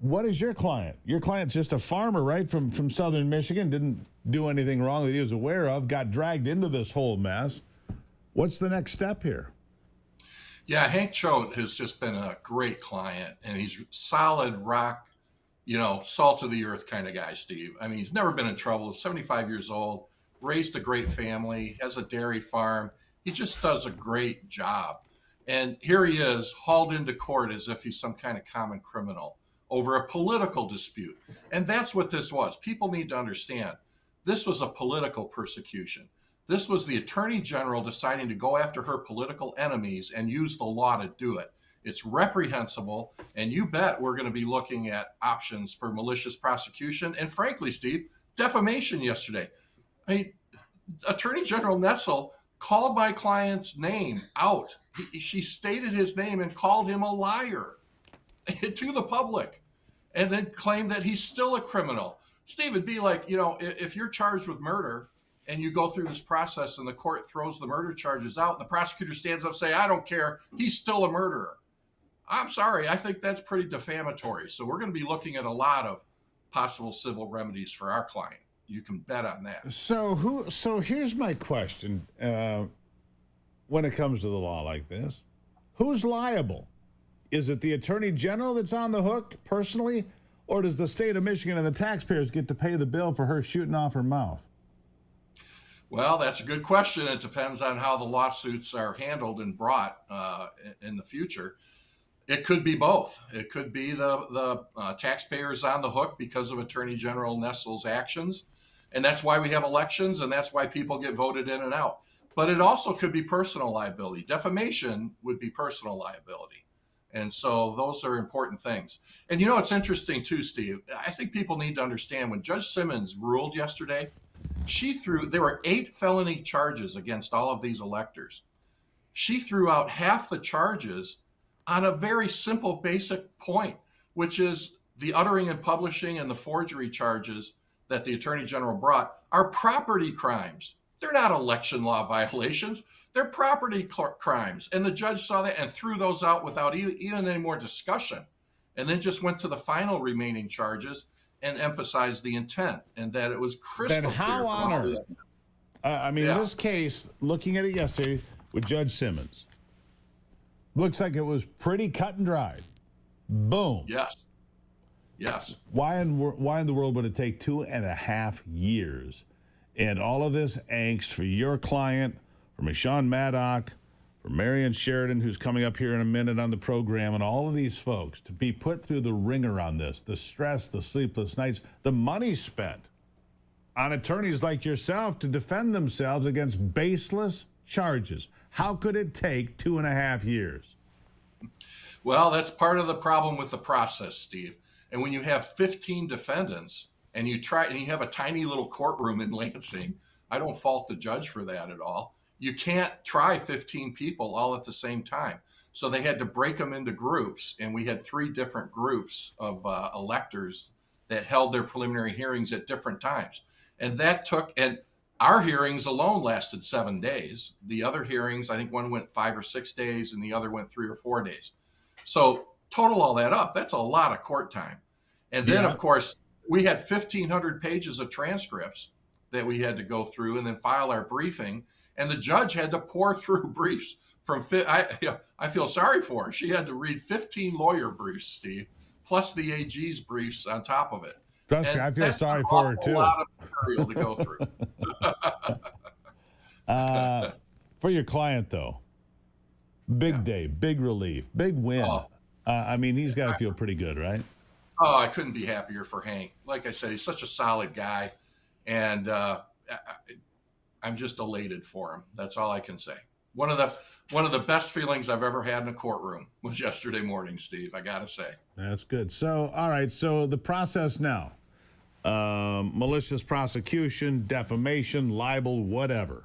What is your client? Your client's just a farmer, right, from southern Michigan, didn't do anything wrong that he was aware of, got dragged into this whole mess. What's the next step here? Yeah, Hank Choate has just been a great client, and he's solid rock, salt of the earth kind of guy, Steve. I mean, he's never been in trouble. He's 75 years old, raised a great family, has a dairy farm. He just does a great job. And here he is, hauled into court as if he's some kind of common criminal over a political dispute. And that's what this was. People need to understand, this was a political persecution. This was the Attorney General deciding to go after her political enemies and use the law to do it. It's reprehensible, and you bet we're going to be looking at options for malicious prosecution and, frankly, Steve, defamation yesterday. I mean, Attorney General Nessel called my client's name out. She stated his name and called him a liar to the public, and then claimed that he's still a criminal. Steve, it'd be like, if you're charged with murder and you go through this process and the court throws the murder charges out and the prosecutor stands up and say, I don't care, he's still a murderer. I'm sorry, I think that's pretty defamatory. So we're going to be looking at a lot of possible civil remedies for our client. You can bet on that. So here's my question. When it comes to the law like this, who's liable? Is it the Attorney General that's on the hook personally, or does the state of Michigan and the taxpayers get to pay the bill for her shooting off her mouth? Well, that's a good question. It depends on how the lawsuits are handled and brought in the future. It could be both. It could be the taxpayers on the hook because of Attorney General Nessel's actions. And that's why we have elections, and that's why people get voted in and out. But it also could be personal liability. Defamation would be personal liability. And so those are important things. And it's interesting too, Steve. I think people need to understand when Judge Simmons ruled yesterday, there were 8 felony charges against all of these electors. She threw out half the charges on a very simple, basic point, which is the uttering and publishing and the forgery charges that the Attorney General brought are property crimes. They're not election law violations. They're property crimes. And the judge saw that and threw those out without even any more discussion, and then just went to the final remaining charges and emphasized the intent and that it was crystal clear. Then how on earth? This case, looking at it yesterday with Judge Simmons, looks like it was pretty cut and dried. Boom. Yes. Yes. Why in the world would it take 2.5 years and all of this angst for your client, for Michonne Maddox, for Marion Sheridan, who's coming up here in a minute on the program, and all of these folks to be put through the ringer on this, the stress, the sleepless nights, the money spent on attorneys like yourself to defend themselves against baseless charges? How could it take 2.5 years? Well, that's part of the problem with the process, Steve. And when you have 15 defendants and you have a tiny little courtroom in Lansing, I don't fault the judge for that at all. You can't try 15 people all at the same time. So they had to break them into groups. And we had 3 different groups of electors that held their preliminary hearings at different times. And our hearings alone lasted 7 days. The other hearings, I think one went 5 or 6 days and the other went 3 or 4 days. So total all that up, that's a lot of court time. And then, of course, we had 1,500 pages of transcripts that we had to go through and then file our briefing. And the judge had to pour through briefs I feel sorry for her. She had to read 15 lawyer briefs, Steve, plus the AG's briefs on top of it. Trust me, I feel sorry for her too. That's a lot of material to go through. For your client, though, big day, big relief, big win. I mean, he's got to feel pretty good, right? Oh, I couldn't be happier for Hank. Like I said, he's such a solid guy, and I'm just elated for him. That's all I can say. One of the best feelings I've ever had in a courtroom was yesterday morning, Steve. I got to say. That's good. So, all right. So the process now: malicious prosecution, defamation, libel, whatever.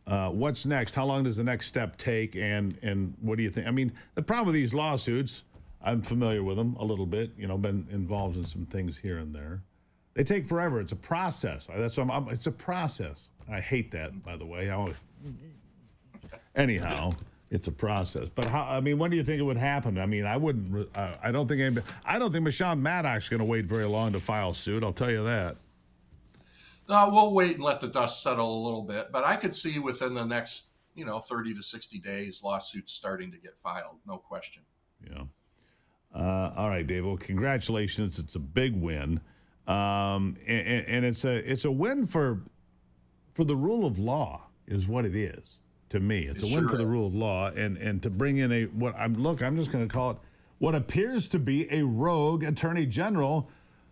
What's next? How long does the next step take? And what do you think? I mean, the problem with these lawsuits, I'm familiar with them a little bit, been involved in some things here and there. They take forever. It's a process. That's what it's a process. I hate that, by the way. Anyhow, it's a process. But when do you think it would happen? I mean, I don't think Michonne Maddox is going to wait very long to file suit. I'll tell you that. No, we'll wait and let the dust settle a little bit. But I could see within the next, 30 to 60 days, lawsuits starting to get filed. No question. Yeah. All right, Dave. Well, congratulations. It's a big win. And it's a win for the rule of law is what it is to me. It's a win for the rule of law and to bring in I'm just going to call it what appears to be a rogue attorney general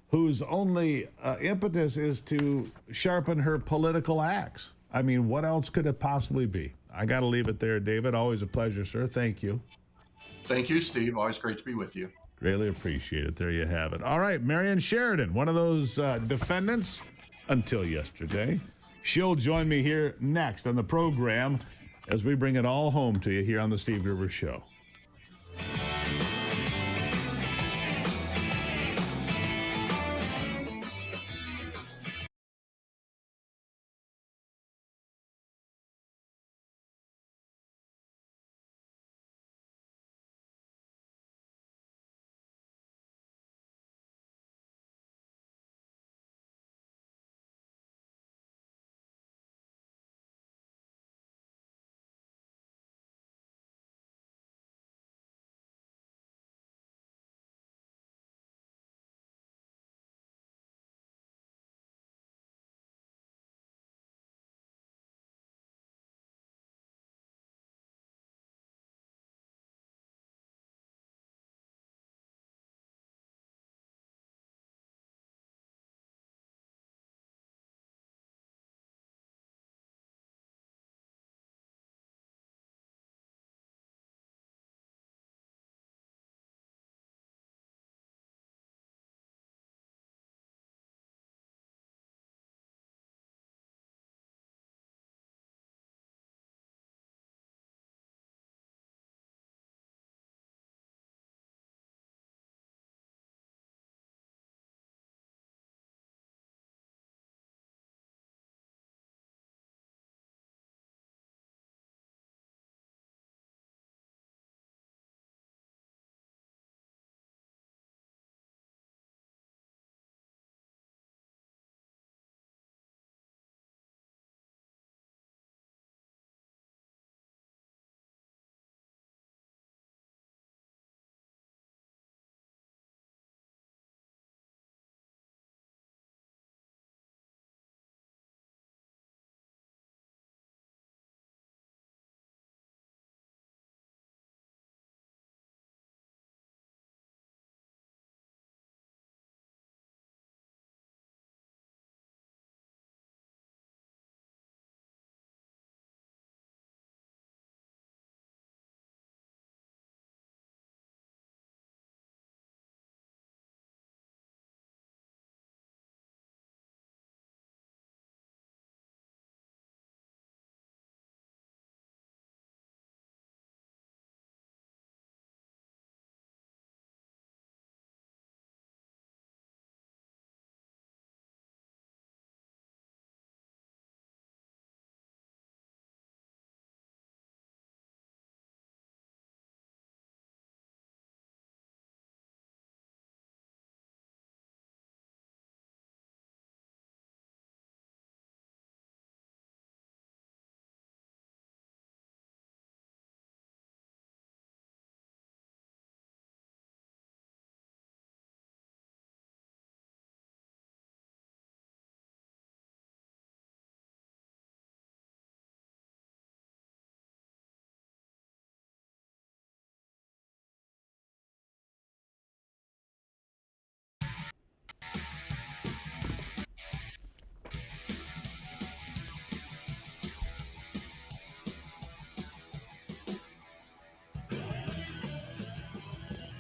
whose only impetus is to sharpen her political axe. I mean, what else could it possibly be? I got to leave it there, David. Always a pleasure, sir. Thank you. Thank you, Steve. Always great to be with you. Greatly appreciate it. There you have it. All right, Marion Sheridan, one of those defendants until yesterday. She'll join me here next on the program as we bring it all home to you here on the Steve Gruber Show.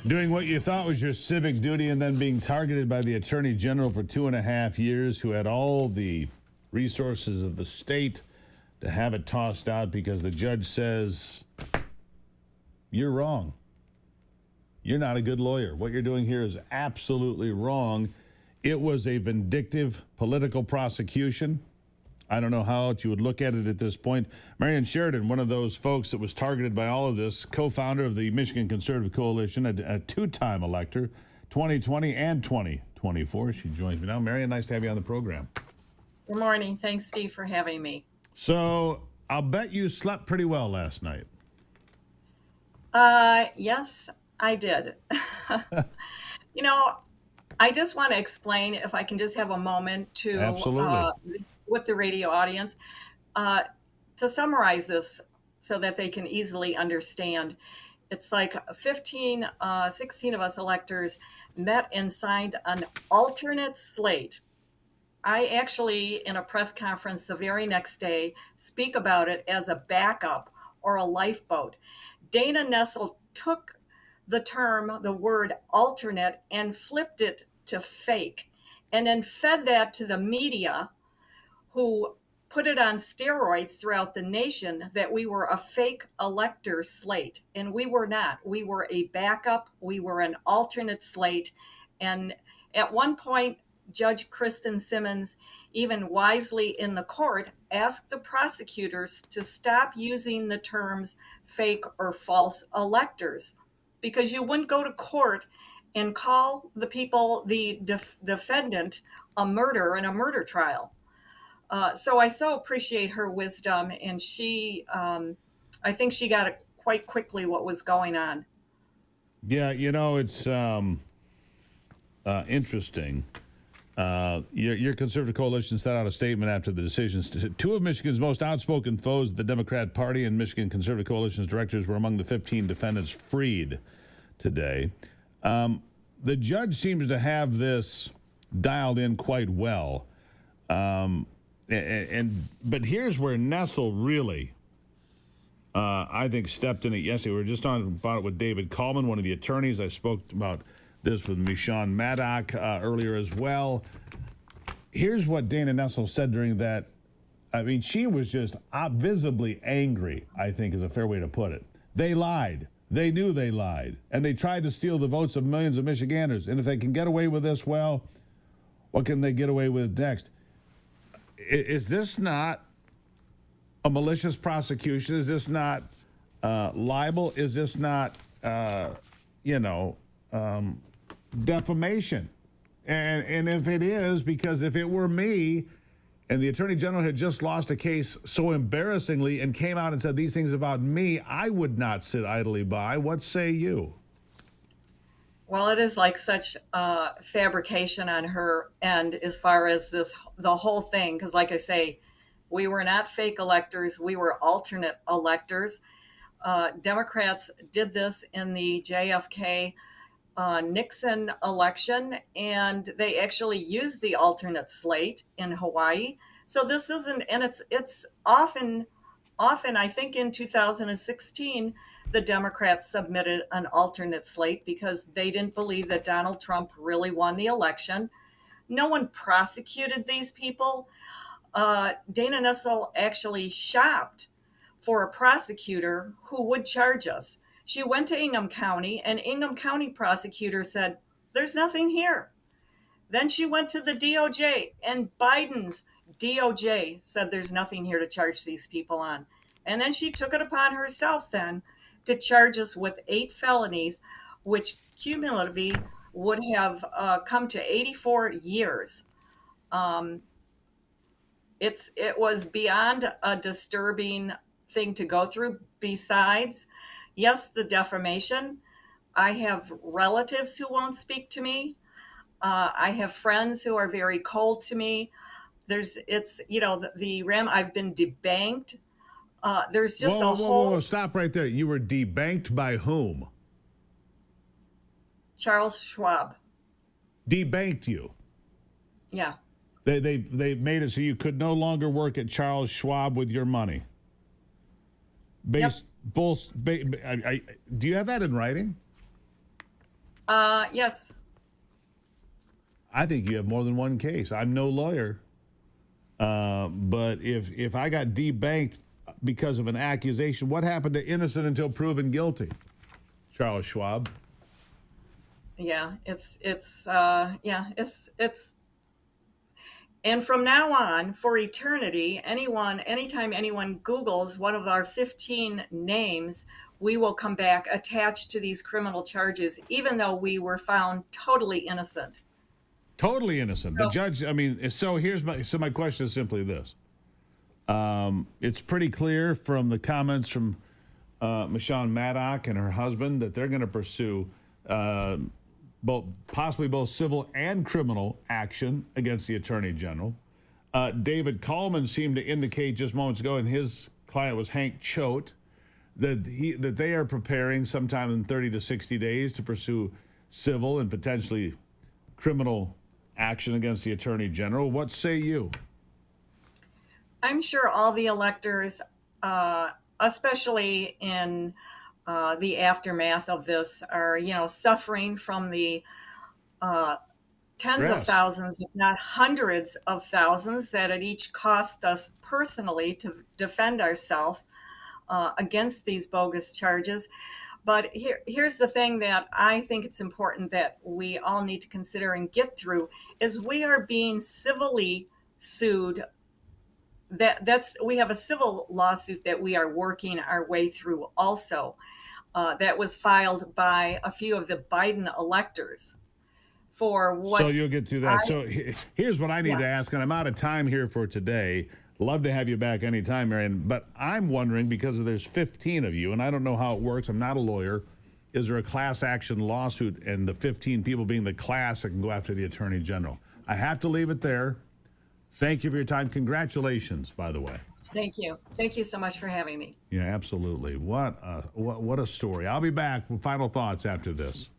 Doing what you thought was your civic duty and then being targeted by the Attorney General for 2.5 years, who had all the resources of the state to have it tossed out because the judge says, you're wrong. You're not a good lawyer. What you're doing here is absolutely wrong. It was a vindictive political prosecution. I don't know how else you would look at it at this point. Marion Sheridan, one of those folks that was targeted by all of this, co-founder of the Michigan Conservative Coalition, a two-time elector, 2020 and 2024. She joins me now. Marion, nice to have you on the program. Good morning. Thanks, Steve, for having me. So I'll bet you slept pretty well last night. Yes, I did. You know, I just want to explain, if I can just have a moment to, Absolutely. with the radio audience, to summarize this so that they can easily understand. It's like 16 of us electors met and signed an alternate slate. I actually, in a press conference the very next day, speak about it as a backup or a lifeboat. Dana Nessel took the word alternate, and flipped it to fake, and then fed that to the media, who put it on steroids throughout the nation that we were a fake elector slate. And we were not. We were a backup. We were an alternate slate. And at one point, Judge Kristen Simmons, even wisely in the court, asked the prosecutors to stop using the terms fake or false electors, because you wouldn't go to court and call the people, the defendant, a murderer in a murder trial. So I so appreciate her wisdom, and she, I think she got it quite quickly what was going on. Yeah, you know, it's interesting. Your conservative coalition set out a statement after the decisions. Two of Michigan's most outspoken foes, the Democrat Party and Michigan Conservative Coalition's directors, were among the 15 defendants freed today. The judge seems to have this dialed in quite well. But here's where Nessel really, I think, stepped in it yesterday. We were just on about it with David Coleman, one of the attorneys. I spoke about this with Michonne Maddock earlier as well. Here's what Dana Nessel said during that. I mean, she was just visibly angry, I think is a fair way to put it. They lied. They knew they lied. And they tried to steal the votes of millions of Michiganders. And if they can get away with this, well, what can they get away with next? Is this not a malicious prosecution? Is this not libel? Is this not, defamation? And if it is, because if it were me and the Attorney General had just lost a case so embarrassingly and came out and said these things about me, I would not sit idly by. What say you? Well, it is like such fabrication on her end as far as the whole thing. Because like I say, we were not fake electors. We were alternate electors. Democrats did this in the JFK Nixon election, and they actually used the alternate slate in Hawaii. So this isn't, and it's often, I think in 2016, the Democrats submitted an alternate slate because they didn't believe that Donald Trump really won the election. No one prosecuted these people. Dana Nessel actually shopped for a prosecutor who would charge us. She went to Ingham County, and Ingham County prosecutor said, there's nothing here. Then she went to the DOJ, and Biden's DOJ said there's nothing here to charge these people on. And then she took it upon herself then to charge us with 8 felonies, which cumulatively would have come to 84 years. It was beyond a disturbing thing to go through. Besides, yes, the defamation. I have relatives who won't speak to me. I have friends who are very cold to me. I've been debanked. There's just Whoa, stop right there. You were debanked by whom? Charles Schwab. Debanked you? Yeah. They made it so you could no longer work at Charles Schwab with your money. Do you have that in writing? Yes. I think you have more than one case. I'm no lawyer. But if I got debanked because of an accusation, what happened to innocent until proven guilty? Charles Schwab. Yeah, it's and from now on, for eternity, anytime anyone Googles one of our 15 names, we will come back attached to these criminal charges, even though we were found totally innocent. Totally innocent. The judge, I mean, so my question is simply this. It's pretty clear from the comments from Michonne Maddock and her husband that they're going to pursue possibly both civil and criminal action against the Attorney General. David Coleman seemed to indicate just moments ago, and his client was Hank Choate, that they are preparing sometime in 30 to 60 days to pursue civil and potentially criminal action against the Attorney General. What say you? I'm sure all the electors, especially in the aftermath of this, are suffering from the tens of thousands, if not hundreds of thousands, that it each cost us personally to defend ourselves against these bogus charges. But here's the thing that I think it's important that we all need to consider and get through is we are being civilly sued. We have a civil lawsuit that we are working our way through also, that was filed by a few of the Biden electors for what. So you'll get to that. So here's what I need to ask, and I'm out of time here for today. Love to have you back anytime, Marion. But I'm wondering, because there's 15 of you, and I don't know how it works. I'm not a lawyer. Is there a class action lawsuit, and the 15 people being the class that can go after the Attorney General? I have to leave it there. Thank you for your time. Congratulations, by the way. Thank you. Thank you so much for having me. Yeah, absolutely. What a story. I'll be back with final thoughts after this.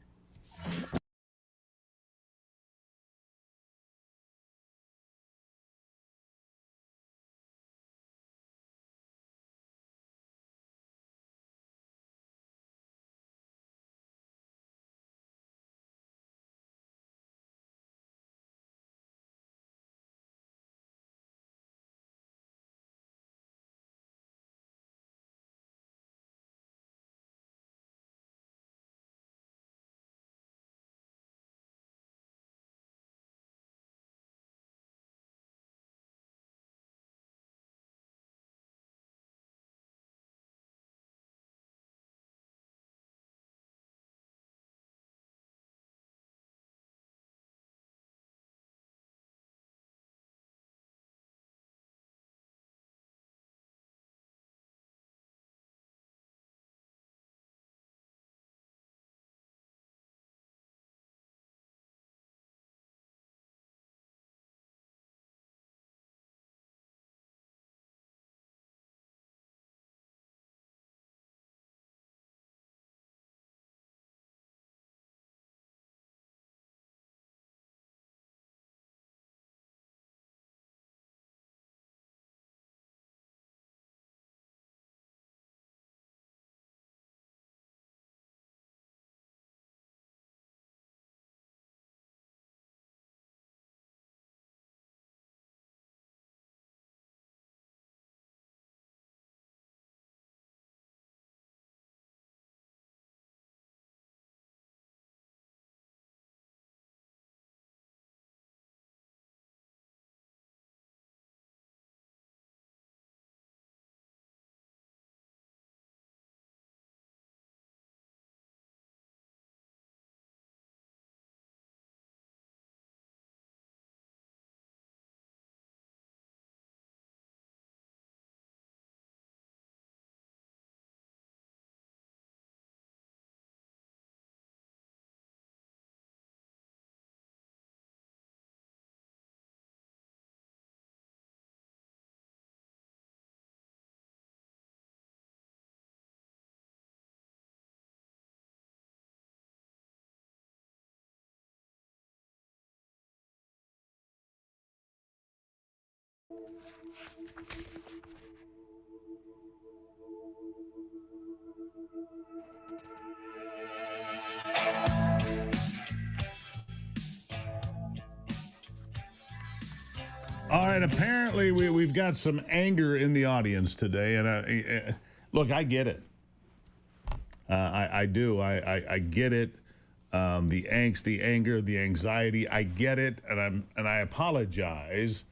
All right, apparently we've got some anger in the audience today, and look, I get it. I do. I get it. The angst, the anger, the anxiety. I get it, and I apologize.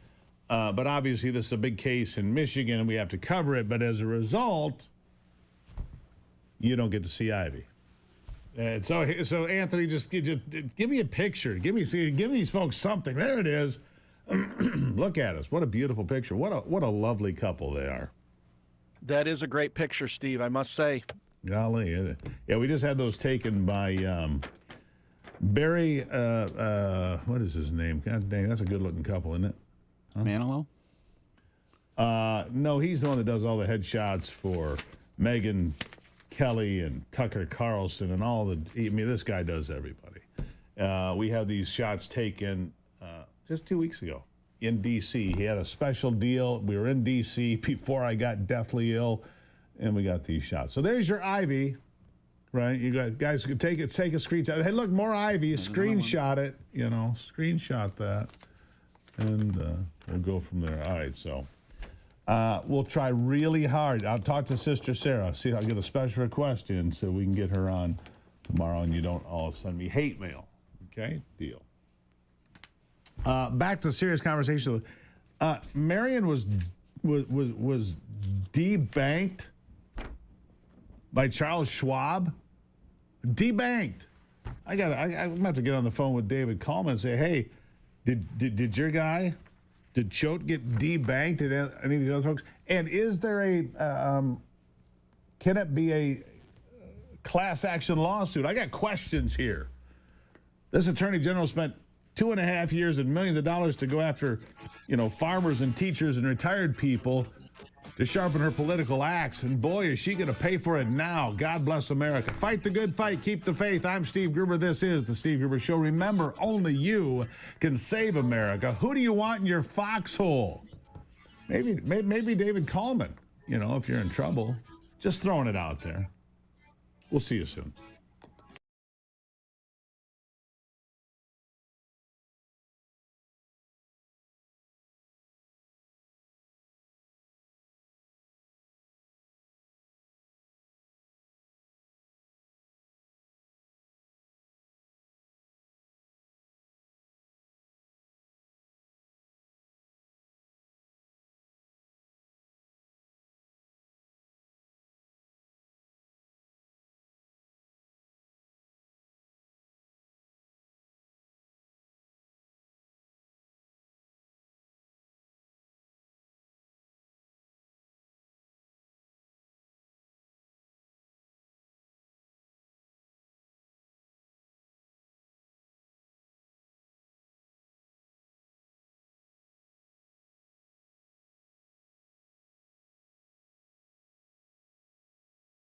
But obviously, this is a big case in Michigan, and we have to cover it. But as a result, you don't get to see Ivy. And so Anthony, just give me a picture. Give these folks something. There it is. Look at us. What a beautiful picture. What a lovely couple they are. That is a great picture, Steve, I must say. Golly. Yeah, we just had those taken by Barry, what is his name? God dang, that's a good-looking couple, isn't it? Huh? Manilow? No, he's the one that does all the headshots for Megyn Kelly and Tucker Carlson and all the... I mean, this guy does everybody. We had these shots taken just 2 weeks ago in D.C. He had a special deal. We were in D.C. before I got deathly ill, and we got these shots. So there's your Ivy, right? You guys could take a screenshot. Hey, look, more Ivy. Screenshot it, screenshot that, and we'll go from there. All right, so we'll try really hard. I'll talk to Sister Sarah, see if I can get a special request in so we can get her on tomorrow, and you don't all send me hate mail. Okay, deal. Back to serious conversation. Marion was debanked by Charles Schwab. Debanked. I'm about to get on the phone with David Coleman and say, hey, did your guy, did Choate get debanked? Did any of these other folks? And is there can it be a class action lawsuit? I got questions here. This attorney general spent 2.5 years and millions of dollars to go after, farmers and teachers and retired people to sharpen her political axe. And boy, is she going to pay for it now. God bless America. Fight the good fight. Keep the faith. I'm Steve Gruber. This is the Steve Gruber Show. Remember, only you can save America. Who do you want in your foxhole? Maybe David Coleman, if you're in trouble. Just throwing it out there. We'll see you soon.